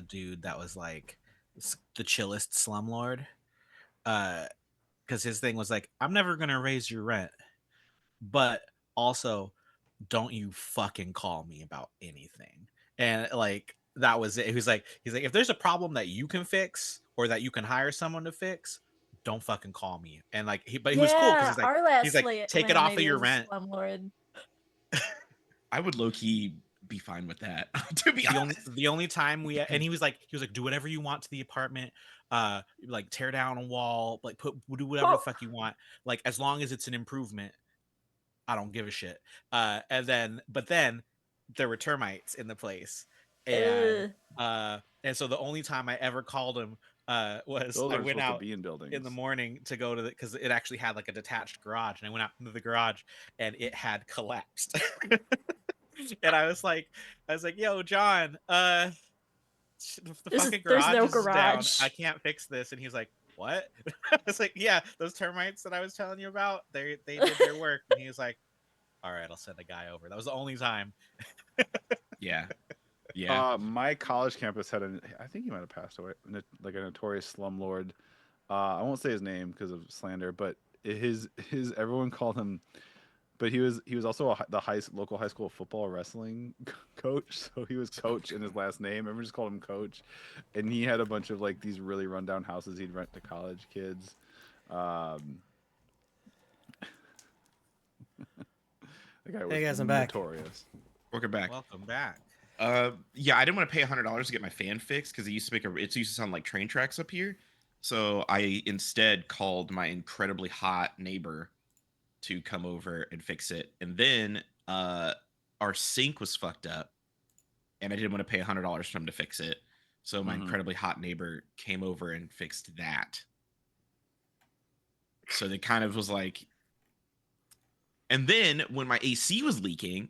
dude that was like the chillest slumlord. Because his thing was like, I'm never gonna raise your rent, but also don't you fucking call me about anything. And like that was it. He's like, if there's a problem that you can fix or that you can hire someone to fix, don't fucking call me. And like but he was cool because Yeah, he's like our take it off landlady of your was a rent. slumlord. I would low key be fine with that, to be honest. The only time and he was like do whatever you want to the apartment, like tear down a wall, like do whatever the fuck you want, like as long as it's an improvement, I don't give a shit. But then there were termites in the place, and so the only time I ever called him was Those I are went supposed to out be in buildings. in the morning to go to because it actually had like a detached garage, and I went out into the garage and it had collapsed. And I was like, yo, John, the fucking There's garage no is down. garage. I can't fix this. And he's like, what? I was like, yeah, those termites that I was telling you about, they did their work. And he was like, all right, I'll send a guy over. That was the only time. Yeah. Yeah. My college campus had I think he might have passed away, like a notorious slumlord. I won't say his name because of slander, but his everyone called him. But he was also the local high school football wrestling coach. So he was coach in his last name. Everyone just called him coach, and he had a bunch of like these really rundown houses he'd rent to college kids. The guy was Hey guys, I'm back. notorious. Welcome back. Welcome back. Yeah, I didn't want to pay $100 to get my fan fixed because it used to sound like train tracks up here. So I instead called my incredibly hot neighbor to come over and fix it. And then our sink was fucked up, and I didn't want to pay $100 for him to fix it. So my incredibly hot neighbor came over and fixed that. So they kind of was like, and then when my AC was leaking,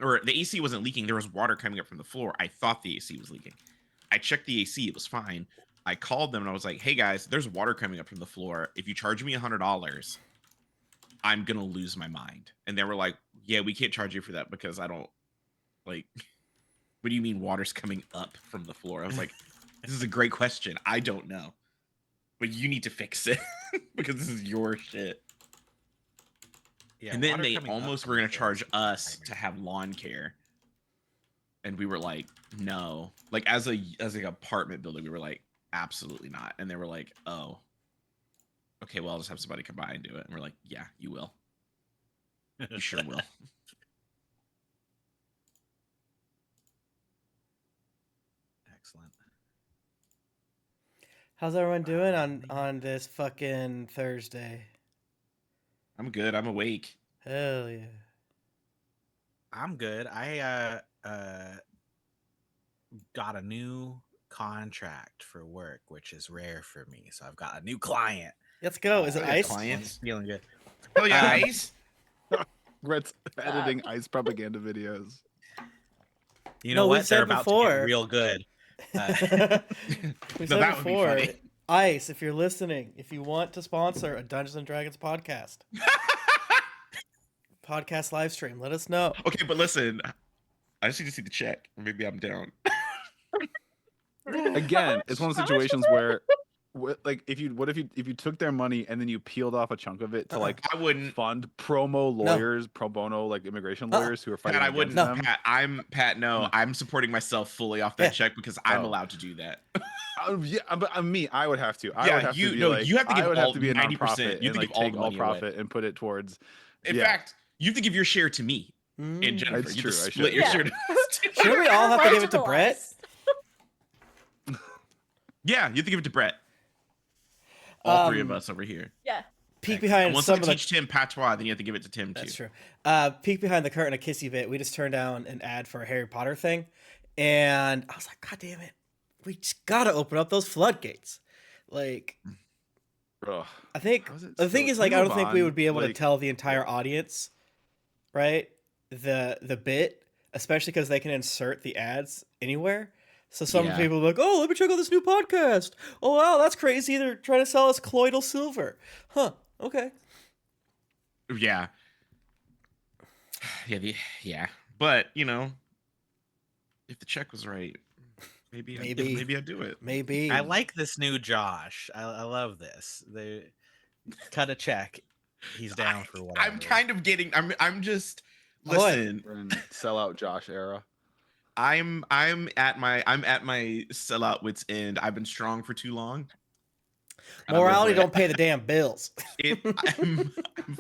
or the AC wasn't leaking, there was water coming up from the floor. I thought the AC was leaking. I checked the AC, it was fine. I called them and I was like, hey guys, there's water coming up from the floor. If you charge me $100, I'm gonna lose my mind. And they were like, yeah, we can't charge you for that because I don't like, what do you mean water's coming up from the floor? I was like, this is a great question. I don't know. But you need to fix it because this is your shit. Yeah, and then they almost were going to charge us to have lawn care. And we were like, no. Like as an apartment building, we were like, absolutely not. And they were like, oh, okay, well, I'll just have somebody come by and do it. And we're like, yeah, you will. You sure will. Excellent. How's everyone doing on this fucking Thursday? I'm good. I'm awake. Hell yeah. I'm good. I got a new contract for work, which is rare for me. So I've got a new client. Let's go. Is it Ice? Clients? Feeling good. Hell yeah, Ice. Brett's editing Ice propaganda videos. You know what? They're about to get real good. We said before, Ice, if you're listening, if you want to sponsor a Dungeons and Dragons podcast, podcast live stream, let us know. Okay, but listen, I just need to see the check. Maybe I'm down. Again, it's one of those situations where, like, if you took their money and then you peeled off a chunk of it to like I wouldn't fund promo lawyers, pro bono like immigration lawyers who are fighting Pat, I against wouldn't. them. Pat. No, I'm supporting myself fully off that check because I'm allowed to do that. Yeah, but me, I would have to. I Yeah, would have you- to be no, like, you have to give I would all- have to be a 90%. nonprofit You have and to like give all take the all money away. profit and put it towards. In fact, you have to give your share to me and Jennifer. That's You true, have to I split should. your Yeah. share. Should we all have to give it to Brett? Yeah, you have to give it to Brett. All three of us over here. Yeah. Peek behind Once some you of the... teach Tim patois, then you have to give it to Tim too. That's true. Peek behind the curtain, a kissy bit. We just turned down an ad for a Harry Potter thing, and I was like, God damn it, we just gotta open up those floodgates. Like, Ugh. I think the thing is, like, I don't think we would be able to tell the entire audience, right? The bit, especially because they can insert the ads anywhere. So some people are like, oh, let me check out this new podcast. Oh, wow, that's crazy. They're trying to sell us colloidal silver. Huh, okay. Yeah. Yeah. But, you know, if the check was right, Maybe Maybe. maybe I do it. Maybe. I like this new Josh. I love this. They cut a check. He's down for whatever. I'm kind of getting. I'm just. What? Listen, We're in sellout Josh era. I'm at my sellout wit's end. I've been strong for too long. And I'm Morality over it. don't pay the damn bills. I'm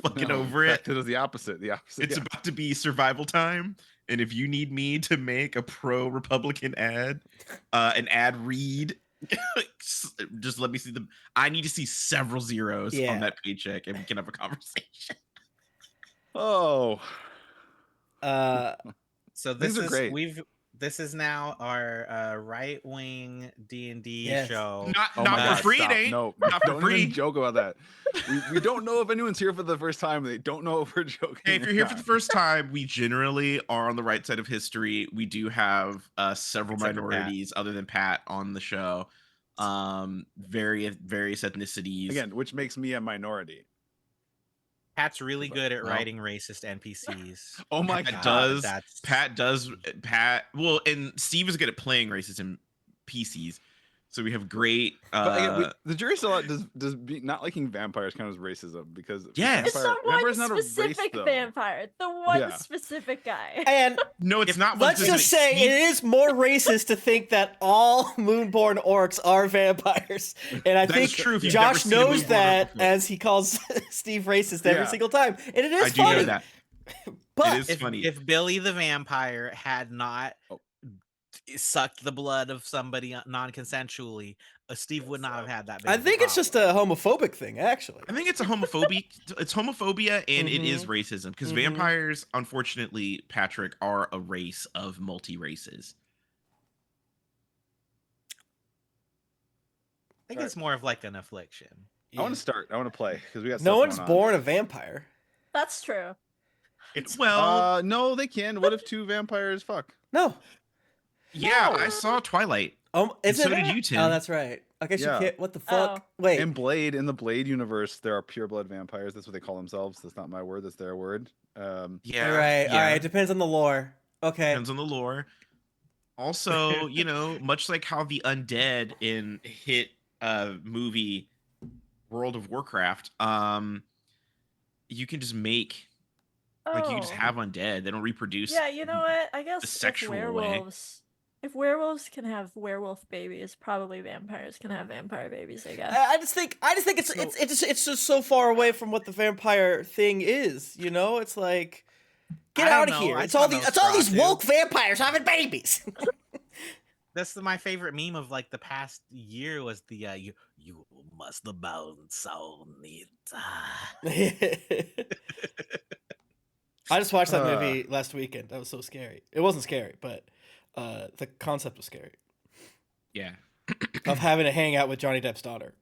fucking No, over in it. fact, it was the opposite. The opposite. It's yeah. about to be survival time. And if you need me to make a pro-Republican ad, an ad read, just let me see them. I need to see several zeros Yeah. on that paycheck, and we can have a conversation. Oh, So These this are is great. this is now our right wing D&D Yes. show. Not oh my for God! free, Stop. it ain't. No, Not for don't free. even joke about that. We don't know if anyone's here for the first time. They don't know if we're joking. Hey, if or you're here for not. the first time, we generally are on the right side of history. We do have several Except for Pat. minorities other than Pat on the show. Various ethnicities. Again, which makes me a minority. Pat's really good at Well. writing racist NPCs. Oh my Pat God! does. Pat does. Pat. Well, and Steve is good at playing racist NPCs. So we have great. But again, the jury's still out. Does not liking vampires count as racism? Because Yes. It's the vampire's one not a race, specific though. vampire. The one Yeah. specific guy. and no, it's If- not. one let's just specific- say Steve- it is more racist to think that all moonborn orcs are vampires. And I That think is true if you've never Josh seen a knows Moonborn orc that before. as he calls Steve racist every Yeah. single time. And it is I do funny. know that. But It is funny. If Billy the vampire had not sucked the blood of somebody non-consensually, Steve would not have had that big I of a think it's just problem. a homophobic thing, actually. I think it's a homophobia. It's homophobia and it is racism because Mhm. vampires, unfortunately, Patrick, are a race of multi races. I think it's more of like an affliction. I want to start. I want to play because we got. No stuff one's going on. born a vampire. That's true. Well, No, they can. What if two vampires fuck? No. yeah, No. I saw Twilight. Is And so it? did you, Tim. Oh, that's right. I guess Yeah. you can't. What the fuck? Oh. Wait. In Blade, in the Blade universe, there are pureblood vampires. That's what they call themselves. That's not my word. That's their word. Yeah, all right. yeah. All right. It depends on the lore. Okay. Depends on the lore. Also, much like how the undead in hit movie World of Warcraft, you can just make like you can just Oh. have undead. They don't reproduce. Yeah, you know what? I guess sexual if way. werewolves can have werewolf babies, probably vampires can have vampire babies, I guess. I just think it's just so far away from what the vampire thing is. You know, it's like get I don't out of know, here. I It's all saw these Nosferatu. woke vampires having babies. That's my favorite meme of like the past year was the you must bound sound it. I just watched that movie last weekend. That was so scary. It wasn't scary, but the concept was scary Yeah. of having to hang out with Johnny Depp's daughter.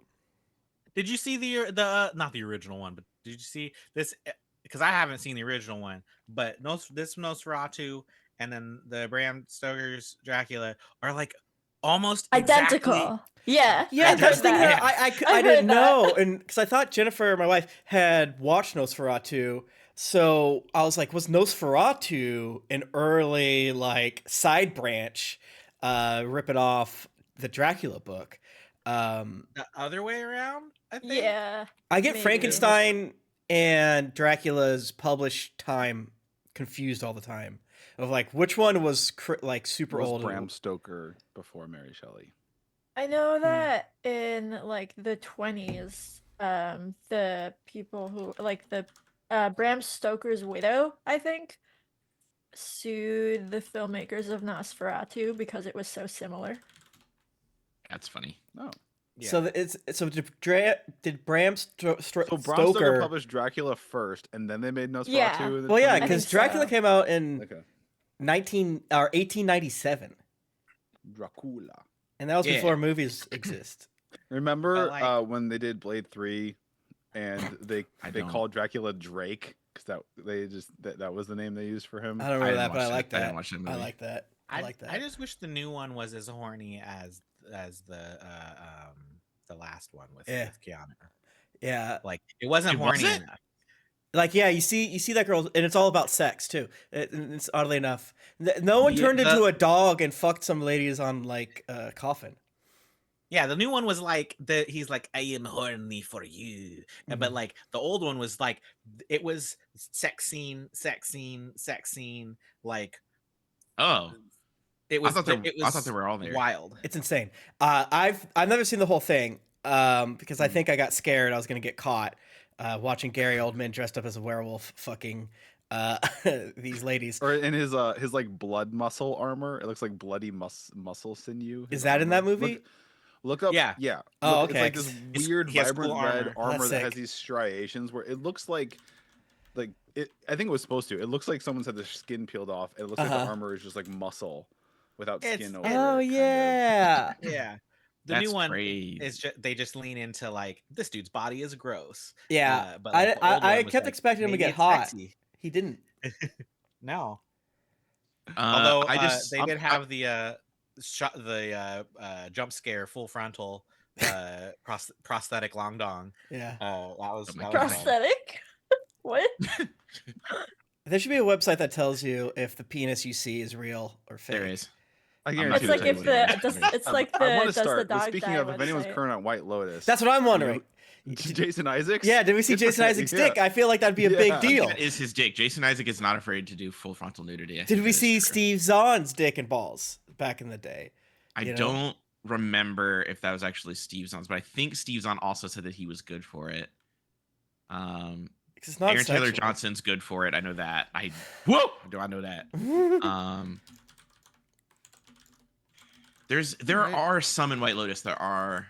Did you see the not the original one, but did you see this? Because I haven't seen the original one, but this Nosferatu and then the Bram Stoker's Dracula are like almost Identical. exactly- Yeah. Yeah, I've that's heard the thing that. that I I've didn't heard that. know, and because I thought Jennifer, my wife, had watched Nosferatu, so I was like, was Nosferatu an early like side branch, ripping off the Dracula book? the other way around. I think. Yeah. I get Maybe. Frankenstein and Dracula's published time confused all the time. Of like which one was like super was old. Bram Stoker before Mary Shelley. I know that in like the 20s, the people who like the Bram Stoker's widow, I think, sued the filmmakers of Nosferatu because it was so similar. That's funny. Oh, Yeah. So did Bram so Bram Stoker Stoker published Dracula first, and then they made Nosferatu. Yeah. in the Well, yeah, 20s? because think Dracula so. came out in Okay. 1897, Dracula. and that was Yeah. before movies exist. Remember But, like- when they did Blade 3 and they I they don't. called Dracula Drake because that was the name they used for him. I don't remember that, didn't but I watch like that. I that. didn't watch that I movie. like that. I like that. I just wish the new one was as horny as the last one with Yeah. Keanu. Yeah, Like it wasn't It horny wasn't? enough. Like, yeah, you see that girl, and it's all about sex too. It's oddly enough, no one turned into a dog and fucked some ladies on like a coffin. Yeah, the new one was like he's like, I am horny for you. But like the old one was like, it was sex scene, like it was I thought they were all there. Wild. It's insane. I've never seen the whole thing because I think I got scared I was gonna get caught watching Gary Oldman dressed up as a werewolf fucking these ladies. Or in his like blood muscle armor, it looks like bloody muscle sinew. Is that in that movie? Look up. Yeah. Yeah. Oh, look, okay. It's like this weird, vibrant cool red armor that has sick. these striations where it looks like it. I think it was supposed to. It looks like someone's had their skin peeled off. It looks like the armor is just like muscle without skin over. Oh it, yeah. Yeah. The That's new one crazy. is they just lean into like, this dude's body is gross. Yeah. But like, I kept expecting him to get hot. Sexy. He didn't. No. Although they did I'm- have the jump scare full frontal prosthetic long dong. Yeah. That was my that God. was fun. Prosthetic? What? There should be a website that tells you if the penis you see is real or fake. There is. I I'm guarantee It's not like gonna if tell you the what does, it is. it's like I want the to does the start. dog Speaking die of, if anyone's website. current on White Lotus, That's what I'm wondering. Jason Isaacs. Yeah, did we see Jason Isaac's dick? I feel like that'd be a big Yeah. deal. That is his dick. Jason Isaac is not afraid to do full frontal nudity. I Did think we that is see true. Steve Zahn's dick and balls back in the day? I you know? don't remember if that was actually Steve Zahn's, but I think Steve Zahn also said that he was good for it. 'Cause it's not Aaron Taylor sexual. Johnson's good for it. I know that. Whoa! Do I know that? There are some in White Lotus that are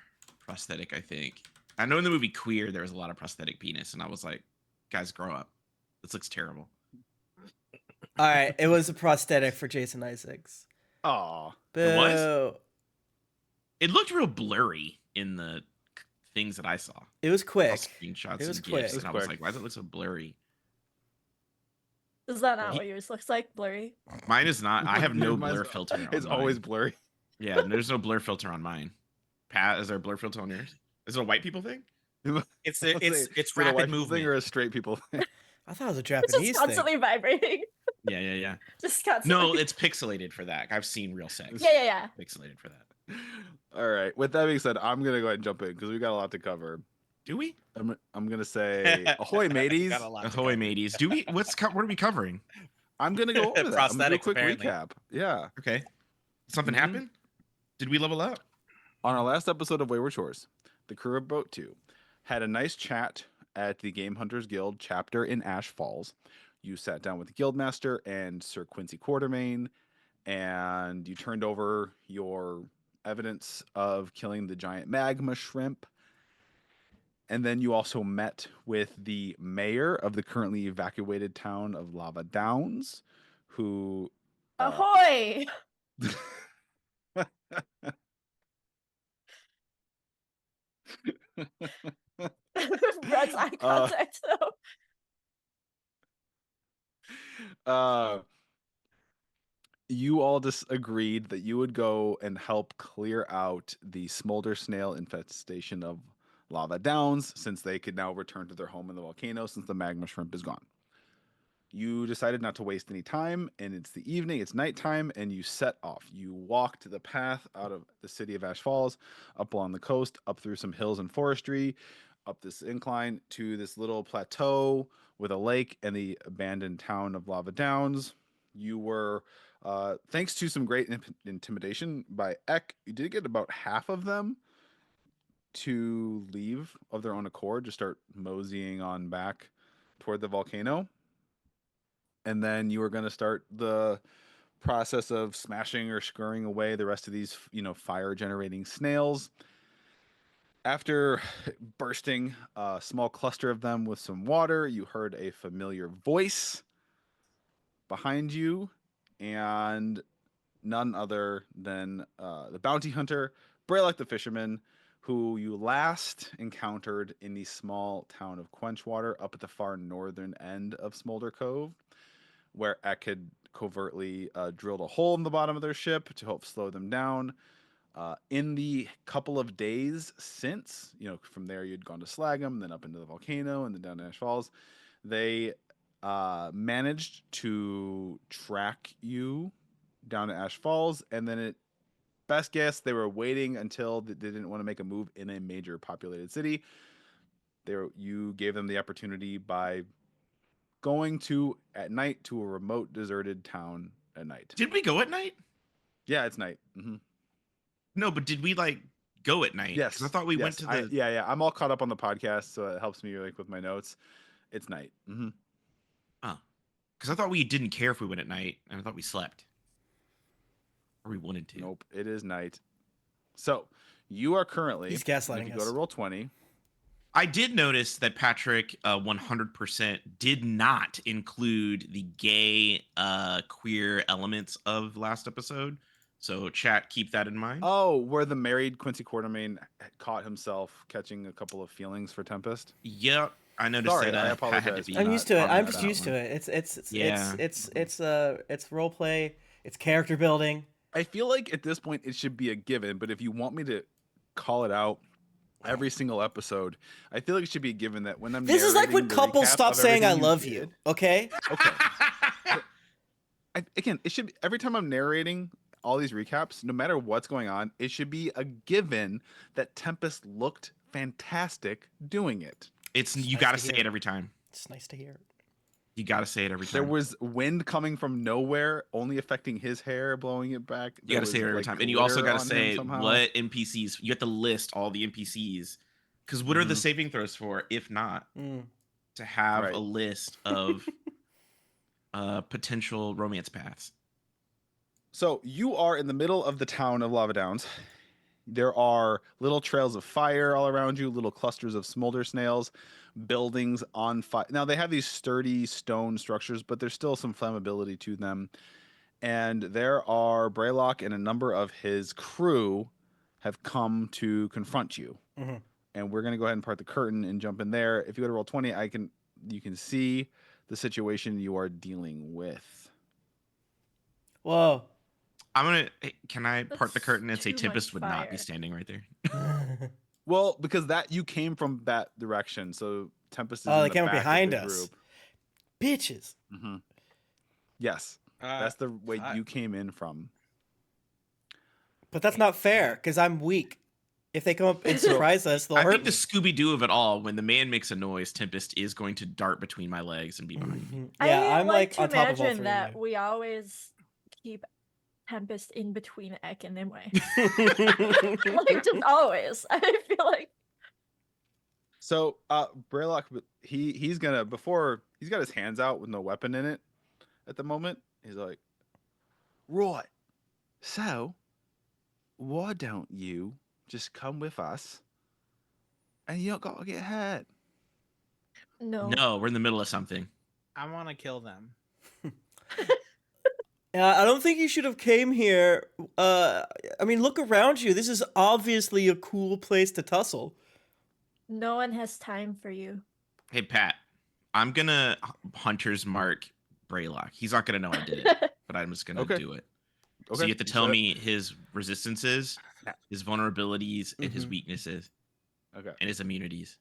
prosthetic, I think. I know in the movie Queer there was a lot of prosthetic penis, and I was like, guys, grow up. This looks terrible. All right, it was a prosthetic for Jason Isaacs. Aw. It was? Boo. It looked real blurry in the things that I saw. It was I quick. saw screenshots It was and quick. gifs, It was and I was quick. like, why does it look so blurry? Is that not what yours looks like? Blurry? Mine is not. I have no Mine's- blur filter on It's mine. always blurry. Yeah, there's no blur filter on mine. Pat, is there a blur filter on yours? Is it a white people thing? It's Let's say, it's for the white rapid people movement. thing or a straight people thing. I thought it was a It's Japanese just thing. constantly vibrating. Yeah. Just constantly. No, it's pixelated for that. I've seen real sex. Yeah. Pixelated for that. All right. With that being said, I'm gonna go ahead and jump in because we got a lot to cover. Do we? I'm gonna say ahoy, mateys. Got a lot to Ahoy, cover. mateys. Do we? What are we covering? I'm gonna go over that. I'm gonna do a Prosthetics, quick apparently. recap. Yeah. Okay. Something Mhm. happened? Did we level up? On our last episode of Wayward Shores, the crew of Boat 2 had a nice chat at the Game Hunters Guild chapter in Ash Falls. You sat down with the Guildmaster and Sir Quincy Quartermain, and you turned over your evidence of killing the giant magma shrimp. And then you also met with the mayor of the currently evacuated town of Lava Downs, who Ahoy! Red's eye contact though. You all just agreed that you would go and help clear out the smolder snail infestation of Lava Downs, since they could now return to their home in the volcano since the magma shrimp is gone. You decided not to waste any time, and it's the evening, it's nighttime, and you set off. You walked the path out of the city of Ash Falls, up along the coast, up through some hills and forestry, up this incline to this little plateau with a lake and the abandoned town of Lava Downs. You were, thanks to some great intimidation by Eck, you did get about half of them to leave of their own accord, just start moseying on back toward the volcano. And then you were going to start the process of smashing or scurrying away the rest of these, fire generating snails. After bursting a small cluster of them with some water, you heard a familiar voice behind you, and none other than the bounty hunter, Braylock the fisherman, who you last encountered in the small town of Quenchwater up at the far northern end of Smolder Cove, where Eck had covertly drilled a hole in the bottom of their ship to help slow them down. In the couple of days since, from there you'd gone to Slagum, then up into the volcano, and then down to Ash Falls. They managed to track you down to Ash Falls, and then best guess, they were waiting until they didn't want to make a move in a major populated city. You gave them the opportunity by going at night to a remote, deserted town at night. Did we go at night? Yeah, it's night. Mm-hmm. No, but did we like go at night? Yes, 'Cause I thought we went to the. Yeah. I'm all caught up on the podcast, so it helps me like with my notes. It's night. Mm-hmm. Oh, because I thought we didn't care if we went at night, and I thought we slept, or we wanted to. Nope, it is night. So you are currently. He's gaslighting if you us. go to roll 20. I did notice that Patrick 100% did not include the gay queer elements of last episode. So chat, keep that in mind. Oh, where the married Quincy Quartermain caught himself catching a couple of feelings for Tempest. Yep, I noticed Sorry, that. I Pat had to apologize be. for I'm not used to it. commenting I'm on just that used one. to it. Yeah. It's role play. It's character building. I feel like at this point it should be a given, but if you want me to call it out every single episode, I feel like it should be a given that when I'm This is like when narrating the couples recap stop of saying "I everything love did- you." Okay. Okay. Again, it should be, every time I'm narrating all these recaps, no matter what's going on, it should be a given that Tempest looked fantastic doing it. It's you nice got to to say hear. it every time. It's nice to hear. You got to say it every time. There was wind coming from nowhere, only affecting his hair, blowing it back. You got to There say it was, every like, time, and you also glitter got to on him say somehow. what NPCs. You have to list all the NPCs, because what are the Mhm. saving throws for if not Mm. to have Right. a list of potential romance paths? So you are in the middle of the town of Lava Downs. There are little trails of fire all around you, little clusters of smolder snails, buildings on fire. Now they have these sturdy stone structures, but there's still some flammability to them. And there are Braylock and a number of his crew have come to confront you. Mhm. And we're gonna go ahead and part the curtain and jump in there. If you go to roll 20, you can see the situation you are dealing with. Whoa. Can I part the That's curtain and say too much Tempest would not be fire. standing right there? Well, because you came from that direction, so Tempest is Oh, in they the came back of behind the us. group. Bitches. Mm-hmm. Yes, that's the way you came in from. But that's not fair because I'm weak. If they come up and surprise us, they'll I hurt think me. the Scooby Doo of it all, when the man makes a noise, Tempest is going to dart between my legs and be behind me. Mhm. Yeah, I I'm like like to on top of all imagine three. that we always keep Tempest in between Ek and Nimue. Like just always. I feel like So, Braylock, he's gonna he's got his hands out with no weapon in it at the moment. He's like, right. So, why don't you just come with us, and you don't got to get hurt? no. No, we're in the middle of something. I want to kill them. I don't think you should have came here. I mean, look around you. This is obviously a cool place to tussle. No one has time for you. Hey, Pat, I'm going to Hunter's Mark Braylock. He's not going to know I did it, but I'm just going to Okay. do it. Okay. So you have to tell said it. me his resistances, his vulnerabilities, and his Mhm. weaknesses, Okay. and his immunities.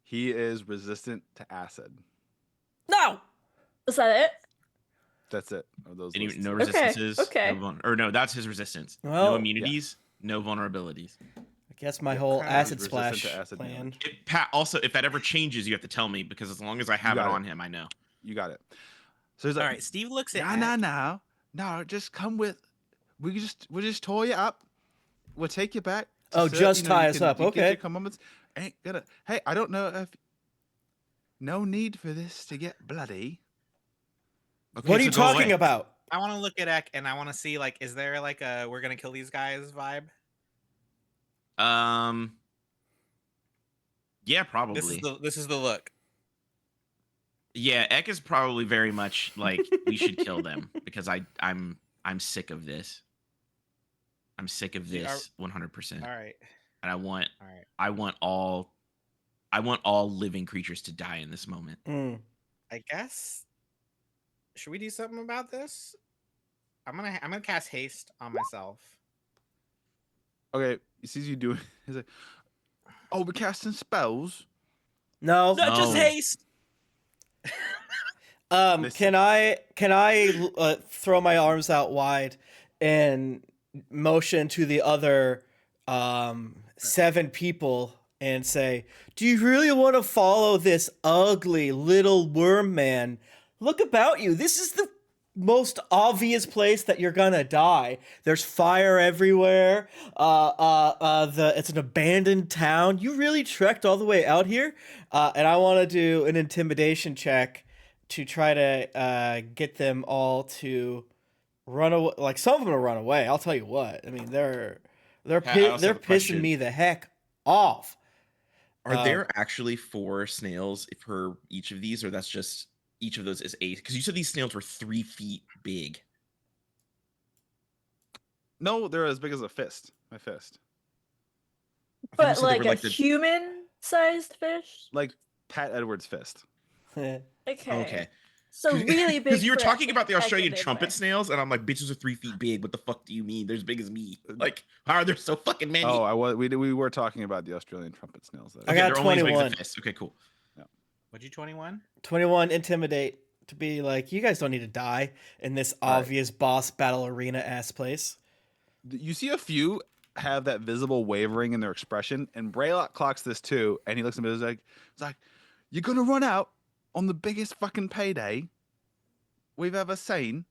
He is resistant to acid. No. Is that it? That's it. Of those Any, lists. no Okay, resistances. okay. No, that's his resistance. Well, no yeah. immunities, no vulnerabilities. I guess my Yeah, whole kinda acid resistant splash to acid plan. damage. Pat, also, if that ever changes, you have to tell me, because as long as I have it got it. on him, I know. You got it. So he's All like, right, Steve looks at no, just come with. We'll just tie you up. We'll take you back. to Oh, Sir, just you know, tie you us can- up, you get okay. your commandments. Ain't gonna. Hey, I don't know if. No need for this to get bloody. Okay, What are so you go talking away. about? I want to look at Ek and I want to see like, is there like a we're gonna kill these guys vibe? Yeah, probably. This is the look. Yeah, Ek is probably very much like we should kill them because I'm sick of this. I'm sick of You are- this 100%. All right, And all right. I want all living creatures to die in this moment. Mm. I guess. Should we do something about this? I'm gonna cast haste on myself. Okay, he sees you doing. He's like, "Oh, we're casting spells." No. No, just No. haste. Can I throw my arms out wide and motion to the other 7 people and say, "Do you really want to follow this ugly little worm man? Look about you. This is the most obvious place that you're gonna die. There's fire everywhere. It's an abandoned town. You really trekked all the way out here, and I want to do an intimidation check to try to get them all to run away. Like some of them to run away. I'll tell you what. I mean, they're pissing question. me the heck off. Are there actually 4 snails for each of these, or that's just each of those is 8? Because you said these snails were 3 feet big. No, they're as big as a fist. My fist. But like a human-sized fish? Like Pat Edwards' fist. Okay. So really big. Because you were talking about the as Australian in big trumpet way. snails, and I'm like, bitches are 3 feet big. What the fuck do you mean? They're as big as me. Like, how are there so fucking many? Oh, we were talking about the Australian trumpet snails. Though. I got they're only as big as 21. a fist. Okay, cool. What'd you 21? 21 intimidate to be like, you guys don't need to die in this obvious boss battle arena ass place. You see a few have that visible wavering in their expression, and Braylock clocks this too, and he looks at me and it's like, you're gonna run out on the biggest fucking payday we've ever seen.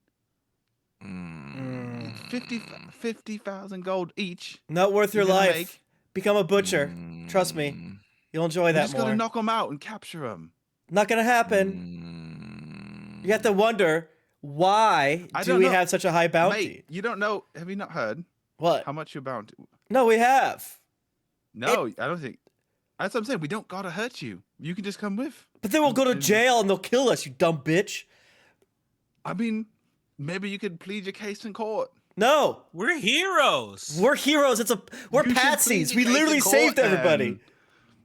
50,000 gold each. Not worth your You're gonna life. make. Become a butcher. Trust me. You'll enjoy You that just more. gotta knock them out and capture them. Not gonna happen. You have to wonder, why I do don't we know. have such a high bounty? Mate, you don't know. Have you not heard What? how much your bounty? No, we have. No, I don't think. That's what I'm saying. We don't gotta hurt you. You can just come with. But then we'll go to jail and they'll kill us, you dumb bitch. I mean, maybe you could plead your case in court. No. We're heroes. We're heroes. We're You should plead patsies. your We case literally in court, saved everybody. then.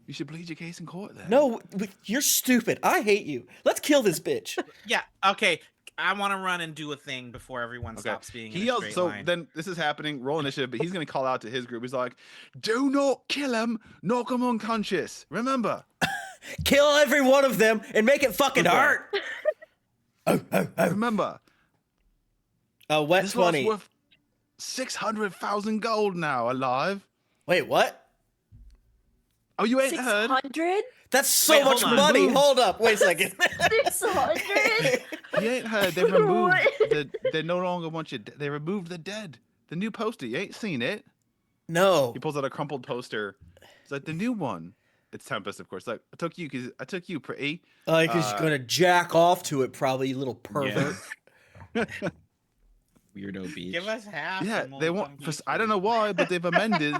You should plead your case in court then. No, you're stupid. I hate you. Let's kill this bitch. Yeah. Okay. I want to run and do a thing before everyone stops being. He in a yells. straight So line. then this is happening. Roll initiative, but he's gonna call out to his group. He's like, "Do not kill him. Knock him unconscious. Remember, Kill every one of them and make it fucking hurt." remember. Wet This lot's 20. worth 600,000 gold now alive. Wait, what? Oh, you ain't heard? 600? That's so Wait, much hold on. money. Hold up. Wait a second. 600? You ain't heard? They removed. What? They no longer want you. They removed the dead. The new poster. You ain't seen it. No. He pulls out a crumpled poster. It's like the new one. It's Tempest, of course. Like I took you because I took you, pretty. Like he's gonna jack off to it, probably, you little pervert. Weirdo bitch. Give us half. Yeah, and we'll they come want. keep I don't you. know why, but they've amended.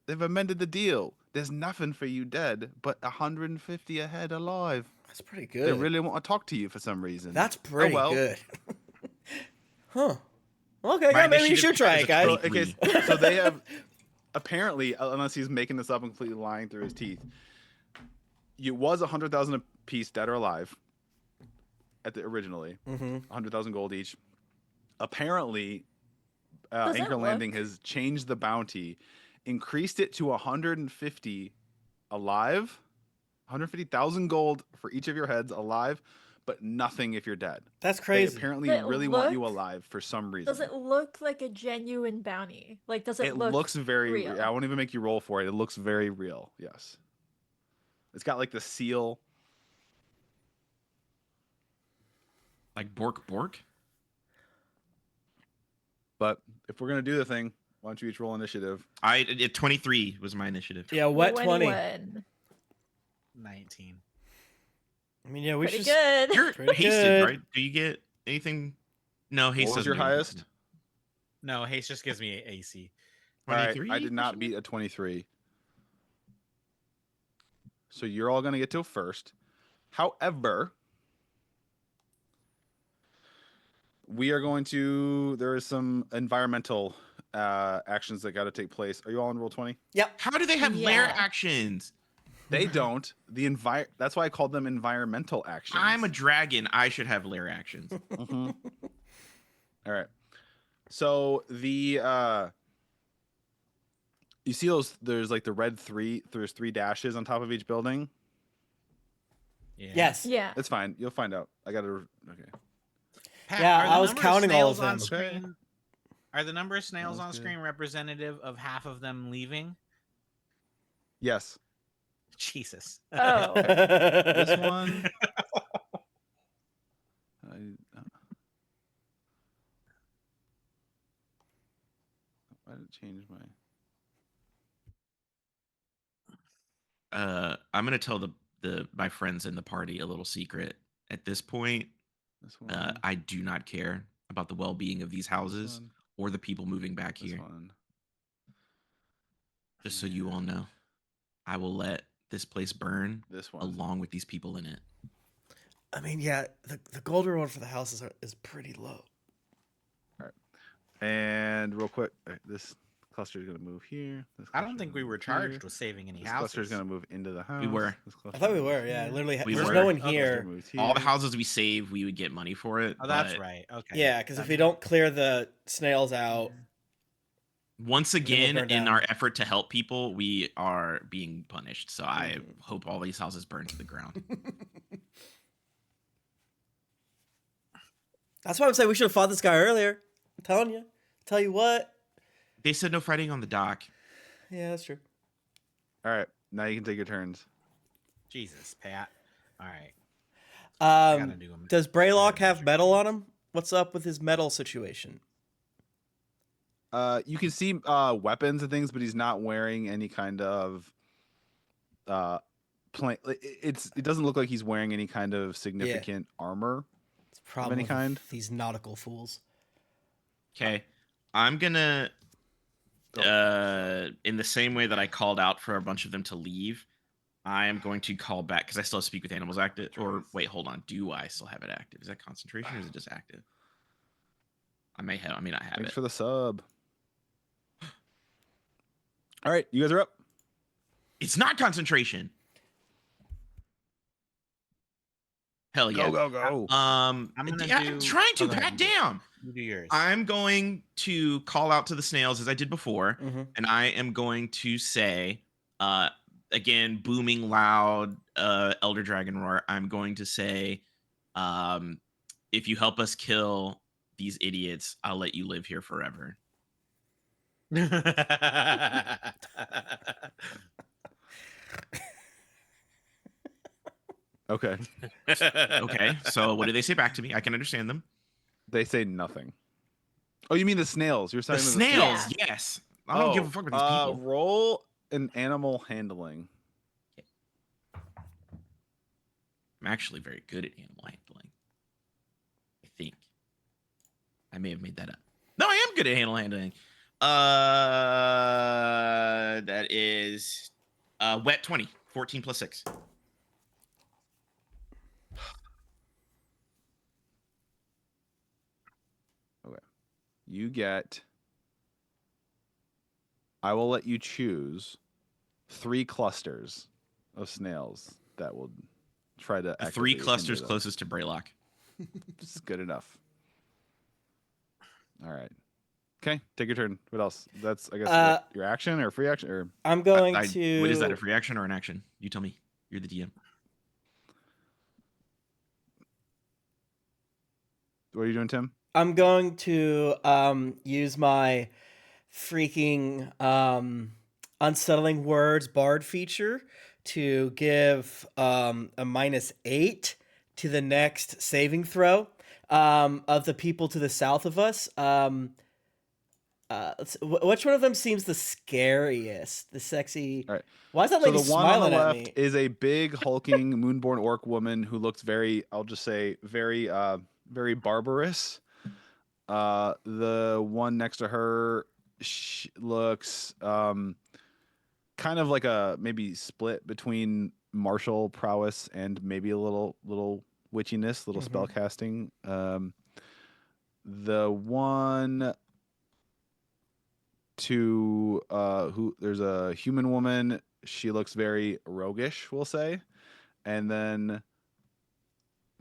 They've amended the deal. There's nothing for you dead, but 150 a head alive. That's pretty They good. really want to talk to you for some reason. That's pretty well. good. Huh. Okay, My yeah, maybe you initiative should try is it, a guys. So, okay, so they have apparently, unless he's making this up and completely lying through his teeth, it was 100,000 a piece, dead or alive, at the originally, 100,000 gold each. Apparently, Does it Anchor look- Landing has changed the bounty, increased it to 150 alive, 150,000 gold for each of your heads alive, but nothing if you're dead. That's They crazy. apparently Does it really want you look- alive for some reason. Does it look like a genuine bounty? Like, does it, It look looks very real? I won't even make you roll for it. It looks very real. Yes. It's got like the seal. Like Bork? But if we're gonna do the thing, why don't you each roll initiative? 23 was my initiative. Yeah, wet 20. 21. 19. I mean, yeah, we Pretty should. good. You're Pretty hasted, good. right? Do you get anything? No, haste What was doesn't your do anything. highest? No, haste just gives me AC. All right, 23? I did not beat a 23. So you're all gonna get to first. However, we are going to. There is some environmental actions that got to take place. Are you all on roll 20? Yep. How do they have lair Yeah. actions? They don't. That's why I called them environmental actions. I'm a dragon. I should have lair actions. Mhm. All right. So the you see those? There's like the red 3. There's 3 dashes on top of each building. Yeah. Yes. Yeah. It's fine. You'll find out. I gotta. Okay. Pat, Yeah, are the I was number counting all snails of on them. screen? Are the number of snails That on was good. screen representative of half of them leaving? Yes. Jesus. Oh. This one. Why did it change my? I'm gonna tell my friends in the party a little secret. At this point, This one. I do not care about the well-being of these houses one, or the people moving back This here. one. Just so you all know, I will let this place burn This one. along with these people in it. I mean, yeah, the gold reward for the houses is pretty low. And real quick, this cluster is going to move here. I don't think we were charged with saving any This cluster is houses. going to move into the house. We were. This I cluster thought we moves were. Yeah, here. literally. We There's were. no one Okay. here. Moves All the here. houses we save, we would get money for it. Oh, that's but right. Okay. Yeah, because if That's we right. don't clear the snails out, Once Then we'll again, burn in down. our effort to help people, we are being punished. So I hope all these houses burn to the ground. that's why I'm saying we should have fought this guy earlier. I'm telling you. Tell you what. They said no fighting on the dock. Yeah, that's true. All right. Now you can take your turns. Jesus, Pat. All right. I gotta do 'em. Does Braylock gotta have measure metal on things. him? What's up with his metal situation? You can see weapons and things, but he's not wearing any kind of it doesn't look like he's wearing any kind of significant armor. It's a problem any with kind? these nautical fools. Okay. I'm gonna Oh, in the same way that I called out for a bunch of them to leave, I am going to call back because I still have speak with animals active. Or wait, hold on. Do I still have it active? Is that concentration or is it just active? I may not have Thanks it. for the sub. All right, you guys are up. It's not concentration. Hell yeah. Go. I'm gonna I'm do- trying to. Oh, go ahead, God you do it. damn. You do yours. I'm going to call out to the snails as I did before, Mm-hmm. and I am going to say, again, booming loud, Elder Dragon roar. I'm going to say, if you help us kill these idiots, I'll let you live here forever. Okay. Okay, so what do they say back to me? I can understand them. They say nothing. Oh, you mean the snails? You're The saying snails, Yeah. yes. I don't give a fuck about these people. Roll an animal handling. I'm actually very good at animal handling. I think. I may have made that up. No, I am good at animal handling. That is wet 20. 14 plus 6. You get. I will let you choose 3 clusters of snails that will try to. The 3 actively clusters hinder them. closest to Braylock. This is good enough. All right. Okay, take your turn. What else? That's I guess your action or free action or I'm going What is that? A to. free action or an action? You tell me. You're the DM. what are you doing, Tim? I'm going to use my freaking unsettling words bard feature to give a -8 to the next saving throw of the people to the south of us. Which one of them seems the scariest? The sexy. All right. Why is that So lady the one on the smiling at left me? is a big hulking moonborn orc woman who looks very, I'll just say, very very barbarous. The one next to her looks kind of like a maybe split between martial prowess and maybe a little witchiness, little Mhm. spell casting. The one to who there's a human woman, she looks very roguish, we'll say, and then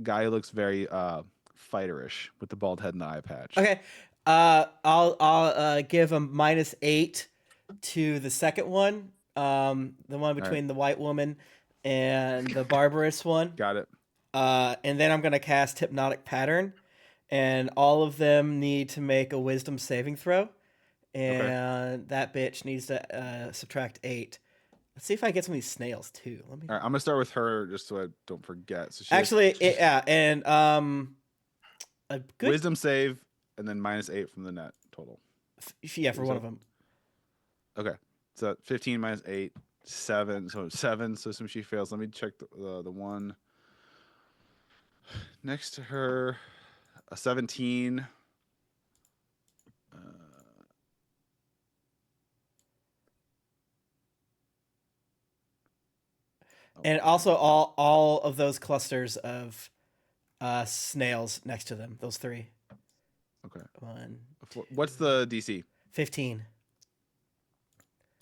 guy who looks very fighterish with the bald head and the eye patch. Okay. I'll give a -8 to the second one. The one between the white woman and the barbarous one. Got it. And then I'm gonna cast Hypnotic Pattern, and all of them need to make a Wisdom saving throw, and that bitch needs to subtract 8. Let's see if I get some of these snails too. Let me. All right, I'm gonna start with her just so I don't forget. So and a good wisdom save, and then -8 from the net total. Yeah, for one of them. Okay, so 15 minus 8, 7. So 7. So some she fails. Let me check the one next to her. A 17. And also all of those clusters of snails next to them. Those 3. Okay. 1. What's the DC? 15.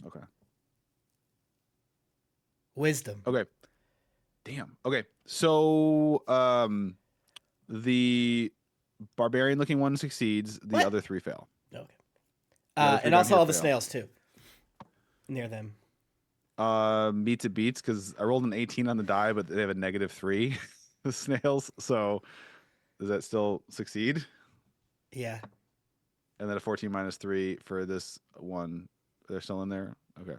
Okay. Wisdom. Okay. Damn. Okay. So the barbarian looking one succeeds. The other 3 fail. Okay. other 3 And down also here all the fail. snails too. Near them. Meets it beats because I rolled an 18 on the die, but they have a -3. The snails. So does that still succeed? Yeah. And then a 14 minus 3 for this one. They're still in there. Okay.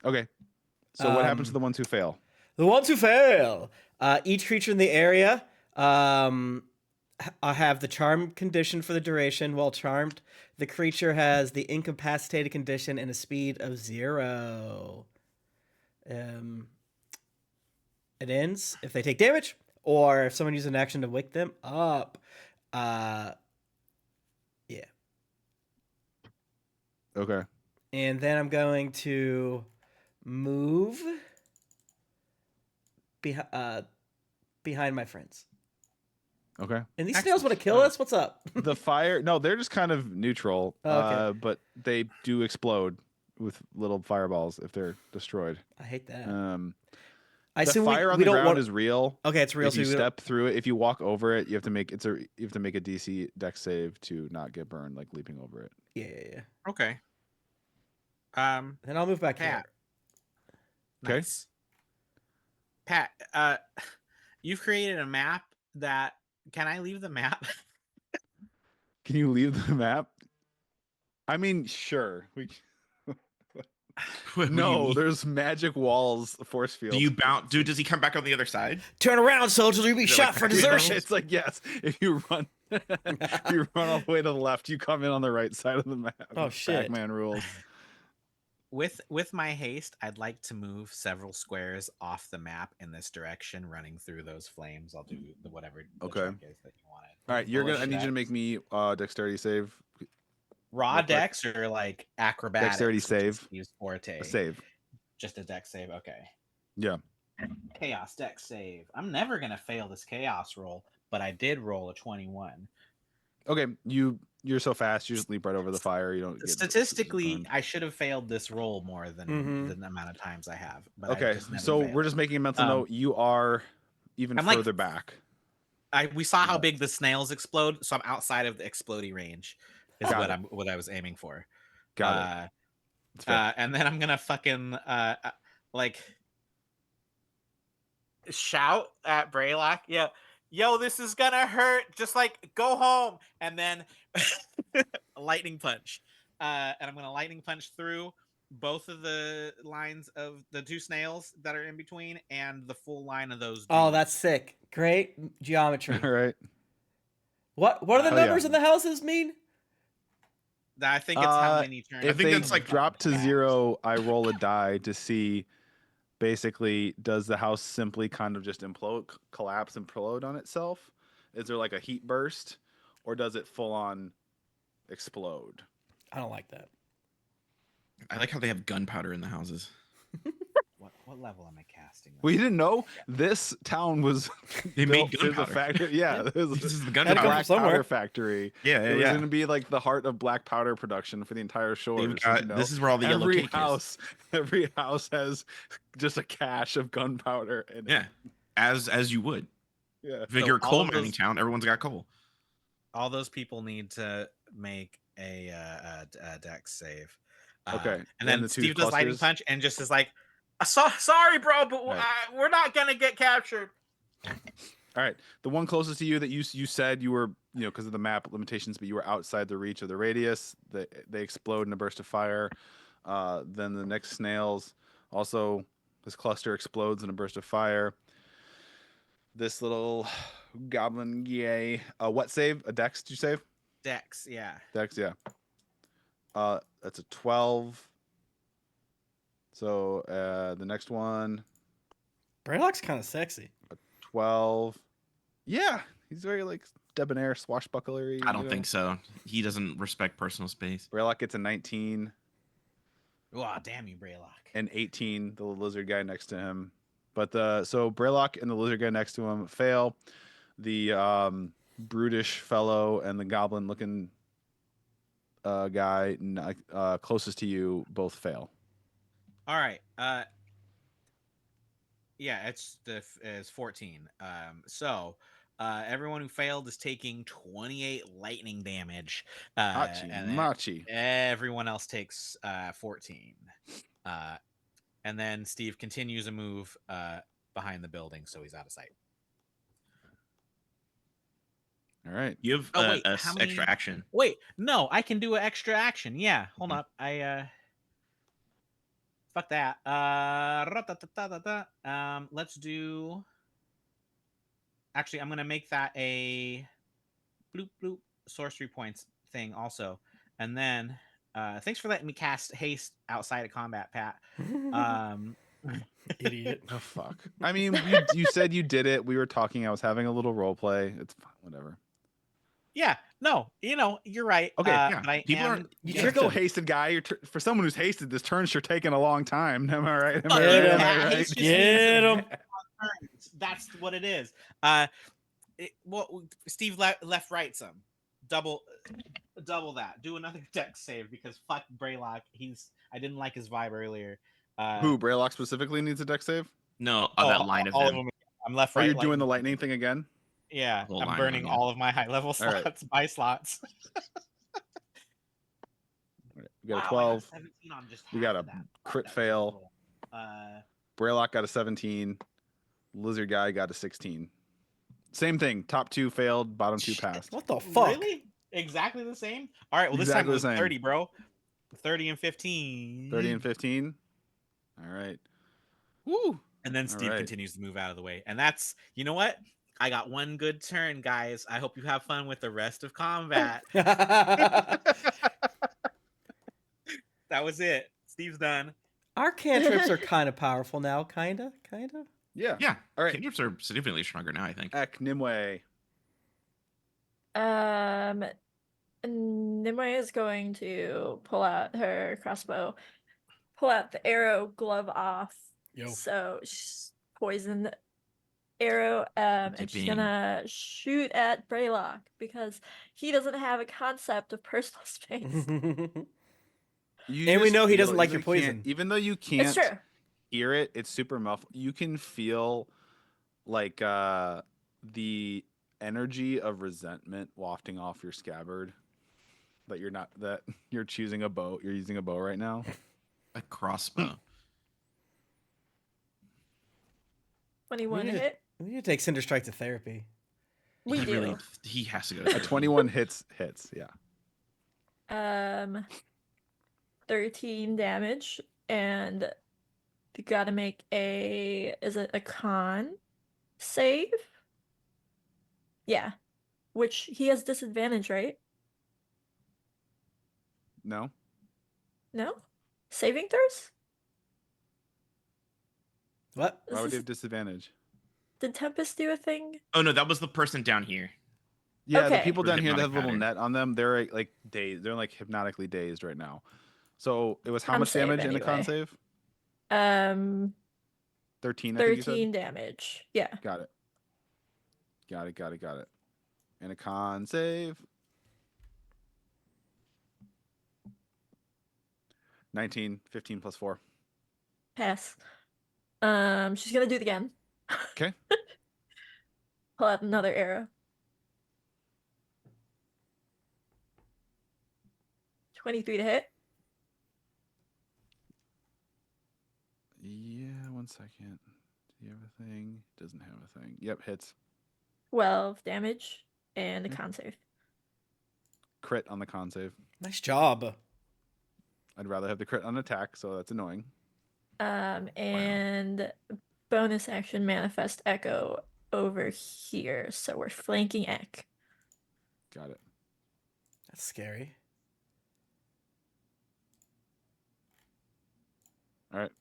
Okay. So what happens to the ones who fail? The ones who fail. Each creature in the area I have the charm condition for the duration. While charmed, the creature has the incapacitated condition and a speed of 0. It ends if they take damage, or if someone uses an action to wake them up. Yeah. Okay. And then I'm going to move behind my friends. Okay. And these snails want to kill us? What's up? The fire? No, they're just kind of neutral. Okay. But they do explode with little fireballs if they're destroyed. I hate that. The fire on the ground is real. Okay, it's real. If you step through it, if you walk over it, you have to make a DC dex save to not get burned, like leaping over it. Yeah. Okay. Then I'll move back here. Okay. Nice. Pat, you've created a map that. Can I leave the map? Can you leave the map? I mean, sure. No, there's magic walls, force fields. Do you bounce? Dude, does he come back on the other side? Turn around, soldiers! You'll be shot for desertion. It's like yes. If you run, if you run all the way to the left, you come in on the right side of the map. Oh shit! Pac-Man rules. With my haste, I'd like to move several squares off the map in this direction, running through those flames. I'll do the whatever the check is that you wanted. All right, I need you to make me dexterity save. Raw dex or like acrobatics? Dexterity save. Use forte. Save. Just a dex save. Okay. Yeah. Chaos dex save. I'm never gonna fail this chaos roll, but I did roll a 21. Okay, you're so fast. You just leap right over the fire. You don't. Statistically, I should have failed this roll more than the amount of times I have. But okay, so we're just making a mental note. You are even further back. We saw how big the snails explode, so I'm outside of the exploding range. Is what I was aiming for. Got it. And then I'm gonna fucking like shout at Braylock. Yeah. Yo, this is gonna hurt. Just like go home, and then lightning punch. And I'm gonna lightning punch through both of the lines of the 2 snails that are in between, and the full line of those. Oh, that's sick! Great geometry. All right. What are the numbers in the houses mean? I think it's how many turns. If they drop to 0, I roll a die to see. Basically, does the house simply kind of just implode, collapse, and implode on itself? Is there like a heat burst, or does it full on explode? I don't like that. I like how they have gunpowder in the houses. What level am I casting? Well, you didn't know this town was they made gunpowder. Factory. Yeah, this is the gunpowder. Black powder factory. Yeah, it was going to be like the heart of black powder production for the entire shore. This is where all the yellow cake is. Every house has just a cache of gunpowder. As you would. Yeah. If you're a coal mining town, everyone's got coal. All those people need to make a dex save. Okay, And then the two Steve does lightning clusters? punch and just is like, sorry, bro, but Right. we're not gonna get captured. All right, the one closest to you that you said you were, because of the map limitations, but you were outside the reach of the radius. They explode in a burst of fire. Then the next snails also, this cluster explodes in a burst of fire. This little goblin, yay! What save? A Dex? Did you save? Dex, yeah. Dex, yeah. That's a 12. So the next one, Braylock's kind of sexy. 12. Yeah, he's very like debonair, swashbucklery. I don't think so. He doesn't respect personal space. Braylock gets a 19. Wow, damn you, Braylock. And 18, the lizard guy next to him. But so Braylock and the lizard guy next to him fail. The brutish fellow and the goblin looking guy closest to you both fail. All right. Yeah, it's 14. So everyone who failed is taking 28 lightning damage. Machi. Everyone else takes 14. And then Steve continues a move behind the building, so he's out of sight. All right. You have Oh, wait, extra action. Wait, no, I can do an extra action. Yeah, hold Mhm. up. Fuck that. Let's do. Actually, I'm gonna make that a bloop bloop sorcery points thing also, and then thanks for letting me cast haste outside of combat, Pat. Idiot. Oh fuck. I mean, you said you did it. We were talking. I was having a little role play. It's fine. Whatever. Yeah, no, you're right. Okay, yeah. But I People am. aren't- You You're tricked still him. hasted, guy. For someone who's hasted, this turn's sure taking a long time. Am I right? Am Fuck I you, right? Am Pat. I right? Haste just Get means him. turns. That's what it is. Well, Steve left right some. Double that. Do another dex save because fuck Braylock. I didn't like his vibe earlier. Who, Braylock specifically needs a deck save? No, that line of all them. of them. I'm left Are right. you doing the lightning thing again? Yeah, whole I'm line of burning them, yeah. all of my high level All right. slots by slots. We got a Wow, I 12. 17 on just We got half a of that. crit That was fail. brutal. Braylock got a 17. Lizard guy got a 16. Same thing. Top two failed. Bottom two Shit. passed. What the fuck? Really? Exactly the same? All right, well, this Exactly time it was the same. 30, bro. 30 and 15. 30 and 15. All right. Woo. And then Steve right. continues to move out of the way. And that's, you know what? I got one good turn, guys. I hope you have fun with the rest of combat. That was it. Steve's done. Our cantrips are kind of powerful now, kinda. Yeah. Yeah. All right. Cantrips are significantly stronger now, I think. Ek Nimue. Nimue is going to pull out her crossbow, pull out the arrow glove off. Yo. So she's poison arrow, and she's Dipping. gonna shoot at Braylock because he doesn't have a concept of personal space. And we know he doesn't like your even though you poison. even though you It's can't true. hear it, it's super muffled. You can feel like the energy of resentment wafting off your scabbard. That you're choosing a bow. You're using a bow right now. A crossbow. 21 We need- hit. We need to take Cinder Strike to therapy. We do. He has to go. A 21 hits. Yeah. 13 damage, and you gotta make is it a con save? Yeah. Which he has disadvantage, right? No. No? Saving throws? What? Why would This you is- have disadvantage? Did Tempest do a thing? Oh no, that was the person down here. Yeah, the Okay. people For the down here that have hypnotic a little pattern. net on them, they're like dazed. They're like hypnotically dazed right now. So it was how Con much damage save in a con anyway. save? 13, I think you said? 13 damage. Yeah. Got it. And a con save. 19, 15 plus 4. Pass. She's gonna do it again. Okay. Pull out another arrow. 23 to hit. Yeah, 1 second. Do you have a thing? Doesn't have a thing. Yep, hits. 12 damage and a Yeah. con save. Crit on the con save. Nice job. I'd rather have the crit on attack, so that's annoying. And bonus action manifest echo over here. So we're flanking Eck. Got it. That's scary. All right.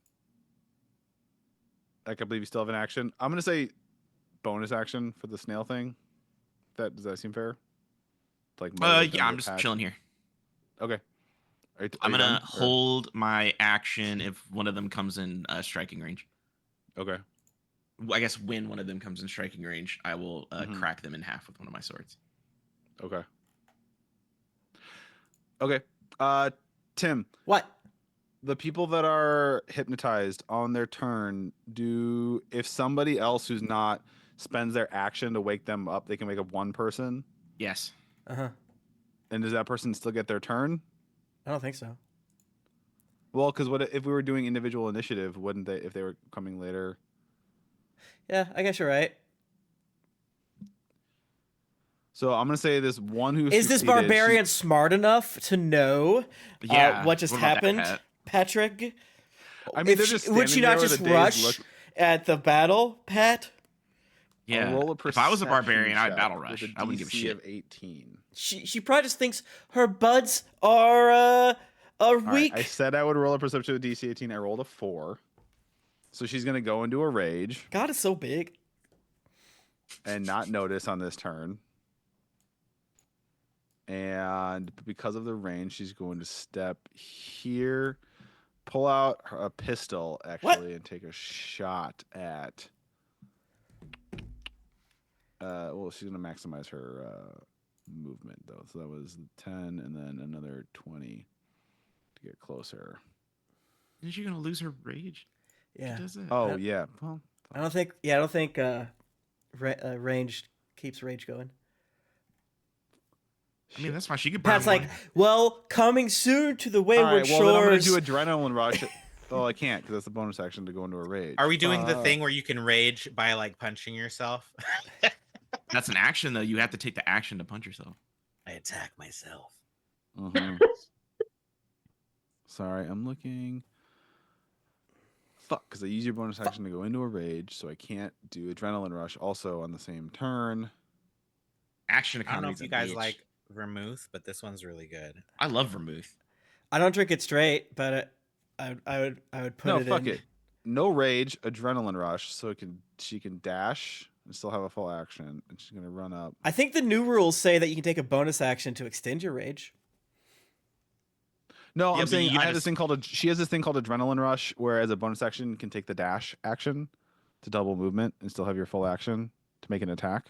I believe you still have an action. I'm gonna say bonus action for the snail thing. Does that seem fair? Like yeah, I'm just chilling here. Okay. I'm gonna done, or- hold my action if one of them comes in striking range. Okay. I guess when one of them comes in striking range, I will Mhm. crack them in half with one of my swords. Okay. Okay. Tim, What? the people that are hypnotized on their turn, if somebody else who's not spends their action to wake them up, they can wake up one person? Yes. Uh-huh. And does that person still get their turn? I don't think so. Well, because what if we were doing individual initiative? Wouldn't they, if they were coming later? Yeah, I guess you're right. So I'm gonna say this one who Is this succeeded, barbarian smart enough to know Yeah. what just What about that, happened, Pat? Patrick? I mean, they're just Would she standing not there with just a dazed rush look. at the battle, Pat? Yeah. Roll a If I was a perception barbarian, I'd check battle with rush. a I wouldn't give a DC shit. of 18. She probably just thinks her buds are All right, weak. I said I would roll a perception with DC 18. I rolled a 4. So she's gonna go into a rage God is so big. and not notice on this turn. And because of the range, she's going to step here, pull out a pistol actually, and take a shot at. Well, she's gonna maximize her movement though. So that was 10, and then another 20 to get closer. Isn't she gonna lose her rage? Yeah. She does it. Oh yeah. Well, I don't think. Yeah, I don't think range keeps rage going. I mean, that's fine. She could burn Pat's one. like, well, coming soon to the all Wayward right. Well, then I'm gonna Shores. do adrenaline rush. Oh, I can't because that's the bonus action to go into a rage. Are we doing the thing where you can rage by like punching yourself? That's an action, though. You have to take the action to punch yourself. I attack myself. Mhm. Sorry, I'm looking. Fuck, because I use your bonus action to go into a rage, so I can't do adrenaline rush also on the same turn. Action I don't know economy. if you guys like vermouth, but this one's really good. I love vermouth. I don't drink it straight, but I would put No, it fuck in. it. No rage, adrenaline rush, so she can dash and still have a full action, and she's gonna run up. I think the new rules say that you can take a bonus action to extend your rage. No, Yeah, I'm but saying you I have gotta this thing called she has this thing called adrenaline rush, whereas a bonus action can take the dash action to double movement and still have your full action to make an attack.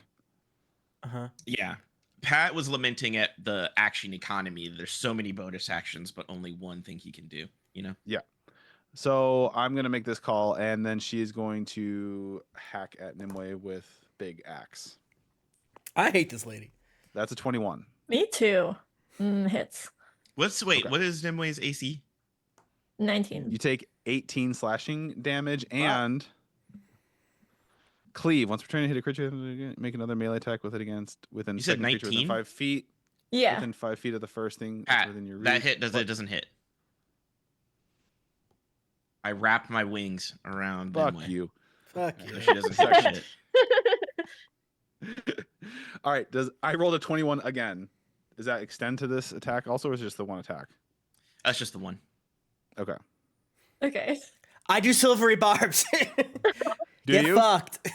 Uh-huh. Yeah. Pat was lamenting at the action economy. There's so many bonus actions, but only one thing he can do, you know? Yeah. So I'm gonna make this call, and then she is going to hack at Nimue with big axe. I hate this lady. That's a 21. Me too. Hits. Wait, Okay. what is Nimue's AC? 19. You take 18 slashing damage Wow. and cleave. Once we're trying to hit a creature, make another melee attack with it within You said second creature within 19? 5 feet. Yeah. Within 5 feet of the first thing that's Pat, within your reach. that hit But- it doesn't hit. I wrap my wings around Fuck Nimue. you. Fuck So you. she doesn't hit shit. All right. I rolled a 21 again. Does that extend to this attack also, or is it just the one attack? That's just the one. Okay. Okay. I do silvery barbs. Do Get you? fucked.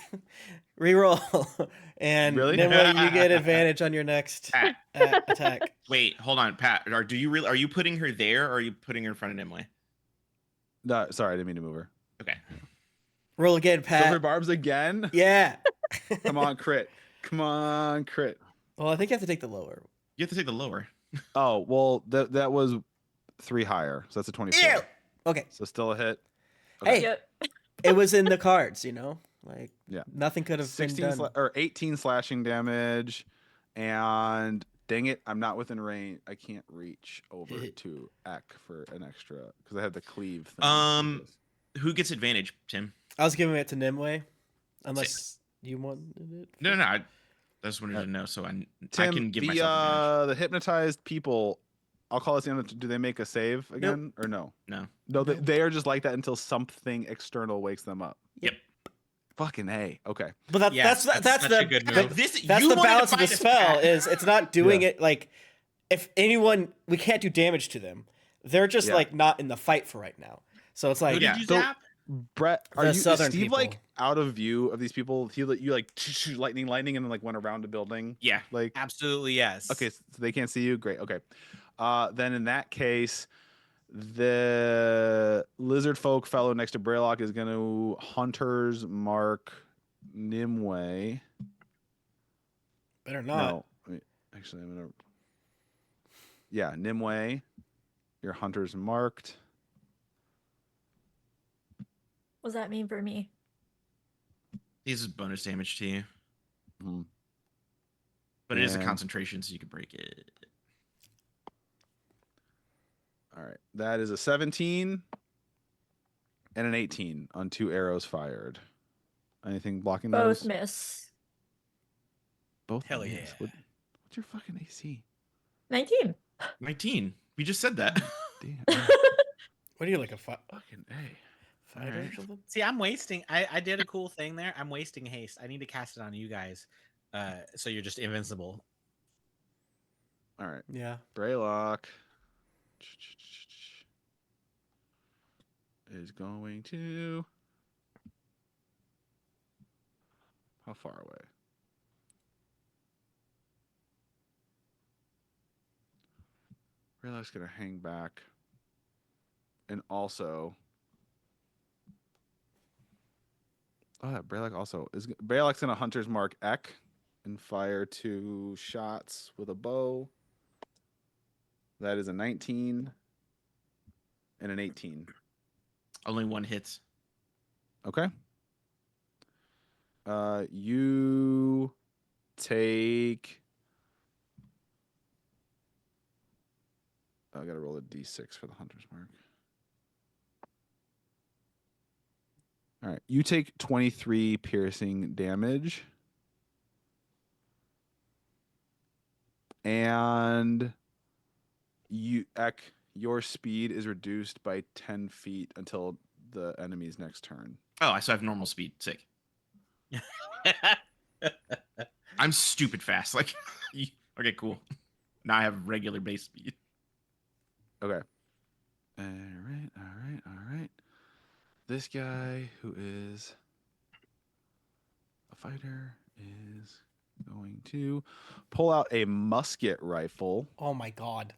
Reroll. And Really? Nimue, you get advantage on your next Pat. attack. Wait, hold on, Pat. Are you putting her there, or are you putting her in front of Nimue? No, sorry, I didn't mean to move her. Okay. Roll again, Pat. Silver barbs again? Yeah. Come on, crit. Come on, crit. Well, I think you have to take the lower. You have to take the lower. Oh, well, that was 3 higher, so that's a 24. Ew. Okay. So still a hit. Hey, Yep. it was in the cards, you know? Like, Yeah. nothing could have been 16 done. or 18 slashing damage, and dang it, I'm not within range. I can't reach over to Eck for an extra because I have the cleave thing. Who gets advantage, Tim? I was giving it to Nimue, unless you wanted it. No. I just wanted to know, so I Tim, can give myself advantage. the hypnotized people. I'll call this the end. Do they make a save again or no? No. No, they are just like that until something external wakes them up. Yep. Fucking A. Okay. But that's such the a good move. But this, that's you the wanted to balance of the find a spell. path. Is it's not doing it like if anyone we can't do damage to them. They're just like not in the fight for right now. So it's like Who did you So- zap? Brett, The are you is southern Steve people. like out of view of these people? You like lightning, and then like went around a building. Yeah. Like Absolutely yes. okay, so they can't see you. Great. Okay. Then in that case, the lizard folk fellow next to Braylock is going to hunters mark Nimue. better not. No, wait, actually, I'm gonna. Yeah, Nimue, your hunter's marked. What does that mean for me? This is bonus damage to you, Mhm. but it is a And- concentration, so you can break it. All right, that is a 17 and an 18 on 2 arrows fired. Anything blocking Both those? miss. Both. Hell miss. yeah. What's your fucking AC? 19. 19. We just said that. Damn. What are you like a Fucking A. fighter or Alright. something? See, I'm wasting. I did a cool thing there. I'm wasting haste. I need to cast it on you guys, so you're just invincible. All right. Yeah. Braylock is going to. How far away? Braylock's going to hang back. And also. Oh, yeah, Braylock also is. Braylock's going to hunter's mark Eck and fire 2 shots with a bow. That is a 19 and an 18. Only one hits. Okay. You take. I gotta roll a d6 for the hunter's mark. All right. You take 23 piercing damage. And your speed is reduced by 10 feet until the enemy's next turn. Oh, so I have normal speed. Sick. I'm stupid fast. Like, okay, cool. Now I have regular base speed. Okay. All right. This guy who is a fighter is going to pull out a musket rifle Oh my god.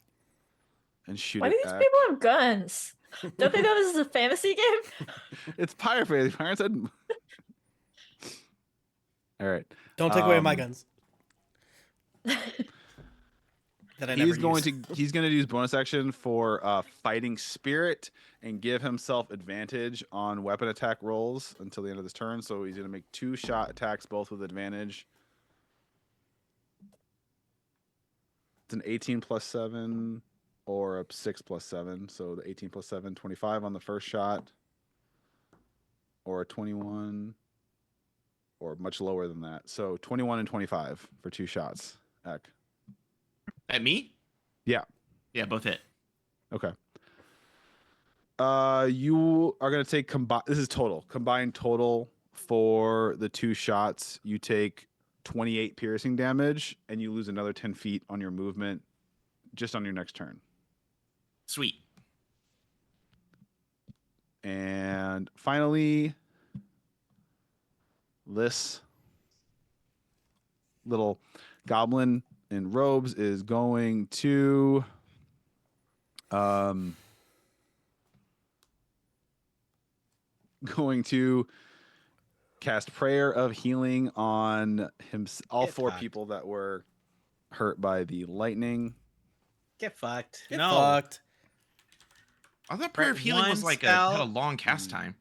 and shoot Why it do these at... people have guns? Don't they know this is a fantasy game? It's Pirate Fantasy. Pirates had... All right. Don't take away my guns. That I never He's going use. to use bonus action for fighting spirit and give himself advantage on weapon attack rolls until the end of this turn. So he's going to make 2 shot attacks, both with advantage. It's an 18 plus 7 or a 6 plus 7. So the 18 plus 7, 25 on the first shot, or a 21, or much lower than that. So 21 and 25 for 2 shots. Eck. At me? Yeah. Yeah, both hit. Okay. You are gonna take this is combined total for the 2 shots. You take 28 piercing damage, and you lose another 10 feet on your movement, just on your next turn. Sweet. And finally, this little goblin in robes is going to cast Prayer of Healing on all Get 4 fucked. people that were hurt by the lightning. Get fucked. Get no. fucked. I thought Prayer of Healing one was like spell. had a long cast time.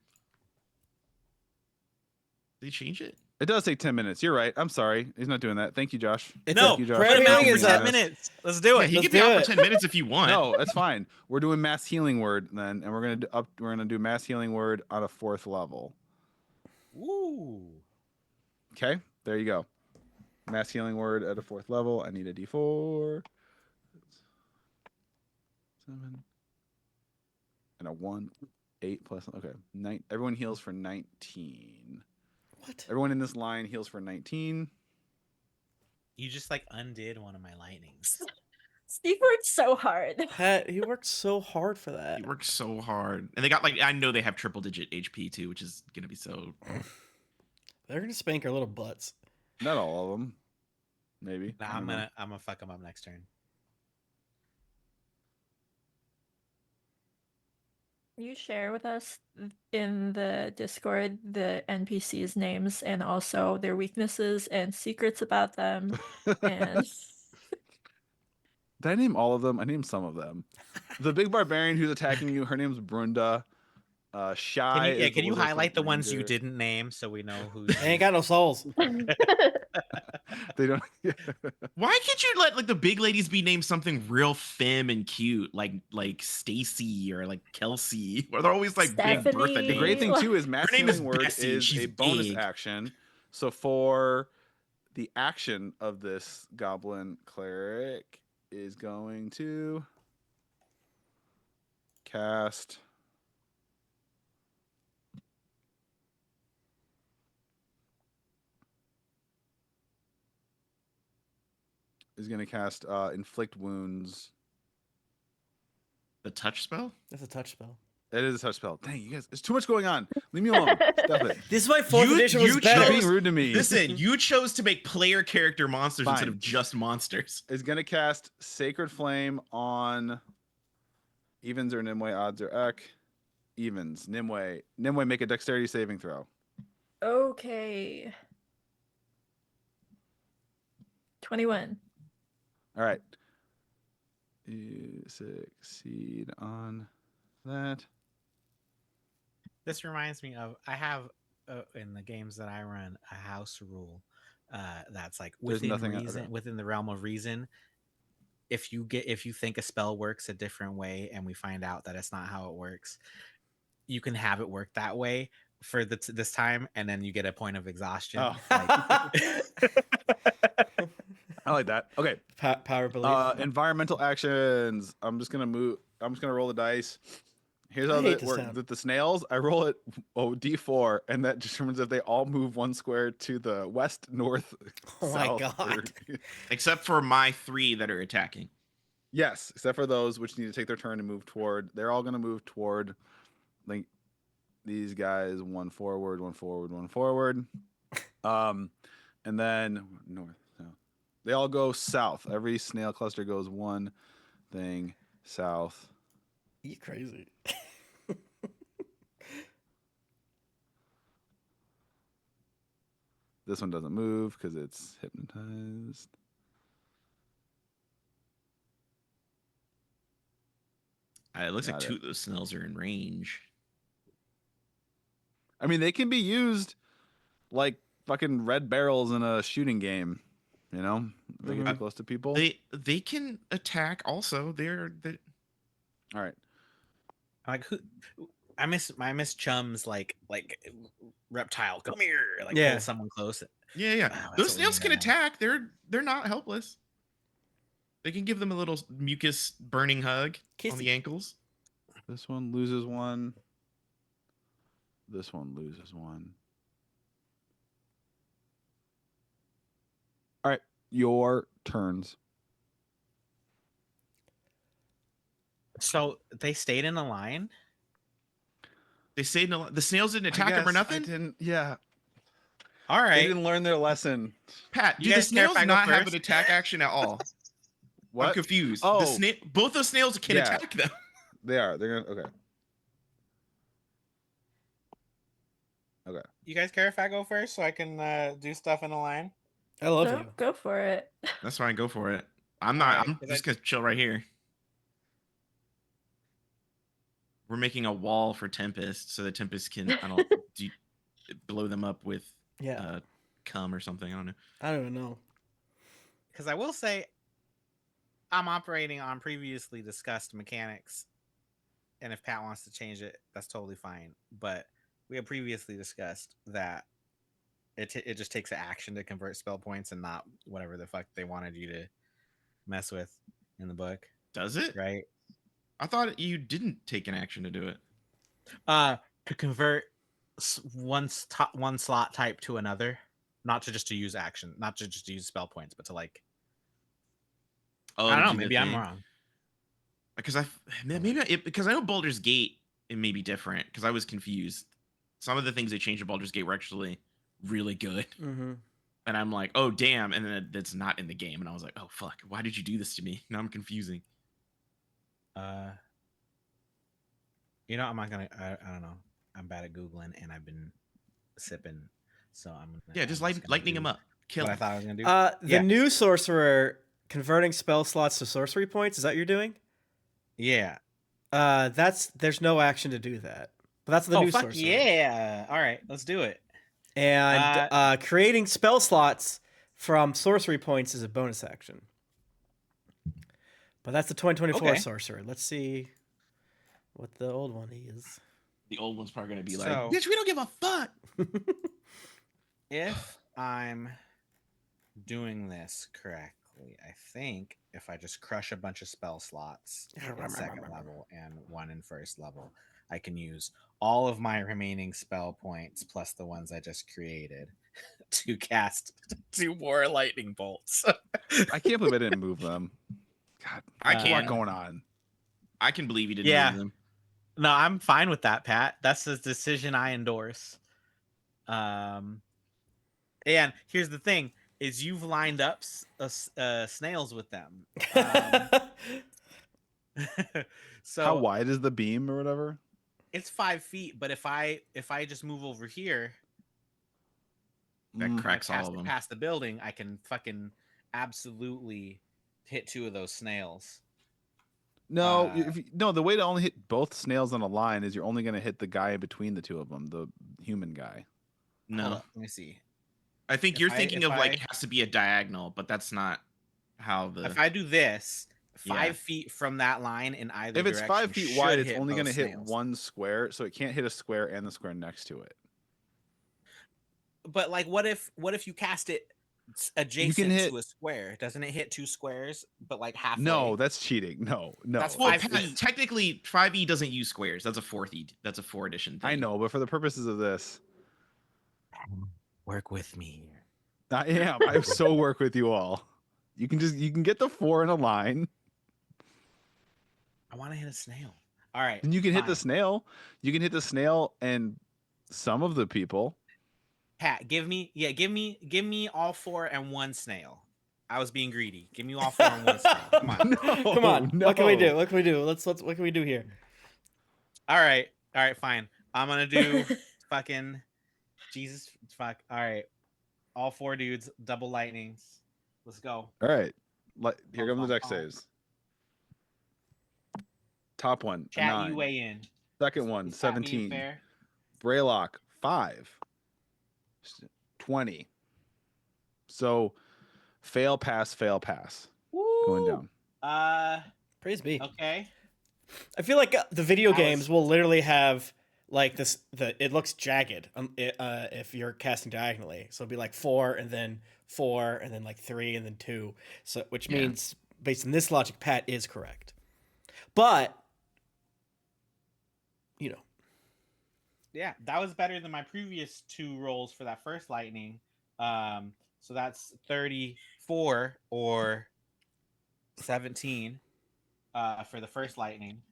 Did he change it? It does take 10 minutes. You're right. I'm sorry. He's not doing that. Thank you, Josh. It's No, Thank you, Josh. put him out Healing for is 10 a- minutes. Let's do Yeah, it. he Let's can be do out it. for 10 minutes if you want. No, that's fine. We're doing mass healing word then, and we're gonna do mass healing word on a 4th level. Ooh. Okay, there you go. Mass healing word at a 4th level. I need a D4. 7 and a 1. 8 plus. Okay, 9. Everyone heals for 19. What? Everyone in this line heals for 19. You just like undid one of my lightnings. Steve worked so hard. Pat, he worked so hard for that. He works so hard. And they got like, I know they have triple digit HP too, which is going to be so. They're gonna spank our little butts. Not all of them. Maybe. Nah, I don't know. I'm gonna fuck him up next turn. You share with us in the Discord the NPCs' names and also their weaknesses and secrets about them. And Did I name all of them? I named some of them. The big barbarian who's attacking you, her name's Brunda. Shy. Can you, is can you Wizard highlight the ones you Ranger. didn't name so we know who? They ain't got no souls. They don't. Why can't you let like the big ladies be named something real femme and cute, like Stacy or like Kelsey, where they're always like big Bertha Stephanie. The great names? thing too is mass Her name is healing word Bessie. is She's a bonus big. action. So for the action of this goblin cleric is going to cast inflict wounds. The touch spell? That's a touch spell. It is a touch spell. Dang, you guys, there's too much going on. Leave me alone. Stop it. This is why 4th You- edition was you Stop better. being rude to me. Listen, you chose to make player character monsters instead Fine. of just monsters. Is gonna cast Sacred Flame on evens or Nimue, odds or Ek. Evens. Nimue, make a dexterity saving throw. okay. 21. All right. You succeed on that. This reminds me of I have in the games that I run a house rule that's like There's within nothing- reason, okay. within the realm of reason. If you think a spell works a different way and we find out that it's not how it works, you can have it work that way for this time, and then you get a point of exhaustion. Oh. I like that. Okay. Power belief. Environmental actions. I'm just gonna roll the dice. Here's I how hate that this works. sound. With the snails, I roll it D4, and that determines if they all move 1 square to the west, north, Oh my south. God. Except for my 3 that are attacking. Yes, except for those which need to take their turn and move toward. They're all gonna move toward, like, these guys. 1 forward, 1 forward, 1 forward. And then north. South. They all go south. Every snail cluster goes 1 thing south. You crazy. This one doesn't move because it's hypnotized. It looks like Got 2 it. of those snails are in range. I mean, they can be used like fucking red barrels in a shooting game. You know, they get too close to people. They can attack also. They're All right. Like who? I miss chums like reptile. Come here, like Yeah. pull someone close. yeah. Wow, that's Those what we snails need can right now. attack. They're not helpless. They can give them a little mucus burning hug on the Kissy. ankles. This one loses 1. This one loses 1. All right, your turns. So they stayed in a line. They say the snails didn't attack them or nothing. Yeah, All they right. didn't learn their lesson. Pat, You do the guys care if snails I go not have first? an attack action at all? I'm What? confused. Oh. Both those snails can Yeah. attack them. They are. They're gonna. Okay. Okay. You guys care if I go first so I can do stuff in a line? I love No, you. go for it. That's fine. Go for it. I'm not. Alright, I'm 'cause just gonna chill right here. We're making a wall for Tempest so that Tempest can blow them up with Yeah. cum or something. I don't know. I don't even know. Because I will say, I'm operating on previously discussed mechanics, and if Pat wants to change it, that's totally fine. But we have previously discussed that it just takes an action to convert spell points and not whatever the fuck they wanted you to mess with in the book, Does it? right? I thought you didn't take an action to do it. To convert one slot type to another, not to just to use action, not to just use spell points, but to like. Oh, I don't to know. do the Maybe I'm thing? wrong. Because because I know Baldur's Gate it may be different because I was confused. Some of the things they changed in Baldur's Gate were actually really good, Mm-hmm. and I'm like, oh damn, and then it's not in the game, and I was like, oh fuck, why did you do this to me? Now I'm confusing. You know, I'm not gonna. I don't know. I'm bad at googling, and I've been sipping, so I'm. Yeah, just I'm gonna lightning do him up, kill What I him. thought I was gonna do. The new sorcerer converting spell slots to sorcery points. Is that what you're doing? Yeah. There's no action to do that. But that's the new fuck sorcerer. yeah! All right, let's do it. And creating spell slots from sorcery points is a bonus action. But that's the 2024 sorcerer. Let's see what the old one is. The old one's probably gonna be like, So- bitch, we don't give a fuck. If I'm doing this correctly, I think if I just crush a bunch of spell slots in second level and one in first level, I can use all of my remaining spell points plus the ones I just created to cast 2 more lightning bolts. I can't believe I didn't move them. God, I there's a can. lot going on. I can believe you didn't Yeah. move them. No, I'm fine with that, Pat. That's the decision I endorse. And here's the thing: is you've lined up snails with them. So How wide is the beam or whatever? it's 5 feet, but if I just move over here, That Mm. cracks all cast of it them. past the building, I can fucking absolutely hit 2 of those snails. No, no. The way to only hit both snails on a line is you're only going to hit the guy between the two of them, the human guy. No, Hold up, let me see. I think If you're I- thinking if of like I- it has to be a diagonal, but that's not how the. If I do this 5 Yeah. feet from that line in either If it's direction, 5 feet wide, should it's hit only going to both hit snails. one square, so it can't hit a square and the square next to it. But like, what if you cast it adjacent hit- to a square? Doesn't it hit 2 squares, but like halfway? No, that's cheating. No. That's well, 5 feet. technically, 5e doesn't use squares. That's a 4th. That's a 4 edition thing. I know, but for the purposes of this, Work with me here. I am. I so work with you all. You can get the 4 in a line, I want to hit a snail. All right, and you can hit the fine. snail. You can hit the snail and some of the people. Pat, give me all 4 and 1 snail. I was being greedy. Give me all 4 and 1 snail. Come on. No, Come on. no. What can we do? What can we do? Let's what can we do here? All right, fine. I'm gonna do fucking Jesus fuck. All right, all 4 dudes, double lightnings. Let's go. All right. Here Oh, come the deck oh. saves. Top one, a Chat, 9. you weigh in. Second one, Is that being 17. fair? Braylock, 5. 20. So fail, pass, going Woo! down. Praise be. Okay. I feel like the video That games was- will literally have like this. It looks jagged. If you're casting diagonally, so it'd be like 4 and then 4 and then like 3 and then 2. So which Yeah. means based on this logic, Pat is correct. But you know, Yeah, that was better than my previous 2 rolls for that first lightning. So that's 34 or 17 for the first lightning.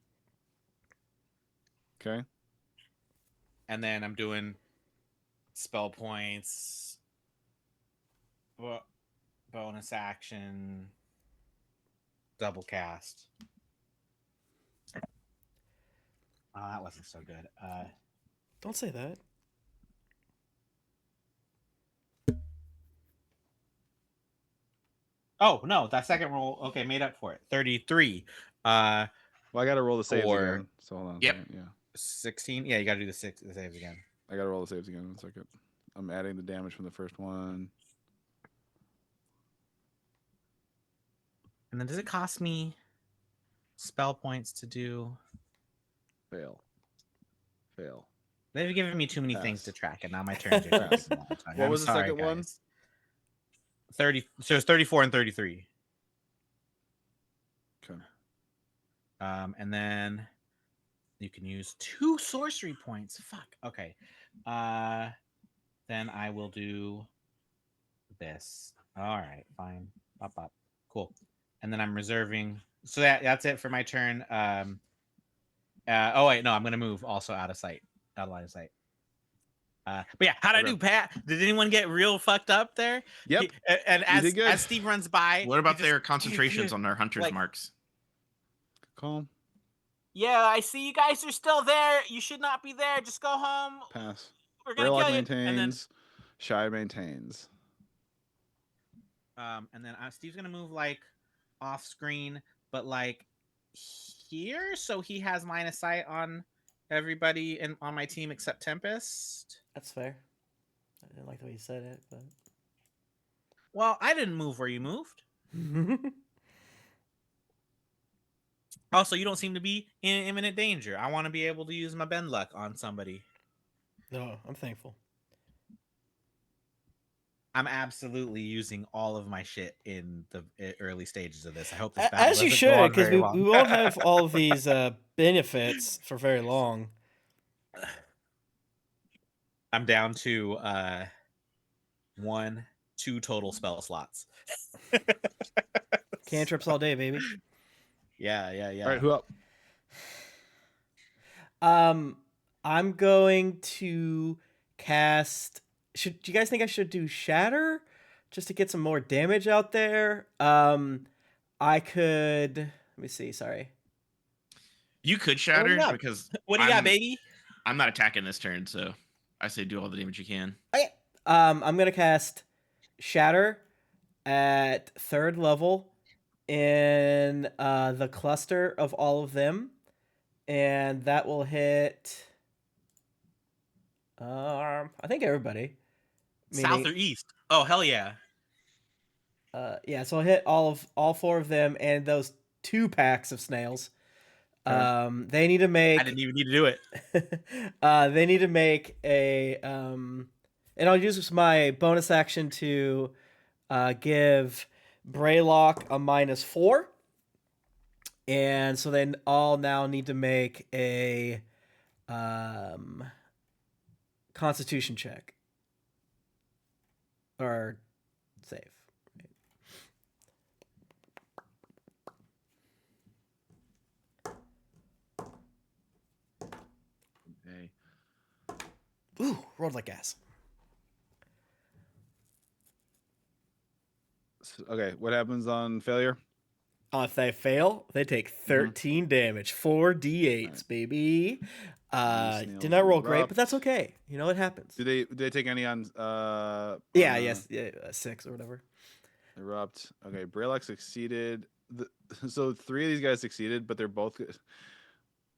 Okay. And then I'm doing spell points, bonus action, double cast. Oh, that wasn't so good. don't say that. Oh no, that second roll. Okay, made up for it. 33. Well, I got to roll the saves Or- again. So hold on. a Yep. second, Yeah. 16. Yeah, you got to do the saves again. I got to roll the saves again. 1 second. I'm adding the damage from the first one. And then does it cost me spell points to do? Fail. They've given me too many things Pass. to track, and now my turns are taking a long time. What I'm was the sorry, second one? guys. 30. So it's 34 and 33. Okay. And then you can use 2 sorcery points. Fuck. Okay. Then I will do this. All right, fine. Up. Cool. And then I'm reserving. So that's it for my turn. Oh wait, no, I'm gonna move also out of line of sight. But yeah, how'd I do, Pat? Did anyone get real fucked up there? Yep. And You did good. as Steve runs by, What about he just- their concentrations on their hunter's like- marks? Calm. Yeah, I see you guys are still there. You should not be there. Just go home. Pass. We're gonna Braylock kill you. maintains. Shy maintains. And then Steve's gonna move like off screen, but like here, so he has line of sight on everybody on my team except Tempest. That's fair. I didn't like the way you said it, but Well, I didn't move where you moved. Also, you don't seem to be in imminent danger. I want to be able to use my bend luck on somebody. No, I'm thankful. I'm absolutely using all of my shit in the early stages of this. I hope this battle As you doesn't go should, on because very we long. won't have all of these benefits for very long. I'm down to 1, 2 total spell slots. Cantrips all day, baby. Yeah. All right, who up? I'm going to cast. Do you guys think I should do Shatter just to get some more damage out there? I could. Let me see. Sorry. You could shatter got? because What do you got, baby? I'm not attacking this turn, so I say do all the damage you can. Okay. I'm gonna cast Shatter at 3rd level in the cluster of all of them, and that will hit. I think everybody. South or east? Oh, hell yeah. Yeah, so I'll hit all 4 of them and those 2 packs of snails. Okay. They need to make. I didn't even need to do it. They need to make a. And I'll use my bonus action to give Braylock a -4. And so they all now need to make a Constitution check. Or save. Hey. Ooh, rolled like ass. Okay, what happens on failure? If they fail, they take 13 damage. 4d8s, Right. baby. Snails Did not roll great, erupt. but that's okay. You know, it happens. Do they take any on Yeah, on, yes, yeah, 6 or whatever. erupt? Okay, Braylock succeeded. So 3 of these guys succeeded, but they're both.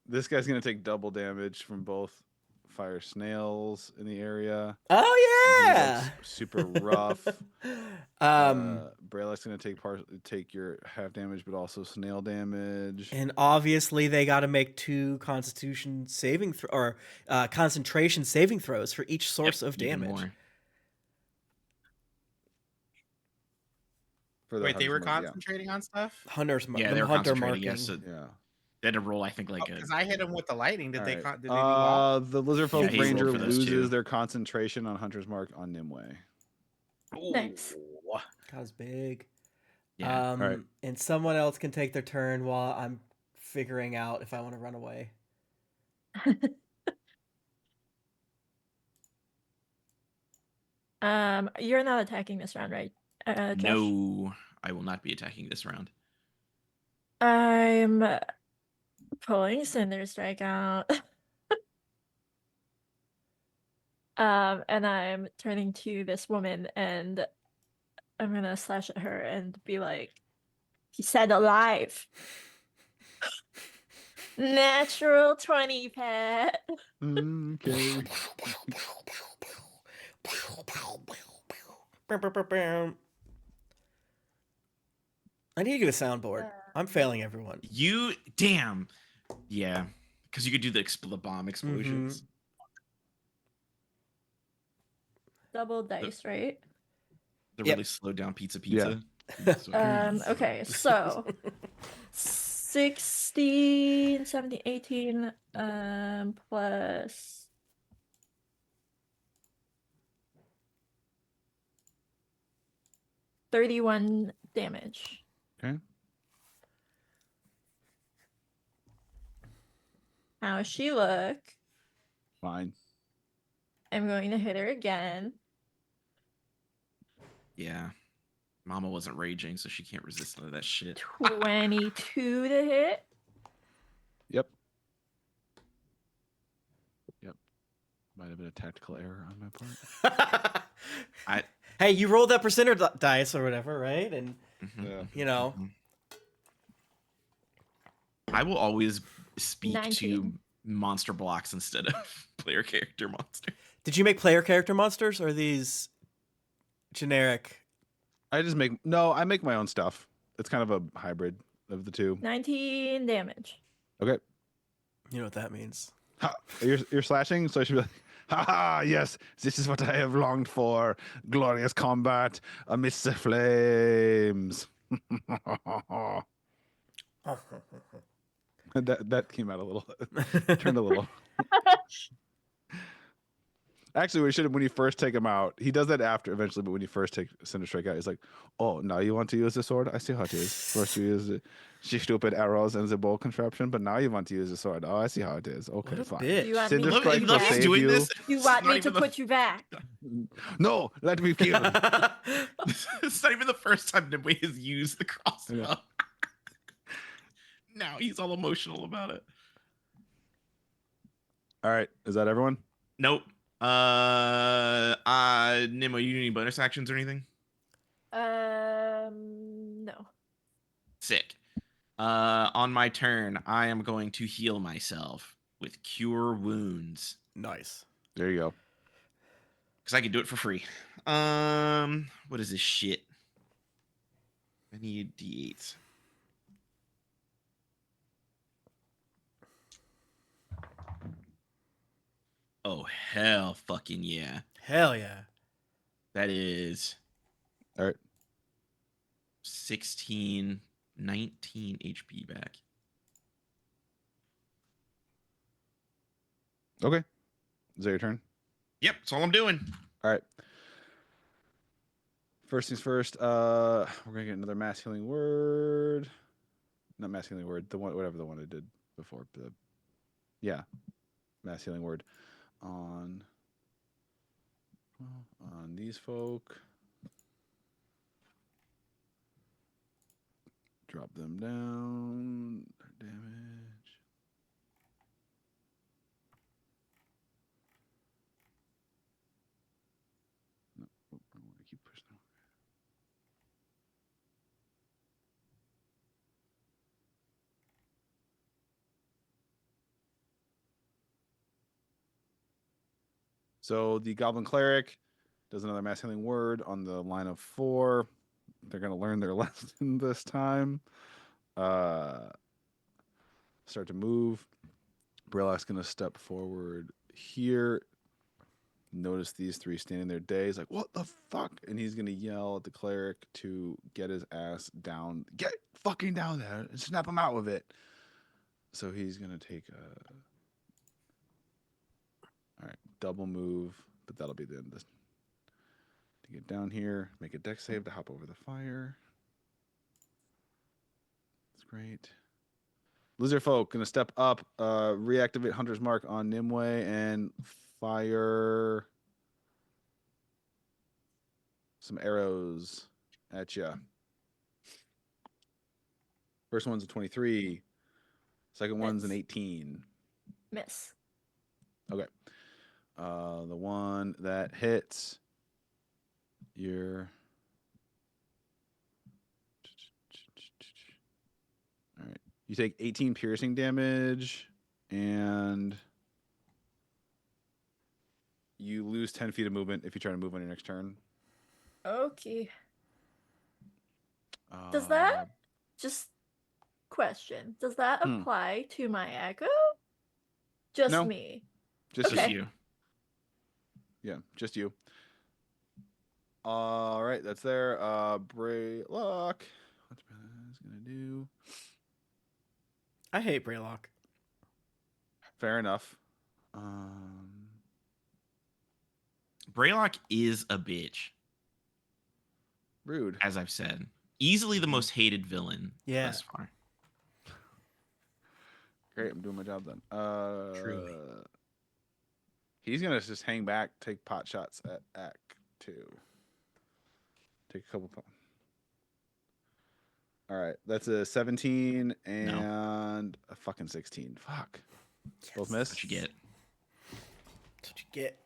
This guy's gonna take double damage from both fire snails in the area. Oh He's, yeah, like, super rough. Braylock's gonna take your half damage, but also snail damage. and obviously they got to make 2 Constitution saving or concentration saving throws for each source of even damage. more. For the Wait, they were hunter's mark, concentrating on stuff? Hunter's Yeah, they were hunter concentrating. marking. Yes, so Yeah. they had to roll. I think like a Because I hit him with the lightning. Did they? Alright. Did they do all? The Lizardfolk Yeah, he rolled Ranger for those loses two. their concentration on Hunter's Mark on Nimue. Nice. Ooh. God is big. yeah. Alright. And someone else can take their turn while I'm figuring out if I want to run away. You're not attacking this round, right? Josh? No, I will not be attacking this round. I'm pulling Cinder Strike out. And I'm turning to this woman and I'm gonna slash at her and be like, he said alive. Natural 20, Pat. Okay. I need to get a soundboard. I'm failing everyone. You damn. Yeah. Because you could do the bomb explosions. Double dice, right? The Yep. really slowed down pizza. Yeah. Okay, so 16, 17, 18, plus 31 damage. Okay. How does she look? Fine. I'm going to hit her again. Yeah. Mama wasn't raging, so she can't resist none of that shit. 22 to hit. Yep. Might have been a tactical error on my part. Hey, you rolled that percenter dice or whatever, right? And Yeah. you know, I will always speak 19. to monster blocks instead of player character monster. did you make player character monsters or are these generic? I make my own stuff. It's kind of a hybrid of the two. 19 damage. Okay. You know what that means. Ha, you're slashing, so I should be like, ha ha, yes, this is what I have longed for. Glorious combat amidst the flames. that came out a little, turned a little. Actually, we should have, when you first take him out, he does that after eventually, but when you first take Cinder Strike out, he's like, oh, now you want to use the sword? I see how it is. First you use the stupid arrows and the bow contraption, but now you want to use the sword. Oh, I see how it is. Okay, What a fine. bitch. You want Cinder me to Strike put will you back? save doing you. this. You It's want not me to even put you back? No, let me kill. It's not even the first time Nimue has used the crossbow. Yeah. Now he's all emotional about it. All right, is that everyone? Nope. Nimue, you need any bonus actions or anything? No. Sick. On my turn, I am going to heal myself with Cure Wounds. Nice. There you go. Because I can do it for free. What is this shit? I need D8s. Oh, hell fucking yeah. Hell yeah. That is All right. 16, 19 HP back. Okay. Is that your turn? Yep, that's all I'm doing. All right. First things first, we're gonna get another mass healing word. Not mass healing word, the one, whatever the one I did before. Mass healing word on these folk. Drop them down. Damage. No, I want to keep pushing. So the Goblin Cleric does another mass healing word on the line of 4. They're going to learn their lesson this time. Start to move. Brillock's going to step forward here. Notice these 3 standing there. He's like, what the fuck? And he's going to yell at the cleric to get his ass down. Get fucking down there and snap him out with it. So he's going to take a... All right, double move, but that'll be the end of this. To get down here, make a dex save to hop over the fire. That's great. Lizard folk gonna step up, reactivate Hunter's Mark on Nimue and fire some arrows at ya. First one's a 23. Second one's an 18. Miss. Okay. The one that hits your... All right. You take 18 piercing damage, and you lose lose 10 feet of movement if you try to move on your next turn. Okay. Does that Uh, just question? Does that Hmm. apply to my echo? Just No. me. Just Just Okay. you. Yeah, just you. All right, that's there. Braylock. What's Braylock's gonna do? I hate Braylock. Fair enough. Braylock is a bitch, Rude. as I've said. Easily the most hated villain Yeah. thus far. Great, I'm doing my job then. Truly. He's gonna just hang back, take pot shots at Ack too. Take a couple. All right, that's a 17 and a fucking 16. Fuck. Both miss. What you get? That's what you get.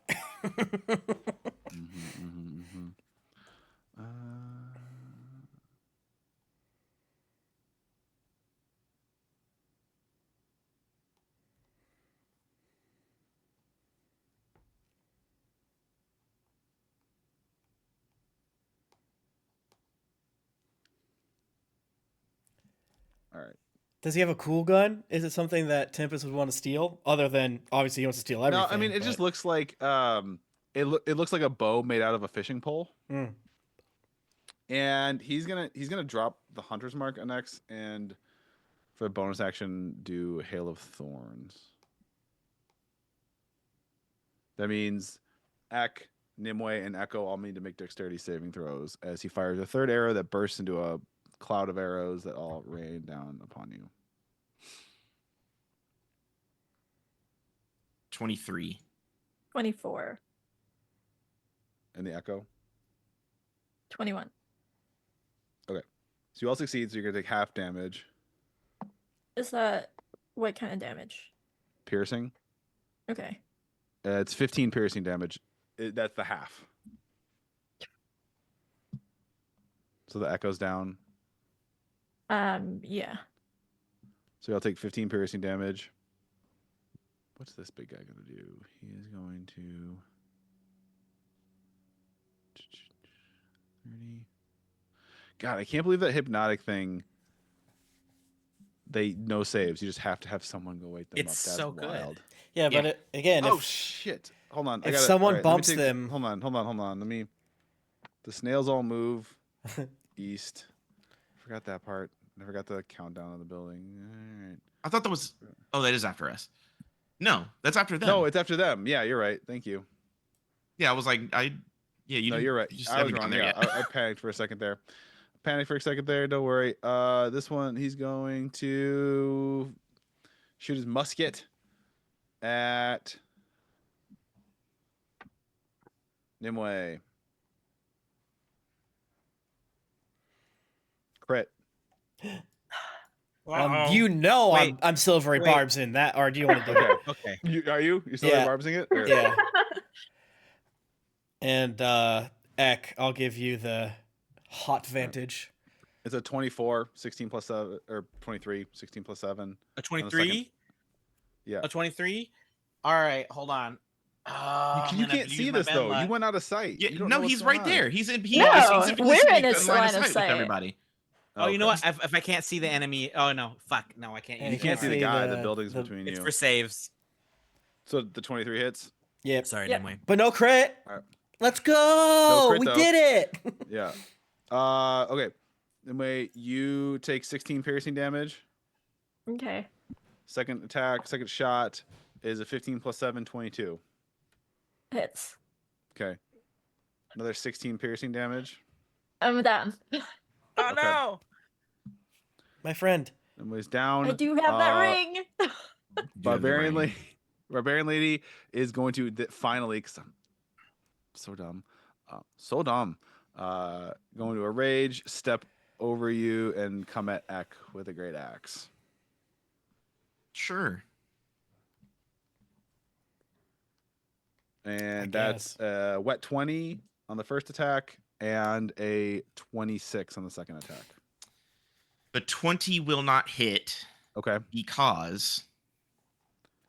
All right. Does he have a cool gun? Is it something that Tempest would want to steal? Other than obviously he wants to steal everything. No, I mean it just looks like it looks like a bow made out of a fishing pole. Mm. And he's gonna drop the hunter's mark on X and for the bonus action do Hail of Thorns. That means Ek, Nimue, and Echo all need to make dexterity saving throws as he fires a third arrow that bursts into a cloud of arrows that all rain down upon you. 23. 24. And the Echo. 21. Okay. So you all succeed, so you're gonna take half damage. Is that what kind of damage? Piercing. Okay. It's 15 piercing damage. That's the half. So the Echo's down. Yeah. So you'll take 15 piercing damage. What's this big guy going to do? He is going to 30. God, I can't believe that hypnotic thing. They no saves. You just have to have someone go wake them up. It's That's so good. wild. Yeah, but Yeah. again, Oh if shit! Hold on. if someone let me bumps them- Hold on. Let me. The snails all move east. Forgot that part. I forgot the countdown of the building. All right. I thought that was. Oh, that is after us. No, that's after them. No, it's after them. Yeah, you're right. Thank you. Yeah, I was like, Yeah, you. No, didn't- you're right. You just I was haven't wrong. gotten there Yeah, yet. I panicked for a second there. Don't worry. This one, he's going to shoot his musket at Nimue. Crit. you know Wait. I'm silvery Wait. barbs in that, or do you want to do it? Okay. Are you? You're still Yeah. barbsing it? Or- Yeah. And Ek, I'll give you the hot vantage. It's a 24, 16 plus 7, or 23, 16 plus 7. A 23? Yeah. A 23? All right, hold on. You can't see this though. You went out of sight. Yeah, You don't no, know what's he's going right on. there. He's in. He No, specifically we're said in he his couldn't line line of of sight with sight. everybody. Oh, you know Okay. what? If I can't see the enemy, oh no, fuck, no, I can't. Yeah, use You can't see the see guy. the- The building's the- between It's you. for saves. So the 23 hits. Yep. Sorry, Yep. Nimue. But no crit. Alright. Let's go. crit, we though. did it. Yeah. Okay. Anyway, you take 16 piercing damage. Okay. Second attack, second shot is a 15 plus 7, 22. Hits. Okay. Another 16 piercing damage. I'm down. Oh Okay. no! My friend. Emily's down. I do have that ring. Barbarian lady is going to finally, because I'm so dumb, going to a rage, step over you, and come at Ek with a great axe. Sure. And I that's a wet 20 on the first attack and a 26 on the second attack. The 20 will not hit Okay. because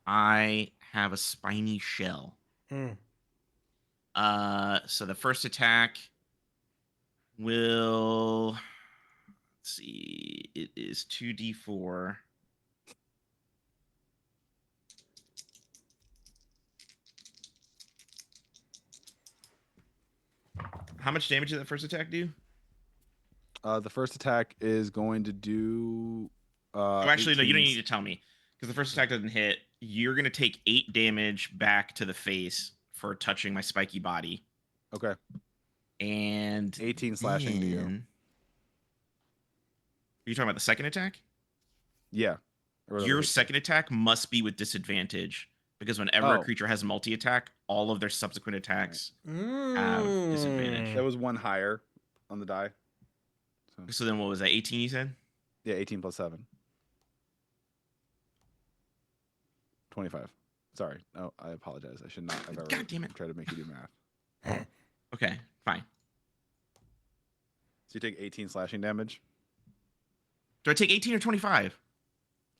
I have a spiny shell. Mm. So the first attack will, let's see, it is 2d4. How much damage did that first attack do? The first attack is going to do. Actually, no, you don't 18s. need to tell me because the first attack doesn't hit. You're gonna take 8 damage back to the face for touching my spiky body. Okay. And 18 slashing to you. Are you talking about the second attack? Yeah. Your second attack must be with disadvantage because whenever a creature has multi-attack, all of their subsequent attacks have disadvantage. That was one higher on the die. So then what was that, 18 you said? Yeah, 18 plus 7. 25. Sorry. No, I apologize. I should not have ever God damn it. tried to make you do math. Okay, fine. So you take 18 slashing damage? Do I take 18 or 25?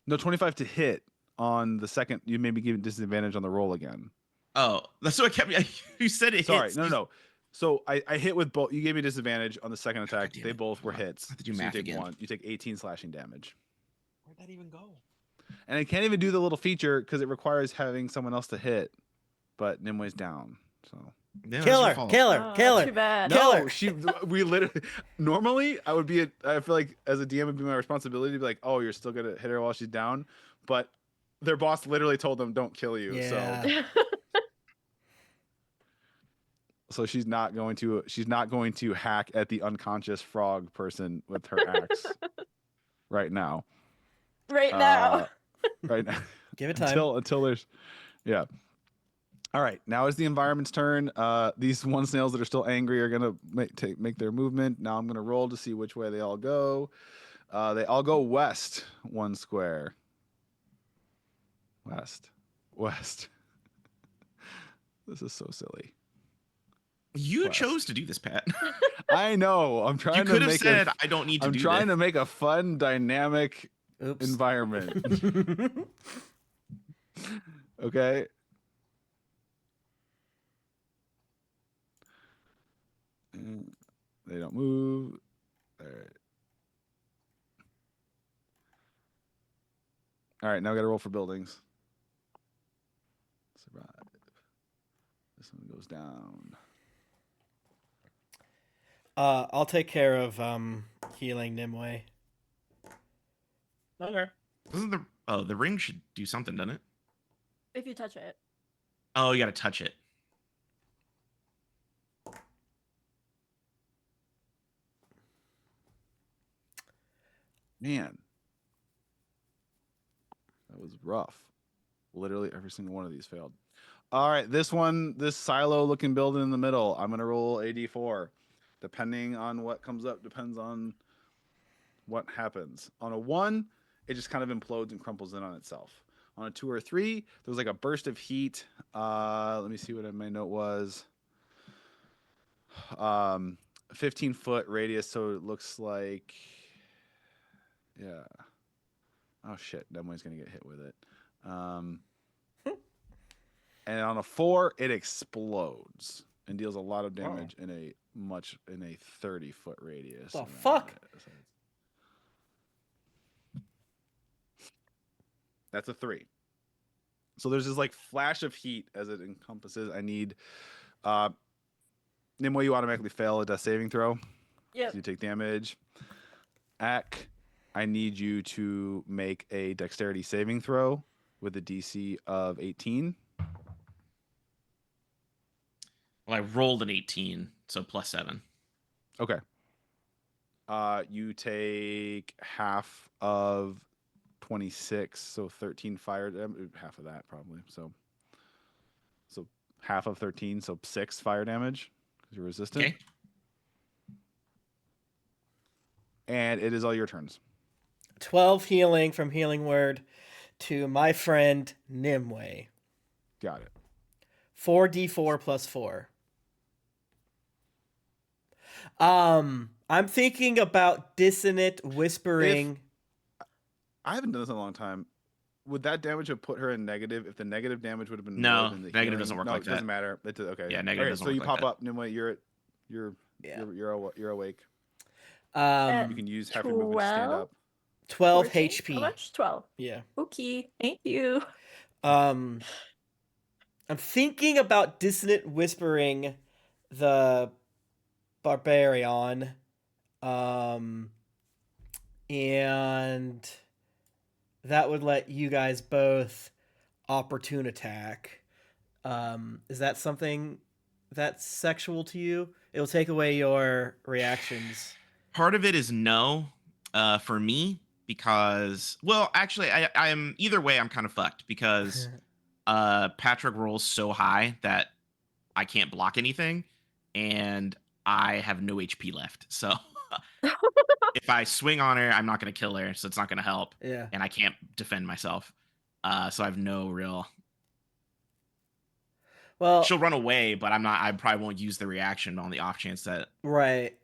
No, 25 to hit on the second. You may be given disadvantage on the roll again. Oh, that's what I kept. You said it. Sorry, hits. no. So I hit with both. You gave me disadvantage on the second attack. They both were hits. I have to do so math you take again. one. You take 18 slashing damage. Where'd that even go? And I can't even do the little feature because it requires having someone else to hit. But Nimwe's down. So Yeah, Killer. Too bad. no, we literally. Normally, I would be. I feel like as a DM, it'd be my responsibility to be like, "Oh, you're still gonna hit her while she's down," but their boss literally told them, "Don't kill you." Yeah. So she's not going to hack at the unconscious frog person with her axe right now. Right now. Right now. Give it time. Until there's, yeah. All right, now is the environment's turn. These one snails that are still angry are gonna make their movement. Now I'm gonna roll to see which way they all go. They all go west 1 square. West. This is so silly. You West. chose to do this, Pat. I know. I'm trying You to could have make said, "I don't need to I'm do trying this." to make a fun, dynamic Oops. environment. Okay. They don't move. All right. All right, now I got to roll for buildings. Survive. This one goes down. I'll take care of healing Nimue. Okay. Doesn't the ring should do something, doesn't it? If you touch it. Oh, you got to touch it. Man, that was rough. Literally every single one of these failed. All right, this silo looking building in the middle, I'm going to roll a d4. Depending on what comes up, depends on what happens. On a 1, it just kind of implodes and crumples in on itself. On a 2 or 3, there was like a burst of heat. Let me see what my note was. 15-foot radius, so it looks like... Yeah. Oh shit, Demoy's gonna get hit with it. And on a 4, it explodes and deals a lot of damage in a 30-foot radius. The fuck? That's a 3. So there's this like flash of heat as it encompasses. I need Nimue, you automatically fail a death saving throw. Yep. So you take damage. Ak, I need you to make a dexterity saving throw with a DC of 18. Well, I rolled an 18, so +7. Okay. You take half of 26, so 13 fire damage. Half of that probably. So half of 13, so 6 fire damage because you're resistant. Okay. And it is all your turns. 12 healing from Healing Word to my friend Nimue. Got it. 4d4 plus 4. I'm thinking about dissonant whispering. I haven't done this in a long time. would that damage have put her in negative if the negative damage would have been No, more than the negative healing? doesn't work No, like it doesn't that. matter. Okay. Yeah, negative Okay, doesn't so work you like pop that. up, Nimue. You're awake. At You can use half your movement to stand 12? up. 12 14? HP. How much? 12. Yeah. Okay, thank you. I'm thinking about dissonant whispering the barbarian. And that would let you guys both opportune attack. Is that something that's sexual to you? It'll take away your reactions. Part of it is no, for me, because actually I'm either way I'm kind of fucked because Patrick rolls so high that I can't block anything, and I have no HP left. So if I swing on her, I'm not going to kill her, so it's not going to help. Yeah. And I can't defend myself. So I have no real. Well, she'll run away, but I probably won't use the reaction on the off chance that right.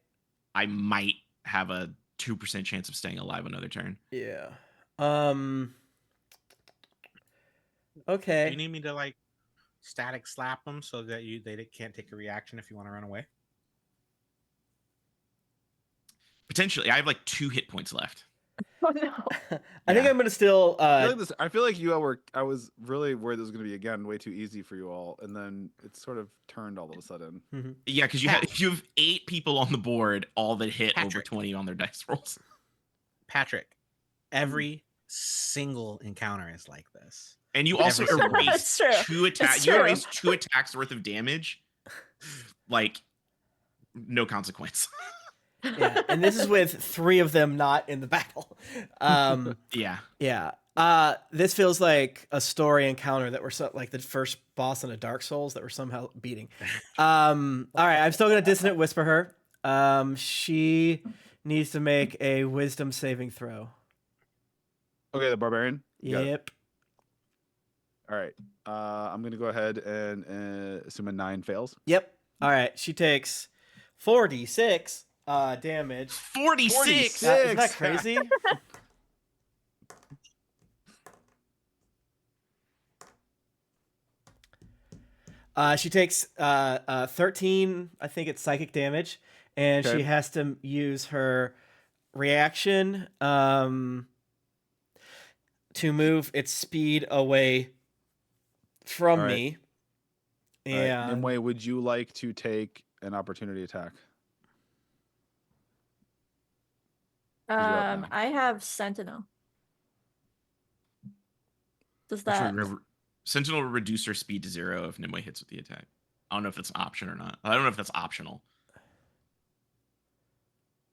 I might have a 2% chance of staying alive another turn. Yeah. Okay. Do you need me to like static slap them so that they can't take a reaction if you want to run away? Potentially, I have like 2 hit points left. Oh no. I think I'm gonna still. I feel like you all were. I was really worried this was gonna be again way too easy for you all, and then it sort of turned all of a sudden. Mm-hmm. Yeah, because you have 8 people on the board, all that hit over 20 on their dice rolls. Patrick, every single encounter is like this. And you also erased That's 2 attacks. You erased 2 attacks worth of damage. Like, no consequence. Yeah, and this is with 3 of them not in the battle. Yeah. Yeah. This feels like a story encounter that we're like the first boss in a Dark Souls that we're somehow beating. All right, I'm still gonna dissonant whisper her. She needs to make a wisdom saving throw. Okay, the barbarian. Yep. All right. I'm gonna go ahead and assume a 9 fails. Yep. All right. She takes 4d6 damage. 46. Isn't that crazy? She takes 13, I think it's psychic damage, and Okay. she has to use her reaction to move its speed away from All right. me. All right. And Nimue, would you like to take an opportunity attack? you're up now. I have Sentinel. Does that? Sentinel will reduce her speed to 0 if Nimue hits with the attack. I don't know if that's an option or not. I don't know if that's optional.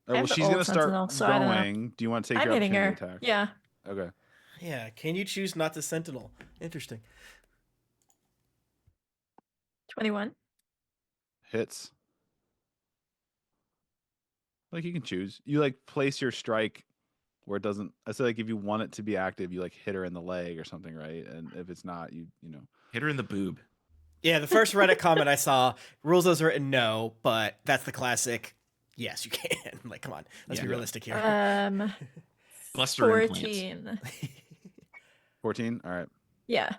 Well, have the she's old gonna start Sentinel, so I don't know. going. Do you want to take I'm your hitting her. opportunity attack? Yeah. Okay. yeah, can you choose not to sentinel? Interesting. 21. Hits. Like you can choose. You like place your strike where it doesn't. I say like if you want it to be active, you like hit her in the leg or something, right? And if it's not, you know. Hit her in the boob. Yeah, the first Reddit comment I saw, rules as written no, but that's the classic. Yes, you can. Like, come on, let's be realistic here. Cluster implants. 14. 14. All right. Yeah.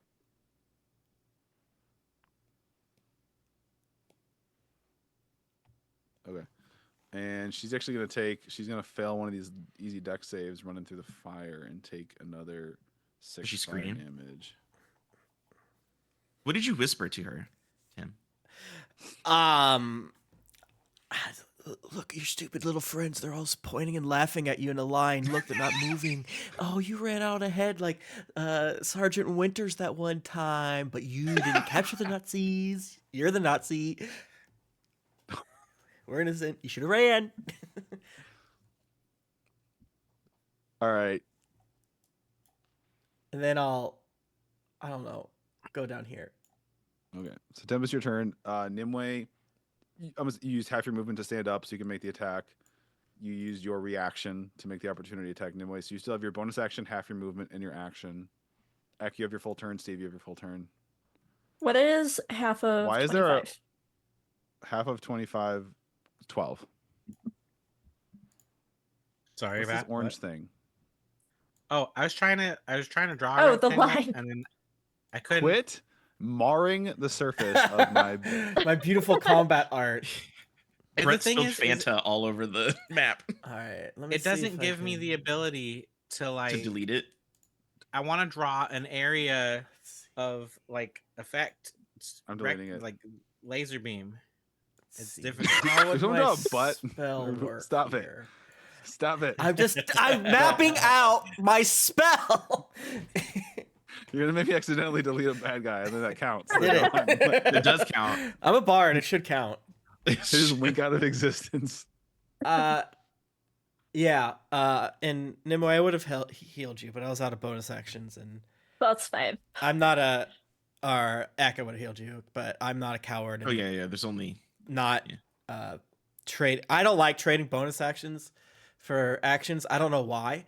Okay. And she's actually gonna she's gonna fail one of these easy deck saves, running through the fire, and take another 6 she fire scream? damage. What did you whisper to her, Tim? Look, your stupid little friends, they're all pointing and laughing at you in a line. Look, they're not moving. Oh, you ran out ahead like Sergeant Winters that one time, but you didn't capture the Nazis. You're the Nazi. We're innocent. You should have ran. All right. And then I don't know, go down here. Okay. So Tempest, your turn. Nimue, you use half your movement to stand up so you can make the attack. You use your reaction to make the opportunity attack, Nimue. So you still have your bonus action, half your movement, and your action. Ek, you have your full turn. Steve, you have your full turn. What is half of Why is 25? there half of 25? 12. Sorry What's about this orange thing? Oh, I was trying to draw. Oh, a the rectangle, line. and then I couldn't. Quit marring the surface of my. My beautiful combat art. And Brett the thing spilled Fanta all over the map All right, let me. it see doesn't if I give me can- the ability to like. to delete it. I want to draw an area of like effect. I'm deleting it. Like laser beam. Let's It's see. difficult. How would Don't my draw a butt. spell work Stop it. here? Stop it. I'm mapping out my spell. You're gonna make me accidentally delete a bad guy, and then that counts. Did it? It does count. I'm a bard. It should count. It just wink out of existence. Yeah. And Nimue, I would have healed you, but I was out of bonus actions, and That's fine. I'm not a. Or Akka would have healed you, but I'm not a coward. Oh yeah. There's only Not trade. I don't like trading bonus actions for actions. I don't know why.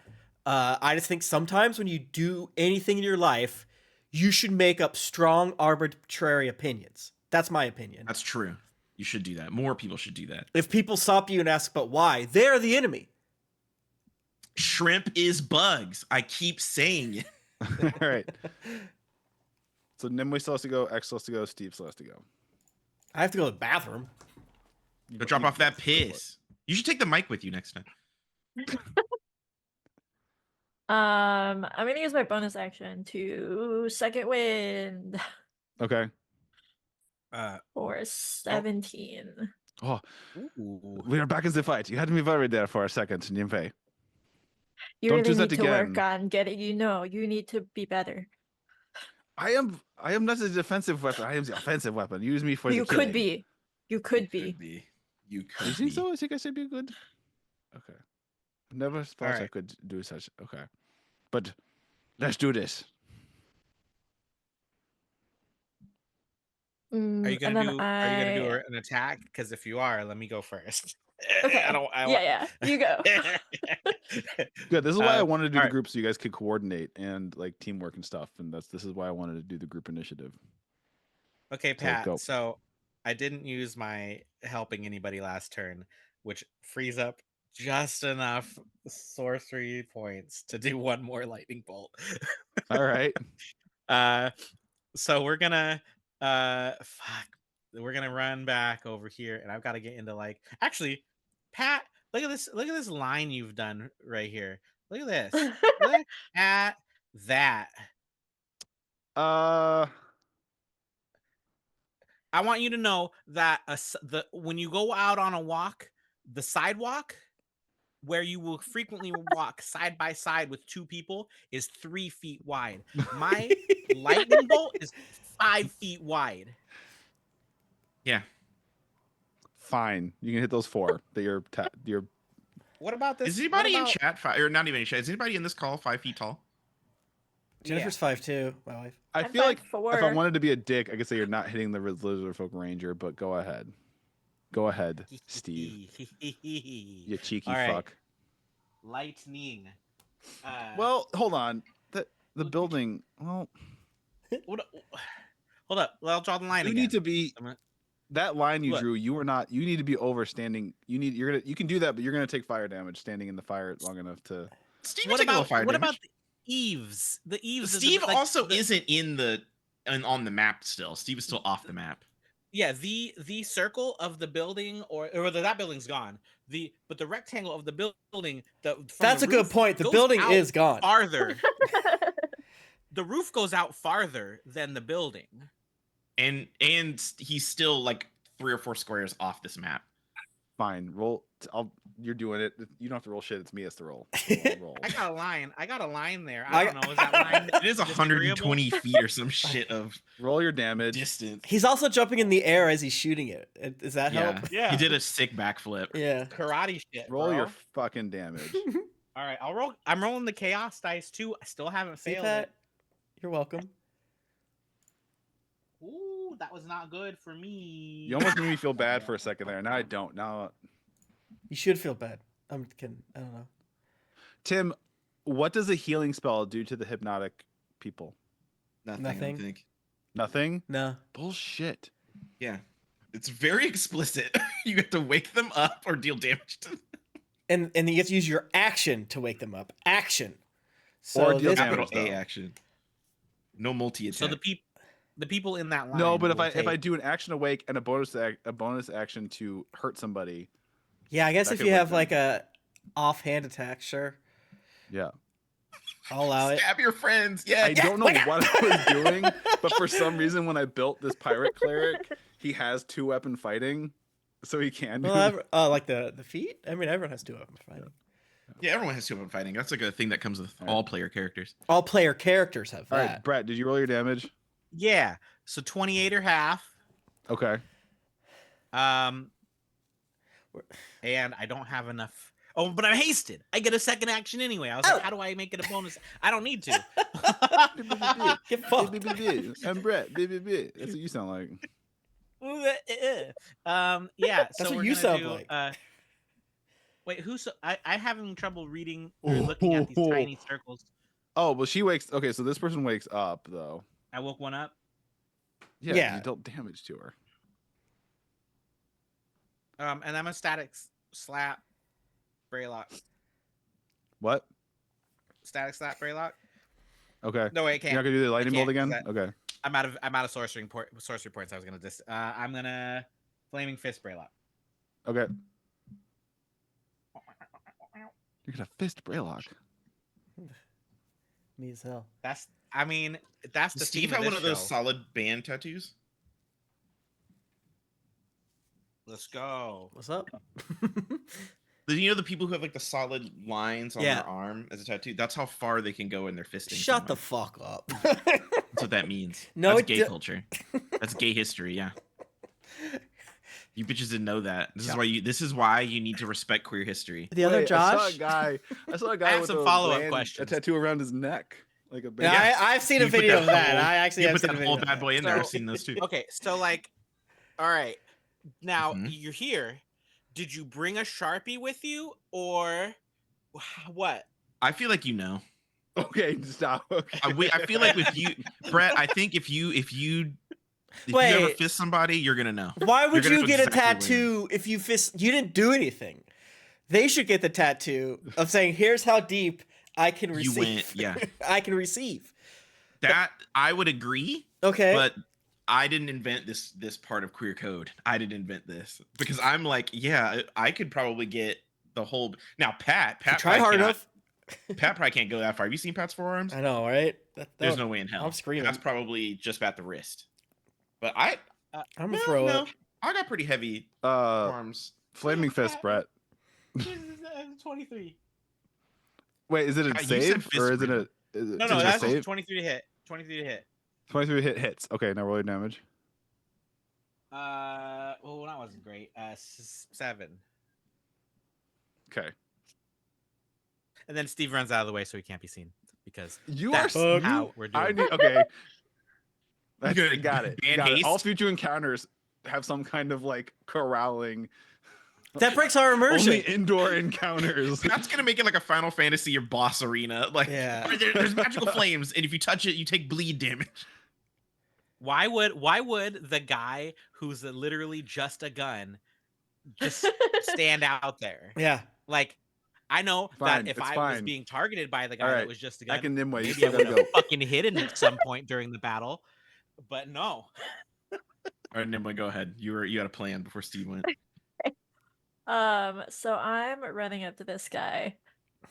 I just think sometimes when you do anything in your life, you should make up strong arbitrary opinions. That's my opinion. That's true. You should do that. More people should do that. If people stop you and ask but why, they're the enemy. Shrimp is bugs. I keep saying it. All right. So Nimue still has to go. X still has to go. Steve still has to go. I have to go to the bathroom. Go drop off that piss. You should take the mic with you next time. I'm gonna use my bonus action to second wind Okay. for 17. Oh, Ooh. we are back in the fight. You had me worried there for a second, Nymphe. You Don't really do that need to work again. on getting. You need to be better. I am not the defensive weapon. I am the offensive weapon. Use me for the You could killing. be. You could be. You could You think be. so? I think I should be good. Okay. Never thought I Alright. could do such. Okay. But let's do this. Are you And gonna then do? Are you gonna do I- an attack? Because if you are, let me go first. Okay. I don't. Yeah, you go. Good. This is why I wanted to do the alright. group so you guys could coordinate and like teamwork and stuff. And this is why I wanted to do the group initiative. Okay, Pat. go. So I didn't use my helping anybody last turn, which frees up just enough sorcery points to do one more lightning bolt. All right. So we're gonna we're gonna run back over here, and I've got to get into like actually, Pat. Look at this line you've done right here. Look at this. Look at that. I want you to know that when you go out on a walk, the sidewalk where you will frequently walk side by side with two people is 3 feet wide. My lightning bolt is 5 feet wide. Yeah. Fine. You can hit those 4 that you're What about this? Is anybody what in about- chat or not even in chat? Is anybody in this call 5 feet tall? Jennifer's 5'2", my wife. I I'm feel like 5'4". if I wanted to be a dick, I could say you're not hitting the Lizard Folk Ranger, but go ahead. Go ahead, Steve. You cheeky All right. fuck. Lightning. Well, hold on. The building. Well, hold up. Well, I'll draw the line you again. need to be that line you What? drew. You are not. You need to be overstanding. You can do that, but you're gonna take fire damage standing in the fire long enough to. Steve, What take a little about fire what damage. about the eaves? The eaves. is Steve like, also isn't in on the map still. Steve is still off the map. Yeah, the circle of the building, or that building's gone. But the rectangle of the building, That's a good point. The building is gone. farther. The roof goes out farther than the building. And he's still like 3 or 4 squares off this map. Fine. Roll. You're doing it. You don't have to roll shit. It's me has to roll. Roll. I got a line there. I don't know. Is that line? It is 120 feet or some shit of Roll your damage. distance. He's also jumping in the air as he's shooting it. Does that Yeah. help? Yeah. He did a sick backflip. Yeah. Karate shit. Roll bro. your fucking damage. All right, I'll roll. I'm rolling the chaos dice too. I still haven't See, failed Pat? it. You're welcome. Ooh, that was not good for me. You almost made me feel bad for a second there. Now I don't. Now, You should feel bad. I'm kidding. I don't know. Tim, what does a healing spell do to the hypnotic people? Nothing. I think. Nothing. No. Bullshit. Yeah. It's very explicit. You have to wake them up or deal damage to them. And you have to use your action to wake them up. Action. So Or deal this, damage. Capital A though. action. No multi attack. So the people in that line. No, but if will I take- do an action awake and a bonus action to hurt somebody, yeah, I guess that if could you work have then. like a offhand attack, sure, yeah. I'll allow it. Stab your friends. Yeah. I don't know what I was doing, but for some reason when I built this pirate cleric, he has 2-weapon fighting, so he can do. Well, like the feat. I mean, everyone has 2 weapon fighting. Yeah, everyone has 2-weapon fighting. That's like a thing that comes with All right. all player characters. All player characters have All that. right, Brett, did you roll your damage? Yeah. So 28 or half. Okay. And I don't have enough. Oh, but I'm hasted. I get a second action anyway. I was like, how do I make it a bonus? I don't need to. Get fucked. I'm Brett. That's what you sound like. Yeah. That's so what we're you gonna sound do, like. Wait, who's I having trouble reading or looking at these tiny circles. Oh, well, she wakes. Okay, so this person wakes up though. I woke one up. Yeah. You dealt damage to her. And I'm a static slap Braylock. What? Static slap Braylock. Okay. No, wait, I You're can't. not gonna do the lightning bolt can't, again? 'cause Okay. I'm out of sorcery points. I was gonna I'm gonna flaming fist Braylock. Okay. You're gonna fist Braylock. Me as hell. That's the Does Steve theme have of one this of those show. solid band tattoos? Let's go. What's up? You know the people who have like the solid lines on Yeah. their arm as a tattoo? That's how far they can go in their fisting. Shut the someone. fuck up. That's what that means. No, That's it gay do- culture. That's gay history, yeah. You bitches didn't know that. This Yeah. is why you need to respect queer history. The other Wait, Josh. I saw a guy have with some a follow-up band- questions. A tattoo around his neck, like a band. Yeah, I've seen a You put video of that. whole- I actually You have put seen a that video. whole of bad that. boy in there. I've So- seen those too. Okay, so like, all right, now Mhm. you're here. Did you bring a Sharpie with you or what? I feel like you know. Okay, stop. Okay. I feel like with you, Brett. I think if you ever Wait. fist somebody, you're gonna know. Why would You're gonna you know get a exactly where. tattoo if you fist? You didn't do anything. They should get the tattoo of saying, "Here's how deep I can You receive." went- yeah. I can receive. That I would agree, Okay. but I didn't invent this part of queer code. I didn't invent this because I'm like, yeah, I could probably get the whole. Now, Pat try probably hard cannot- enough. Pat probably can't go that far. Have you seen Pat's forearms? I know, right? There's no way in hell. I'm screaming. That's probably just about the wrist. But I'm gonna throw up. I got pretty heavy Uh, arms. flaming fist, Brett. 23. Wait, is it a You said save fist, or is it Brett. a? Is it, No, is no, it a that's save. 23 to hit. 23 to hit. 23 hits. Okay, now roll your damage. Well, that wasn't great. 7. Okay. And then Steve runs out of the way so he can't be seen because You that's are. how we're doing. I it. need. Okay. That's, Good. got it. Band Got it. haste. All future encounters have some kind of like corralling. That breaks our immersion. Only indoor encounters. That's gonna make it like a Final Fantasy or boss arena. Like, Yeah. where there's magical flames, and if you touch it, you take bleed damage. Why would the guy who's literally just a gun just stand out there? Yeah. Like, I know Fine, that if it's I was fine. being targeted by the guy Alright, that was just a gun, Back in Nimue, you maybe I still would gotta have go. fucking hit him at some point during the battle. But no. All right, Nimble, go ahead. You had a plan before Steve went. So I'm running up to this guy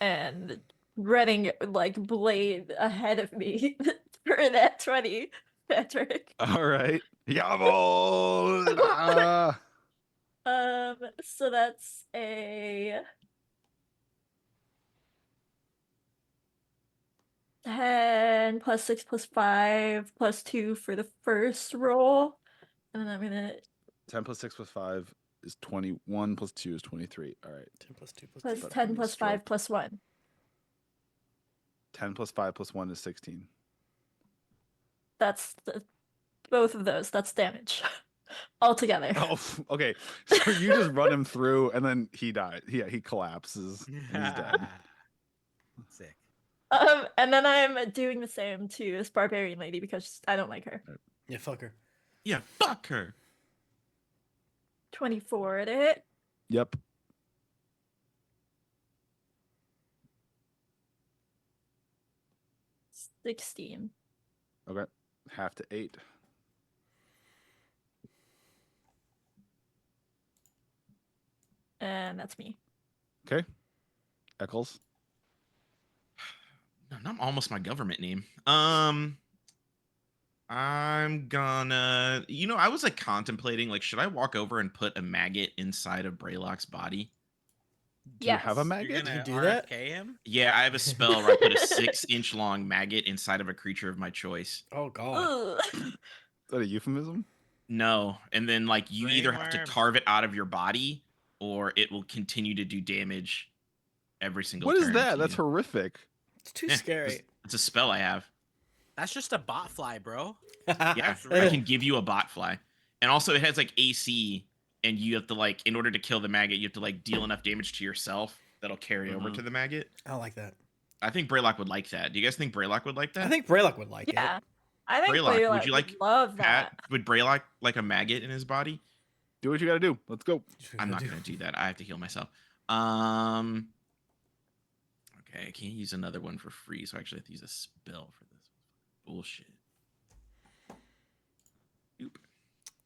and running like blade ahead of me for that 20, Patrick. All right. Yabo! Ah. So that's a 10 plus 6 plus 5 plus 2 for the first roll. And then I'm gonna 10 plus 6 plus 5 is 21 plus 2 is 23. All right. 10 plus 2 plus plus 2. 10 plus 5 stroke. plus 1. 10 plus 5 plus 1 is 16. That's both of those. That's damage altogether. Oh, okay. So you just run him through and then he died. Yeah, he collapses. And he's dead. Sick. And then I'm doing the same to this barbarian lady because I don't like her. Yeah, fuck her. Yeah, fuck her. 24 to hit. Yep. 16. Okay. Half to 8. And that's me. Okay. Eccles. Not almost my government name. I'm gonna. I was like contemplating, like, should I walk over and put a maggot inside of Braylock's body? Do you have a Yes. maggot? You're You gonna do that? RFK him? Yeah, I have a spell where I put a 6-inch long maggot inside of a creature of my choice. Oh god. Ugh. Is that a euphemism? No, and then like you either have to Brainworm. carve it out of your body, or it will continue to do damage every single What turn. is that? to That's you. horrific. It's too Yeah, scary. It's a spell I have. That's just a bot fly, bro. Yeah, That's I real. can give you a bot fly, and also it has like AC, and you have to like, in order to kill the maggot, you have to like deal enough damage to yourself that'll carry over to the maggot. I don't like that. I think Braylock would like that. Do you guys think Braylock would like that? I think Braylock would like Yeah. it. I think Braylock, Braylock would you like love that. Pat, would Braylock like a maggot in his body? Do what you gotta do. Let's go. I'm not gonna do that. I have to heal myself. Okay, I can't use another one for free, so I actually have to use a spell for this. Bullshit. Oop.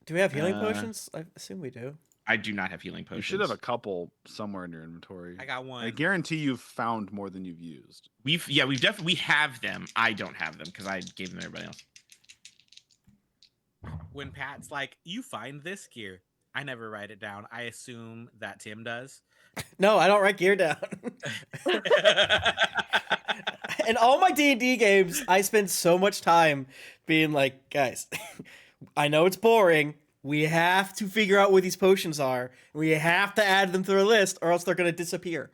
Do we have healing Uh, potions? I assume we do. I do not have healing potions. You should have a couple somewhere in your inventory. I got one. I guarantee you've found more than you've used. We've definitely have them. I don't have them because I gave them to everybody else. When Pat's like, "You find this gear," I never write it down. I assume that Tim does. No, I don't write gear down. In all my D&D games, I spend so much time being like, guys, I know it's boring. We have to figure out what these potions are. We have to add them to a list, or else they're going to disappear.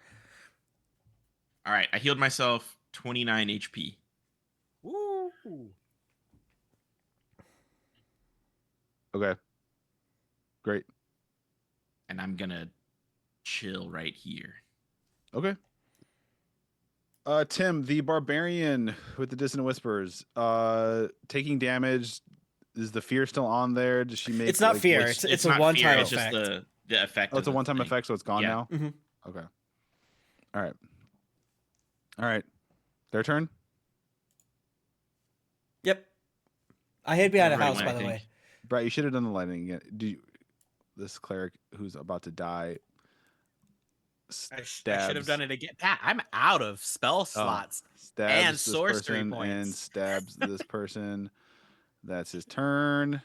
All right, I healed myself 29 HP. Woo! Okay. Great. And I'm gonna chill right here. Okay. Tim, the barbarian with the dissonant whispers, taking damage. Is the fear still on there? Does she make? It's not like, fear. what's- It's a not one-time fear, it's effect. just the effect. Oh, it's a of the one-time thing. effect, so it's gone Yeah. now. Mhm. Okay. All right. All right. Their turn. Yep. I hid behind a Everybody house, went, by I the think. way. Brett, you should have done the lightning again. This cleric who's about to die I should have stabs, done it again. Pat, I'm out of spell slots. stabs and this sorcery person points. and stabs this person. That's his turn.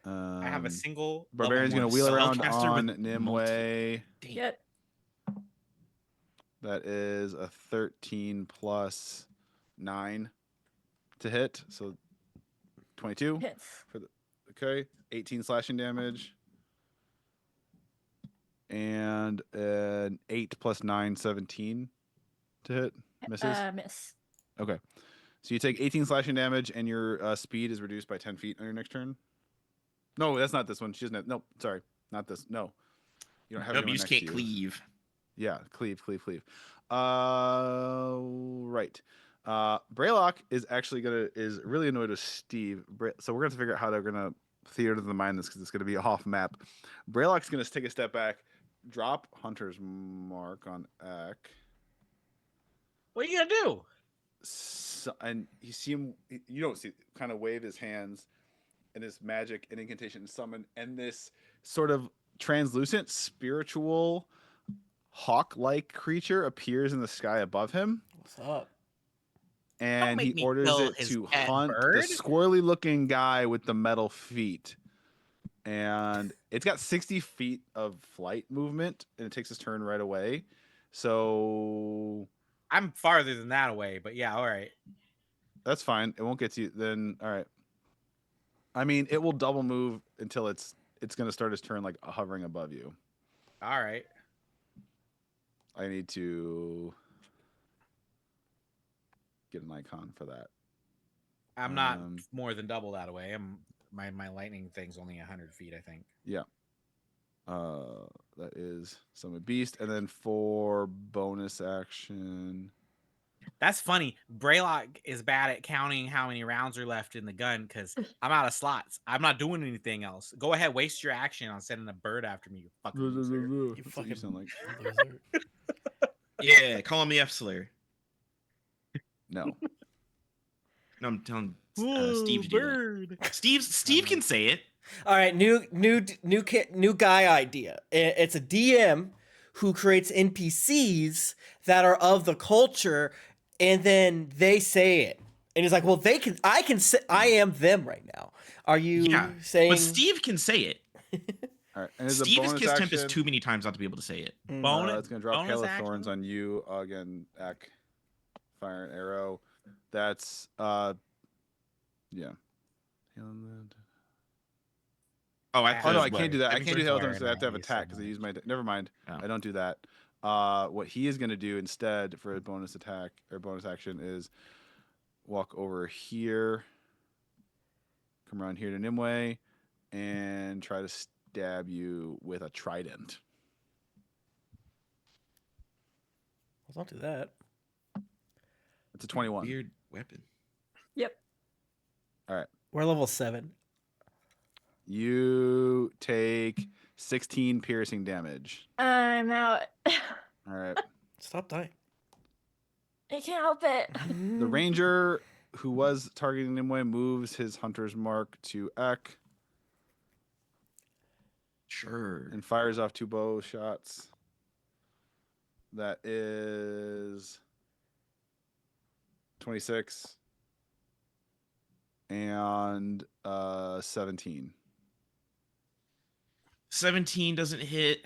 I have a single. Barbarian's level gonna wheel one around spellcaster on with Nimue. Damn. Get That is a 13 plus 9 to hit, so 22. hits. Okay, 18 slashing damage. And an 8 plus 9, 17 to hit. Misses. Miss. Okay. So you take 18 slashing damage, and your speed is reduced by 10 feet on your next turn. No, that's not this one. She doesn't have. Nope, sorry. Not this. No. You don't have Nope, anyone you just next can't to you. cleave. Yeah, cleave. Right. Braylock is actually is really annoyed with Steve. So we're gonna have to figure out how they're gonna theater of the mind this, because it's gonna be off map. Braylock's gonna take a step back, drop Hunter's Mark on Eck. What are you gonna do? So, and you see him. You don't see. Kind of wave his hands, and his magic and incantation summon, and this sort of translucent spiritual hawk-like creature appears in the sky above him, What's up? and make he me orders kill it his to pet hunt bird. the squirrely-looking guy with the metal feet. And it's got 60 feet of flight movement, and it takes its turn right away. So I'm farther than that away, but yeah, all right. that's fine. It won't get to you. Then all right. I mean, it will double move until it's going to start its turn like hovering above you. All right. I need to get an icon for that. I'm not Um, more than double that away. My lightning thing's only 100 feet, I think. Yeah. That is Summon Beast, and then for bonus action, That's funny. Braylock is bad at counting how many rounds are left in the gun because I'm out of slots. I'm not doing anything else. Go ahead, waste your action on sending a bird after me. You fucking loser. You That's what you fucking sound like. loser. Yeah, call him the F Slayer. No. No, I'm telling Steve to do bird. that. Steve can say it. All right, new guy idea. It's a DM who creates NPCs that are of the culture, and then they say it, and he's like, "Well, I can say, I am them right now." Are you saying? But Steve can say it. All right, and as Steve a has bonus kissed action, Tempest too many times not to be able to say it. it's gonna drop bonus Hail of action? Thorns on you again. Ek, fire and arrow. That's yeah. Oh, I Oh no, I what? can't do that. I Saving can't do Hail of throw Thorns. I have to have fire, attack because I use my. Never mind. Oh. I don't do that. What he is gonna do instead for a bonus attack or bonus action is walk over here, come around here to Nimue, and try to stab you with a trident. Well, don't do that. It's a 21. Weird weapon. Yep. We're level 7. You take 16 piercing damage. I'm out. All right. Stop dying. I can't help it. The ranger who was targeting Nimue moves his hunter's mark to Ek Sure. and fires off 2 bow shots. That is 26 and 17. 17 doesn't hit.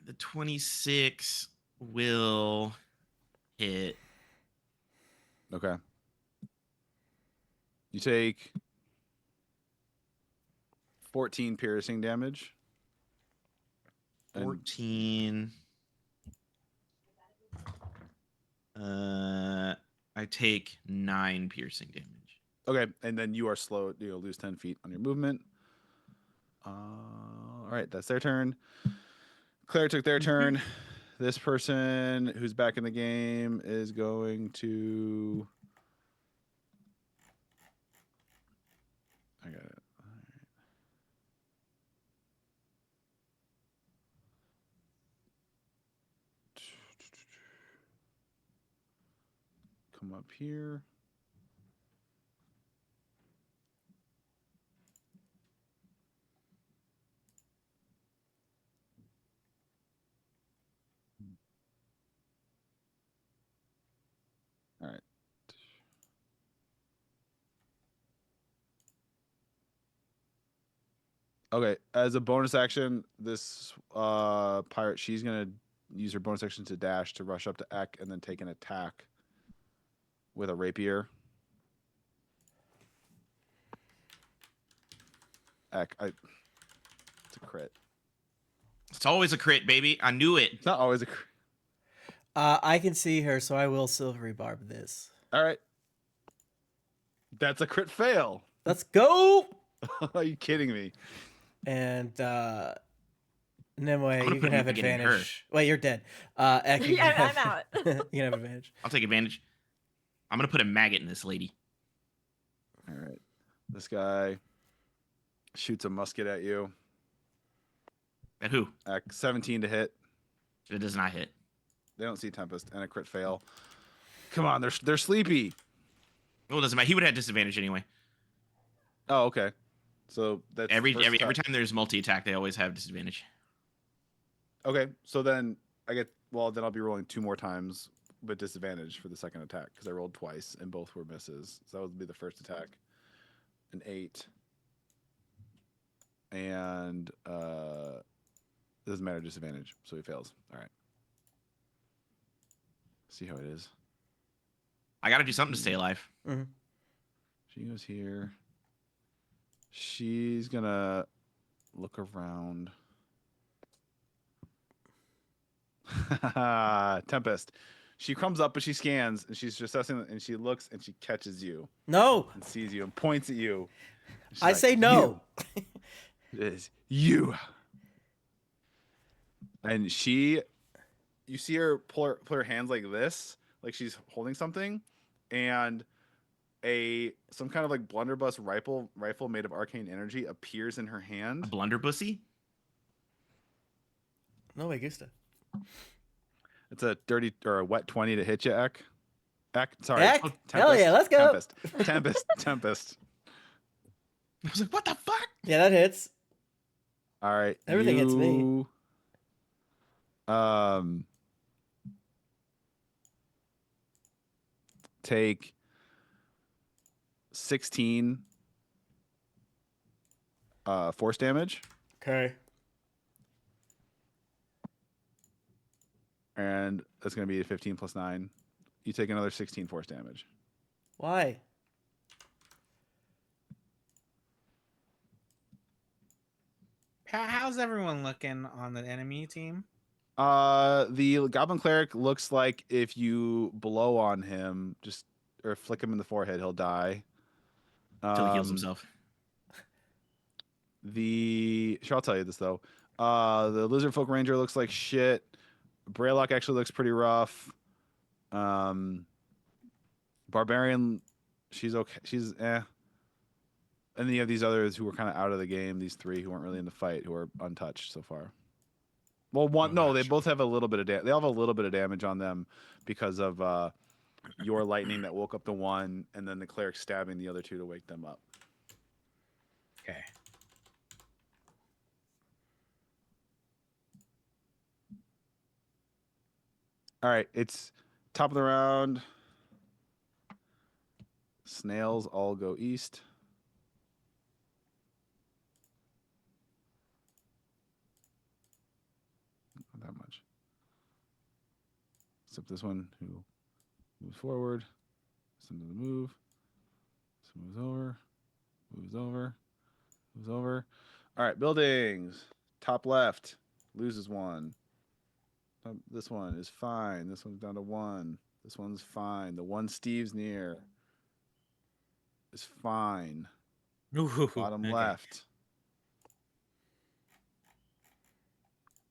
The 26 will hit. Okay. You take 14 piercing damage. And 14. I take 9 piercing damage. okay, and then you are slow. You'll lose 10 feet on your movement. All right, that's their turn. Claire took their turn. This person who's back in the game is going to. I got it. All right. Come up here. All right. Okay, as a bonus action, this pirate, she's gonna use her bonus action to dash to rush up to Ek and then take an attack with a rapier. Ek, it's a crit. It's always a crit, baby. I knew it. It's not always a crit. I can see her, so I will silvery barb this. All right. That's a crit fail. Let's go. Are you kidding me? And Nimue, gonna you put can have Nimue getting advantage. Wait, you're dead. Ek, you Yeah, can I'm have- out. you can have advantage. I'll take advantage. I'm going to put a maggot in this lady. All right. This guy shoots a musket at you. At who? Ek, 17 to hit. It does not hit. They don't see Tempest and a crit fail. Come on, they're sleepy. Well, it doesn't matter. He would have disadvantage anyway. Oh, okay. So that's Every first attack. time there's multi-attack, they always have disadvantage. Okay, so then then I'll be rolling 2 more times with disadvantage for the second attack because I rolled twice and both were misses. So that would be the first attack. An 8. And doesn't matter, disadvantage, so he fails. All right. See how it is. I got to do something to stay alive. Mm-hmm. She goes here. She's gonna look around. Tempest. She comes up, but she scans, and she's assessing, and she looks, and she catches you, No, and sees you, and points at you. She's I like, say no. "You." It is you. And you see her pull her hands like this, like she's holding something, and some kind of like blunderbuss rifle made of arcane energy appears in her A hand. blunderbussy? No way, Gusta. It's a dirty or a wet 20 to hit you, Ek. Sorry. Eck? Oh, Hell yeah, let's go. Tempest. I was like, what the fuck? Yeah, that hits. All right. Everything hits me. Take 16 force damage. Okay. And that's going to be 15 plus 9. You take another 16 force damage. Why? How's everyone looking on the enemy team? The Goblin Cleric looks like if you blow on him, or flick him in the forehead, he'll die. Till he heals himself. Sure, I'll tell you this though. The Lizard Folk Ranger looks like shit. Braylock actually looks pretty rough. Barbarian, she's okay. She's eh. And then you have these others who were kind of out of the game. These 3 who weren't really in the fight, who are untouched so far. Well, they both have a little bit of they all have a little bit of damage on them because of your lightning that woke up the one, and then the cleric stabbing the other 2 to wake them up. Okay. All right, it's top of the round. Snails all go east. Not that much. Except this one who moves forward. This one doesn't move. This moves over. Moves over. Moves over. All right, buildings. Top left loses 1. This one is fine. This one's down to 1. This one's fine. The one Steve's near is fine. Ooh, Bottom okay. left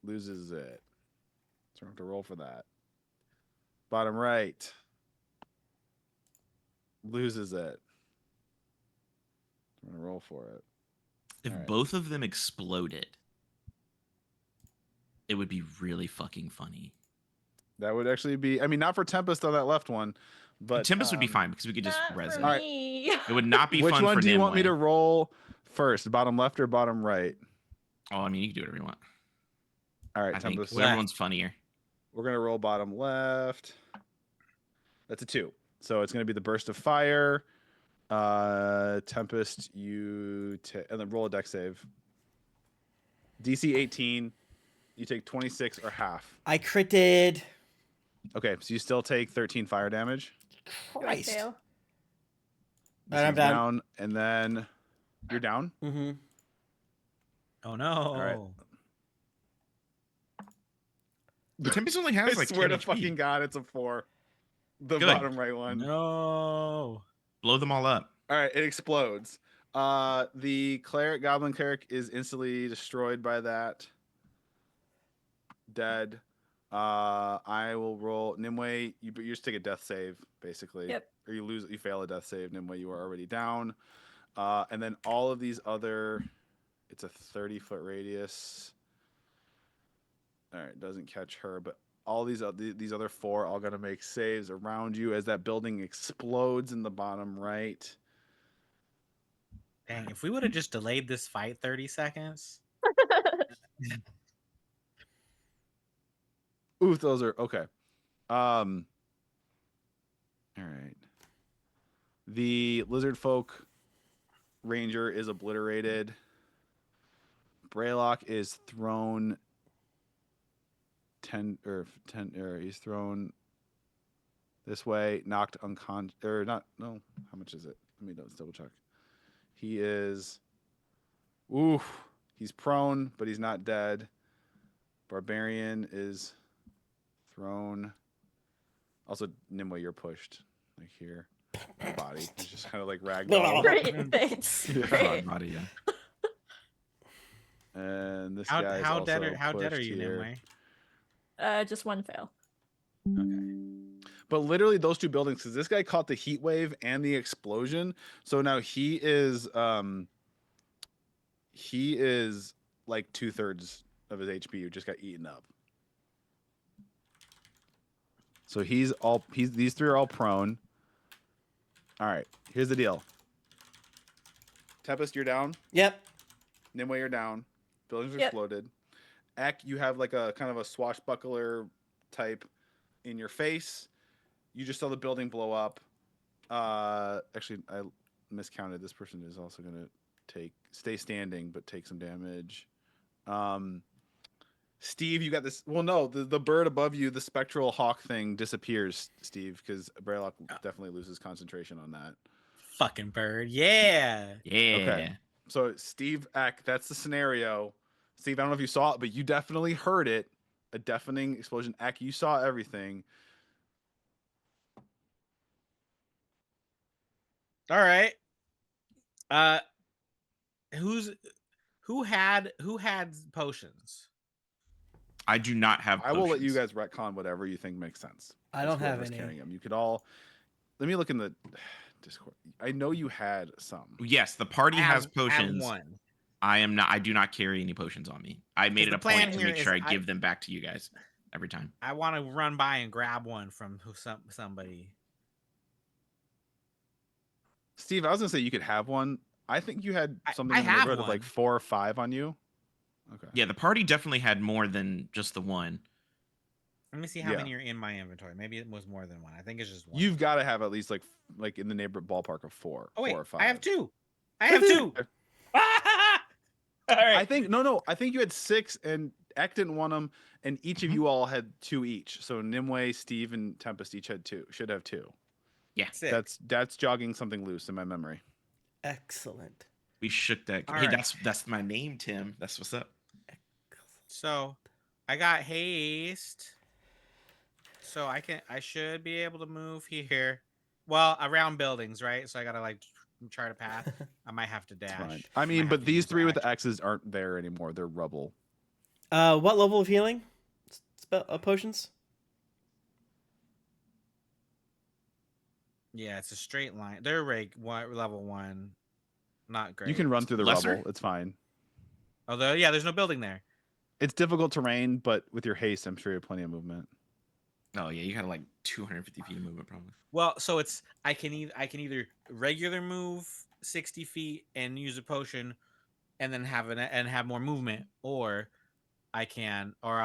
loses it. So I have to roll for that. Bottom right loses it. I'm gonna roll for it. If All right. both of them exploded, it would be really fucking funny. That would actually be, I mean, not for Tempest on that left one, but Tempest would be fine because we could just Not res for it. Alright. me. It would not be Which fun one for do you want me Nimue. to roll first? Bottom left or bottom right? Oh, I mean, you can do whatever you want. All right, I think Tempest. whichever one's funnier. We're gonna roll bottom left. That's a 2. So it's gonna be the burst of fire. Tempest, and then roll a dex save. DC 18. You take 26 or half. I critted. Okay, so you still take 13 fire damage. Do I Christ. fail? This Alright, I'm one's down. down, and then you're down. Mm-hmm. Oh no. All right. The Tempest only has I like swear 10 to HP. fucking God, it's a 4. The Good. bottom right one. No. Blow them all up. All right, it explodes. The Goblin Cleric is instantly destroyed by that. Dead. I will roll Nimue. You just take a death save, basically. Yep. Or you fail a death save. Nimue, you are already down. And then all of these other, it's a 30-foot radius. All right, doesn't catch her, but all these other 4 all gonna make saves around you as that building explodes in the bottom right. Dang, if we would have just delayed this fight 30 seconds. Ooh, those are okay. All right. The Lizard Folk Ranger is obliterated. Braylock is thrown 10 or he's thrown this way, knocked unconscious or not. No, how much is it? Let me double check. He is, he's prone, but he's not dead. Barbarian is thrown. Also, Nimue, you're pushed like here. Body. He's just kind of like ragdoll. Great, thanks. Yeah. Great. Body, yeah. And this How guy is how also dead are you, here. Nimue? Just 1 fail. Okay. But literally those 2 buildings, because this guy caught the heat wave and the explosion, so now he is like 2/3 of his HP who just got eaten up. So these three are all prone. All right, here's the deal. Tempest, you're down. Yep. Nimue, you're down. Buildings Yep. exploded. Ek, you have like a kind of a swashbuckler type in your face. You just saw the building blow up. Actually, I miscounted. This person is also going to stay standing, but take some damage. Steve, you got this. Well, no, the bird above you, the spectral hawk thing disappears, Steve, because Braylock definitely loses concentration on that. Fucking bird. Yeah. Yeah. Okay. So Steve, Ek, that's the scenario. Steve, I don't know if you saw it, but you definitely heard it. A deafening explosion. Ek, you saw everything. All right. Who had potions? I do not have I will let you potions. guys retcon whatever you think makes sense. I don't have whoever's any. carrying them. You could all. Let me look in the Discord. I know you had some. Yes, the party has potions. One. I do not carry any potions on me. I made it the a point plan to here make is sure I give them back to you guys every time. I want to run by and grab one from somebody. Steve, I was gonna say you could have one. I think you had something I in the have neighborhood of like one. 4 or 5 on you. Okay. Yeah, the party definitely had more than just the one. Let me see how Yeah. many are in my inventory. Maybe it was more than one. I think it's just one. You've got to have at least like in the neighborhood ballpark of 4. Oh wait, 4 or 5. I have 2. I have 2. All right. I think no. I think you had 6, and Ek didn't want them, and each of you all had 2 each. So Nimue, Steve, and Tempest each had 2. Should have 2. Yeah, Sick. That's jogging something loose in my memory. Excellent. we shook that. All Hey, right. that's my name, Tim. That's what's up. So I got haste. So I should be able to move here. Well, around buildings, right? So I gotta like chart a path. I might have to It's dash. fine. I Might mean, have but to these use 3 with the action. X's aren't there anymore. They're rubble. What level of healing? Potions? Yeah, it's a straight line. They're level 1. Not great. You can run through the Lesser? rubble. It's fine. Although, yeah, there's no building there. It's difficult terrain, but with your haste, I'm sure you have plenty of movement. Oh yeah, you got like 250 feet of movement probably. Well, so it's I can either regular move 60 feet and use a potion, and then have more movement, or I'll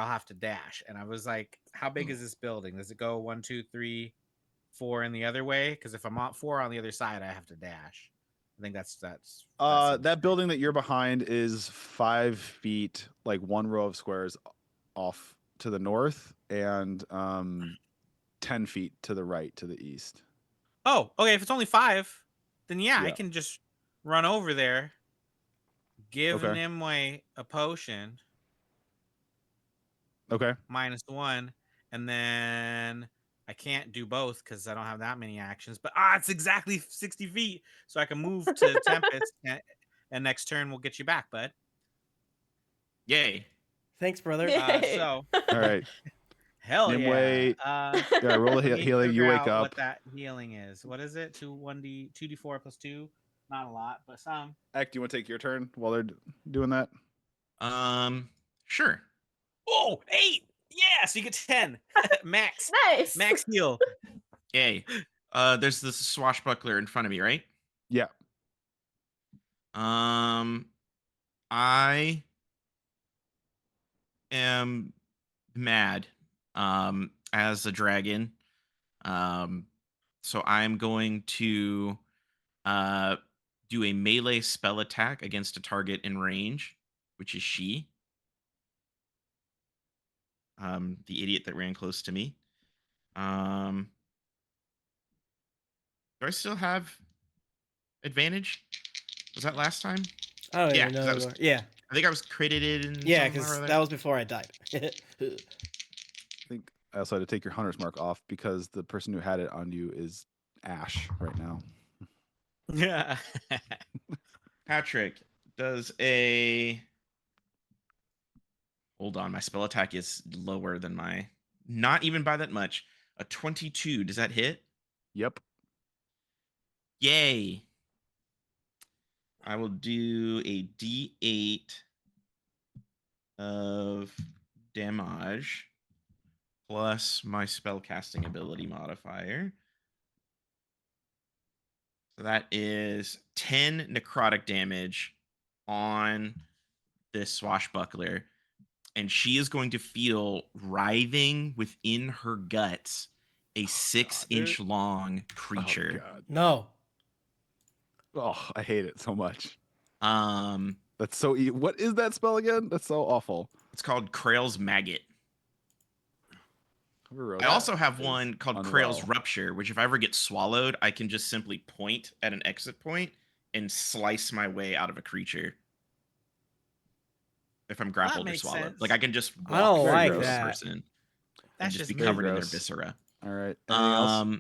have to dash. And I was like, how big is this building? Does it go 1, 2, 3, 4 in the other way? Because if I'm on 4 on the other side, I have to dash. I think that's That building that you're behind is 5 feet, like 1 row of squares off to the north, and 10 feet to the right to the east. Oh, okay. If it's only 5, then I Yeah. can just run over there, give Okay. Nimue a potion, Okay. -1, and then I can't do both because I don't have that many actions. But it's exactly 60 feet, so I can move to Tempest, and next turn we'll get you back, bud. Yay. Thanks, brother. Yay. So All right. hell Nimue, yeah. Yeah, roll a Let me healing. You figure wake out up. what that healing is. What is it? 2d4 plus 2. Not a lot, but some. Ek, do you want to take your turn while they're doing that? Sure. Oh, 8. Yeah, so you get 10. Max. Nice. Max heal. Yay. There's this swashbuckler in front of me, right? Yeah. I am mad as a dragon. So I'm going to do a melee spell attack against a target in range, which is she. The idiot that ran close to me. Do I still have advantage? Was that last time? I don't Yeah, even know. 'cause that was- Yeah. I think I was credited in. Yeah, something or because other. that was before I died. I think I also had to take your hunter's mark off because the person who had it on you is Ash right now. Yeah. Patrick does a. Hold on, my spell attack is lower than my. Not even by that much. A 22. Does that hit? Yep. Yay. I will do a D8 of damage plus my spellcasting ability modifier. So that is 10 necrotic damage on this swashbuckler. And she is going to feel writhing within her guts a 6-inch long creature. Oh, God. No. Oh, I hate it so much. Um, That's so. What is that spell again? That's so awful. it's called Krail's Maggot. Whoever wrote I that also have is one called unwell. Krail's Rupture, which if I ever get swallowed, I can just simply point at an exit point and slice my way out of a creature. If I'm grappled or makes swallowed, sense. like I can just I don't walk like through a that. person and That's just just be mean. covered in their gross. viscera. All right. Anything else?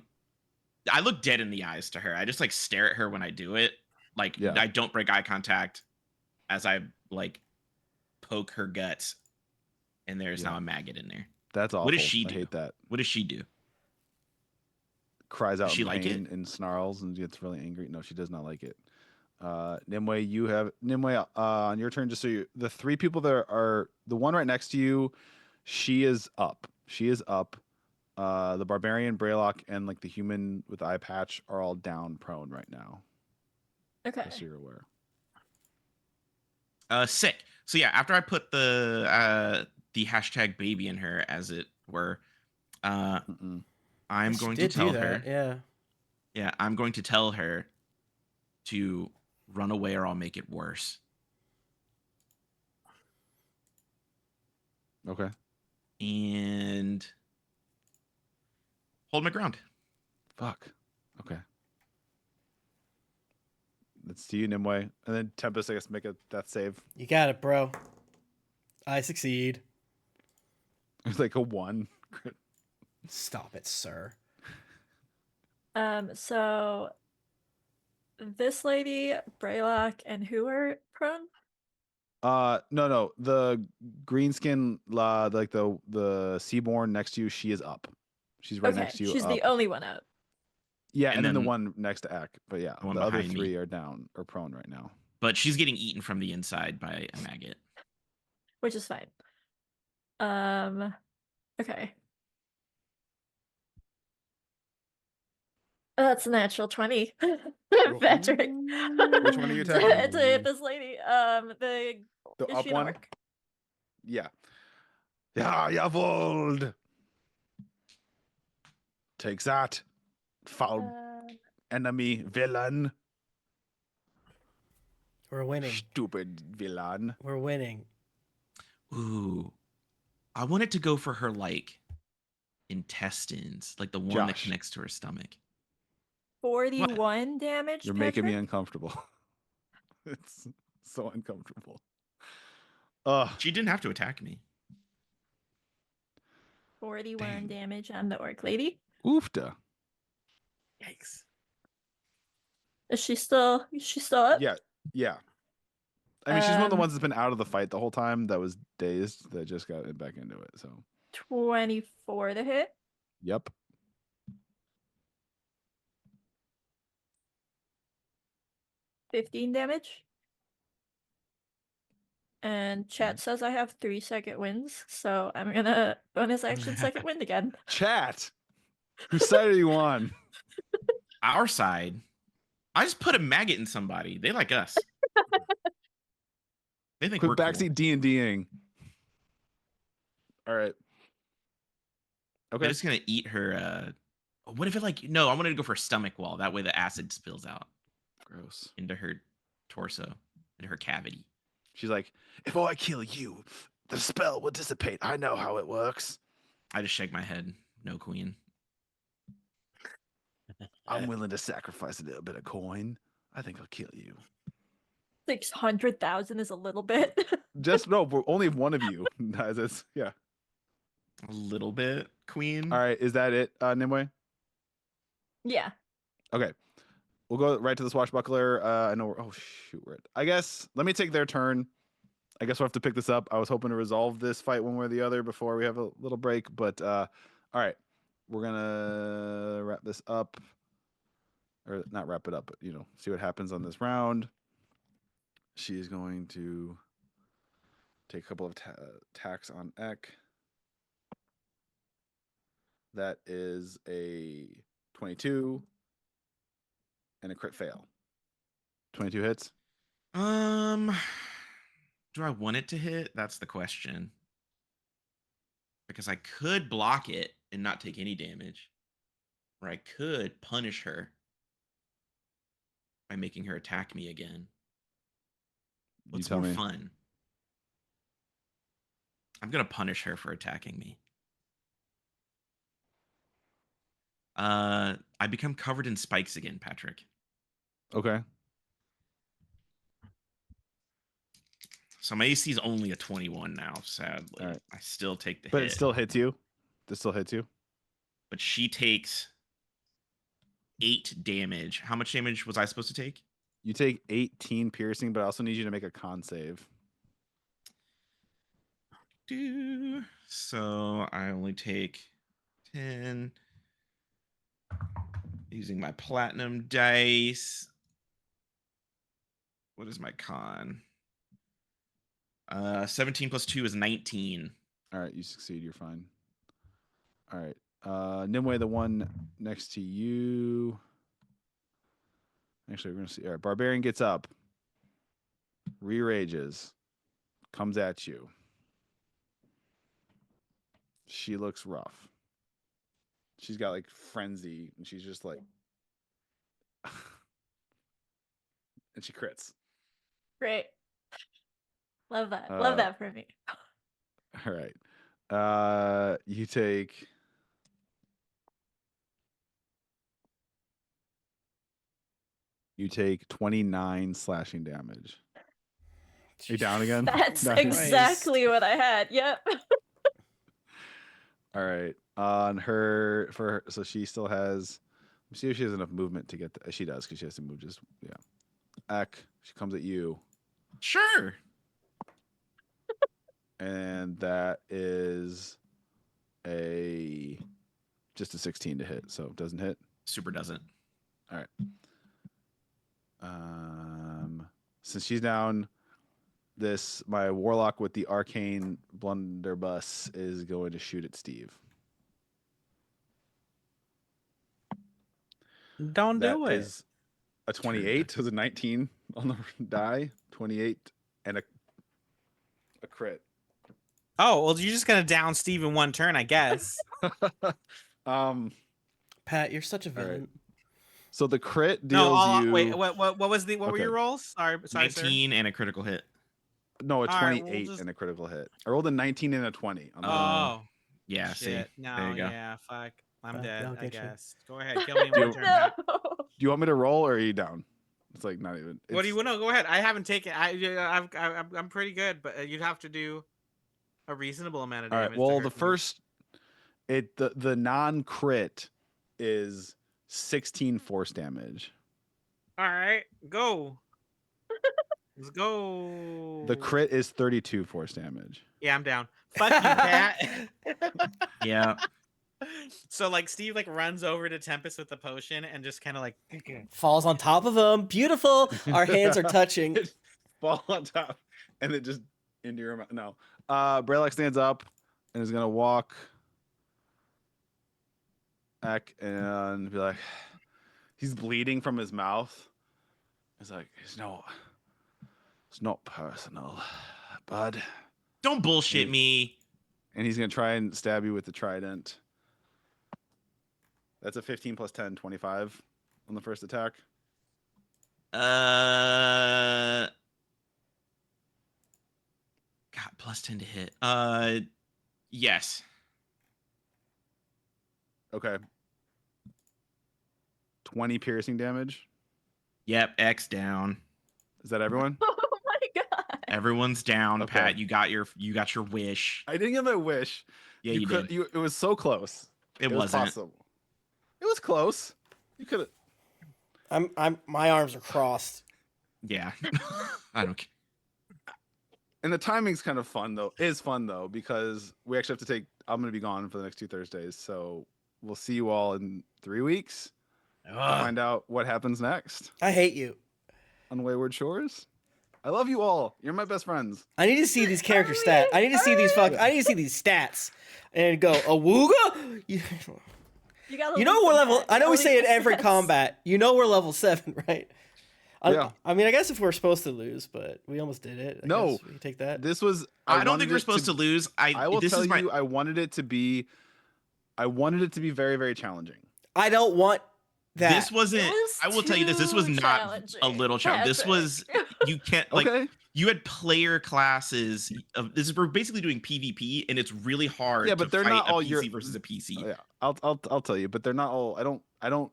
I look dead in the eyes to her. I just like stare at her when I do it. Like Yeah. I don't break eye contact as I like poke her guts, and there's Yeah. now a maggot in there. That's awful. What does she I do? hate that. What does she do? Cries out Does she in like pain and snarls and gets really angry. No, she does not like it. Nimue, on your turn, just so you, the three people that are the one right next to you, she is up. She is up. The barbarian, Braylock, and like the human with the eye patch are all down prone right now. Okay. Just so you're aware. Sick. So yeah, after I put the hashtag baby in her, as it were, I'm She going to did tell do her. that, yeah. Yeah, I'm going to tell her to run away or I'll make it worse. Okay. And hold my ground. Fuck. Okay. Let's see you, Nimue. And then Tempest, I guess, make a death save. You got it, bro. I succeed. It's like a 1. Stop it, sir. So this lady, Braylock, and who are prone? No. The greenskin, like the Seaborn next to you, she is up. She's right Okay, next to you. she's up. the only one up. Yeah, And and then the then one next to Eck. But yeah, the one the other behind me. 3 are down or prone right now. But she's getting eaten from the inside by a maggot. Which is fine. Okay. That's a natural 20. Patrick. Which one are you to attacking? hit this lady. The up Ishina one? orc. Yeah. Ja, jawohl. Take that, foul enemy villain. We're winning. Stupid villain. We're winning. Ooh. I wanted to go for her like intestines, like the one that Josh. connects to her stomach. 41 damage. You're making me Patrick? uncomfortable. It's so uncomfortable. She didn't have to attack me. 41 damage on the orc lady. Oofta. Yikes. Is she still up? Yeah. I mean, she's one of the ones that's been out of the fight the whole time. That was dazed. That just got back into it. So. 24 to hit. Yep. $15 damage. And chat says I have 3-second wins, so I'm gonna bonus action second wind again. Chat. Whose side are you on? Our side. I just put a maggot in somebody. They like us. They think Quit we're cool. backseat D&Ding. All right. Okay. They're just gonna eat her. What if it like? No, I wanted to go for a stomach wall. That way the acid spills out Gross. into her torso, into her cavity. She's like, if I kill you, the spell will dissipate. I know how it works. I just shake my head. No, queen. I'm willing to sacrifice a little bit of coin. I think I'll kill you. 600,000 is a little bit. Just no, but only one of you has this. Yeah. A little bit, queen. All right. Is that it, Nimue? Yeah. Okay. We'll go right to the swashbuckler. I know. Oh shoot, we're at. I guess let me take their turn. I guess we'll have to pick this up. I was hoping to resolve this fight one way or the other before we have a little break, but all right, we're gonna wrap this up, or not wrap it up, but see what happens on this round. She is going to take a couple of attacks on Eck. That is a 22 and a crit fail. 22 hits. Do I want it to hit? That's the question. Because I could block it and not take any damage. Or I could punish her by making her attack me again. What's more fun? I'm going to punish her for attacking me. I become covered in spikes again, Patrick. Okay. So my AC is only a 21 now, sadly. Right. I still take the hit. But it still hits you? This still hits you? But she takes 8 damage. How much damage was I supposed to take? You take 18 piercing, but I also need you to make a con save. So I only take 10. Using my platinum dice. What is my con? 17 plus 2 is 19. All right, you succeed. You're fine. All right. Nimue, the one next to you. Actually, we're going to see. All right, Barbarian gets up. Re-rages. Comes at you. She looks rough. She's got like frenzy, and she's just like... and she crits. Great. Love that. Love that for me. All right. You take... You take 29 slashing damage. Are you down again? That's Nice. exactly what I had. Yep. All right. On her, so she still has... Let me see if she has enough movement to get... She does, because she has to move just... Yeah. Ek, she comes at you. Sure. And that is just a 16 to hit, so it doesn't hit. Super doesn't. All right. Since she's down, my warlock with the arcane blunderbuss is going to shoot at Steve. Don't That do it. is a 28 to the 19 on the die. 28 and a crit. Oh, well, you're just gonna down Steve in one turn, I guess. Pat, you're such a villain. Right. So the crit deals you. Wait, what were your rolls? Sorry, 19 sir. and a critical hit. No, a All right, 28 we'll just... and a critical hit. I rolled a 19 and a 20. Oh, yeah. shit. See, No, there you go. yeah, fuck. I'm dead. I'll I get you. guess. Go ahead, kill me in one turn. Pat. No. Do you want me to roll or are you down? It's like not even. What do you want? No, go ahead. I haven't taken. I'm pretty good, but you'd have to do a reasonable amount of All damage. right. Well, to the hurt me. first, the non crit is 16 force damage. All right, go. Let's go. The crit is 32 force damage. Yeah, I'm down. Fuck you, Pat. Yeah. So like Steve like runs over to Tempest with the potion and just kind of like Falls on top of him. Beautiful. Our hands are touching. Fall on top, and it just into your mouth. No. Braylock stands up and is gonna walk back and be like, he's bleeding from his mouth. He's like, it's not personal, bud. Don't bullshit me. And he's gonna try and stab you with the trident. That's a 15 plus 10, 25 on the first attack. God, plus 10 to hit. Yes. Okay. 20 piercing damage. Yep, X down. Is that everyone? Oh my god. Everyone's down. Okay. Pat, you got your wish. I didn't get my wish. Yeah, you did. It was so close. It was wasn't. possible. It was close. You could have. My arms are crossed. Yeah. I don't care. And the timing's kind of fun though. It is fun though because we actually have to take. I'm going to be gone for the next 2 Thursdays, so we'll see you all in 3 weeks. To find out what happens next I hate you. on Wayward Shores. I love you all. You're my best friends. I need to see these character stats. I need to see these I need to see these stats and go Awooga. You gotta You know leave we're them level. at I know we say it early every success. combat. You know we're level 7, right? Yeah. I mean, I guess if we're supposed to lose, but we almost did it. I No. guess we can take that. This was. I don't think we're supposed to lose. I will this tell is my you, I wanted it to be very, very challenging. I don't want that. This wasn't. was I will tell you this. This was too not a challenging, little challenge. This was. You can't like. Okay. You had player classes. We're basically doing PvP, and it's really hard. Yeah, but to they're fight not all a PC your versus a PC. Yeah, I'll tell you, but they're not all. I don't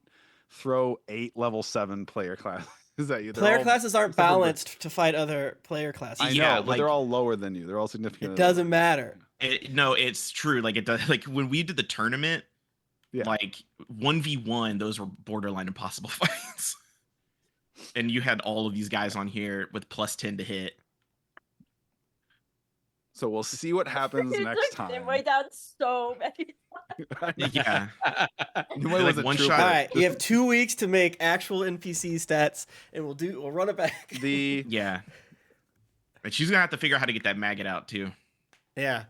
throw 8 level 7 player classes at you. They're Player all classes aren't separate. balanced to fight other player classes. I know, Yeah, but like- they're all lower than you. They're all significantly. It doesn't matter. No, it's true. Like it does. Like when we did the tournament, Yeah. like 1v1, those were borderline impossible fights. And you had all of these guys on here with +10 to hit. So we'll see what happens You next took time. them way down so many. Yeah. Nimue Like was a one trooper. shot. All right, you have 2 weeks to make actual NPC stats, and we'll run it back. The Yeah. And she's gonna have to figure out how to get that maggot out too. Yeah.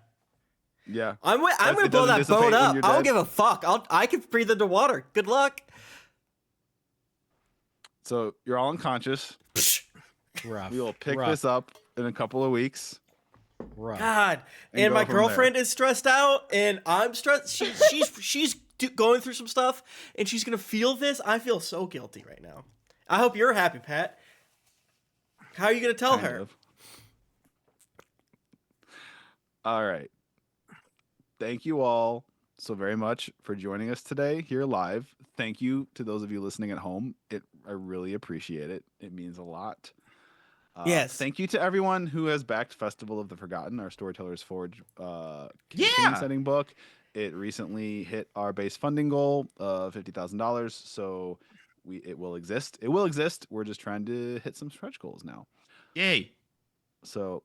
yeah. I'm It gonna blow doesn't that boat dissipate when up. you're I don't dead. give a fuck. I can breathe underwater. Good luck. So you're all unconscious. Rough. We will pick rough, this up in a couple of weeks. rough. God. And And go my from there. girlfriend is stressed out, and I'm stressed. She's going through some stuff, and she's gonna feel this. I feel so guilty right now. I hope you're happy, Pat. How are you gonna tell Kind her? of. All right. Thank you all so very much for joining us today here live. Thank you to those of you listening at home. I really appreciate it. It means a lot. Yes. Thank you to everyone who has backed Festival of the Forgotten, our Storytellers Forge campaign Yeah. setting book. It recently hit our base funding goal of $50,000, so it will exist. It will exist. We're just trying to hit some stretch goals now. Yay. So,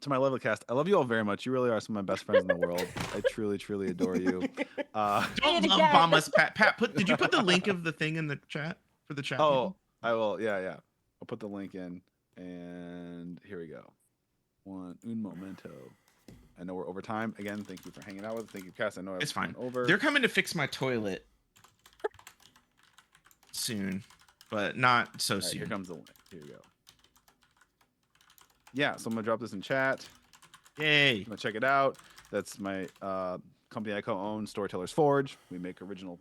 to my lovely cast, I love you all very much. You really are some of my best friends in the world. I truly, truly adore you. Don't it love again. bomb us, Pat. Pat, did you put the link of the thing in the chat for the chat? Oh, I will. Yeah. I'll put the link in, and here we go. Un momento. I know we're over time. Again, thank you for hanging out with us. Thank you, cast. I know It's fine. Over. They're coming to fix my toilet soon, but not so All right, soon. here comes the link. Here we go. Yeah, so I'm gonna drop this in chat. Yay. I'm gonna check it out. That's my company I co-own, Storytellers Forge. We make original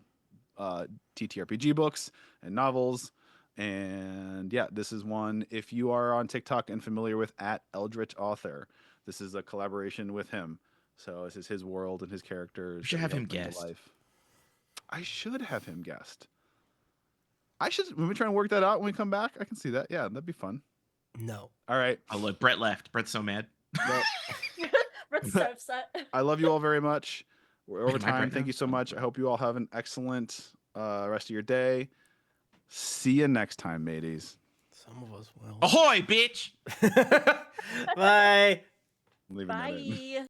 TTRPG books and novels. And yeah, this is one. If you are on TikTok and familiar with @EldritchAuthor, this is a collaboration with him. So this is his world and his characters. We should that have help him bring to guest. life. I should have him guest. I should. When we try and work that out when we come back, I can see that. Yeah, that'd be fun. No. All right. Oh, look, Brett left. Brett's so mad. Well, We're so upset. I love you all very much. We're over Am I time. right Thank now? you so much. I hope you all have an excellent rest of your day. See you next time, mateys. Some of us will. Ahoy, bitch! Bye. I'm leaving that in. Bye.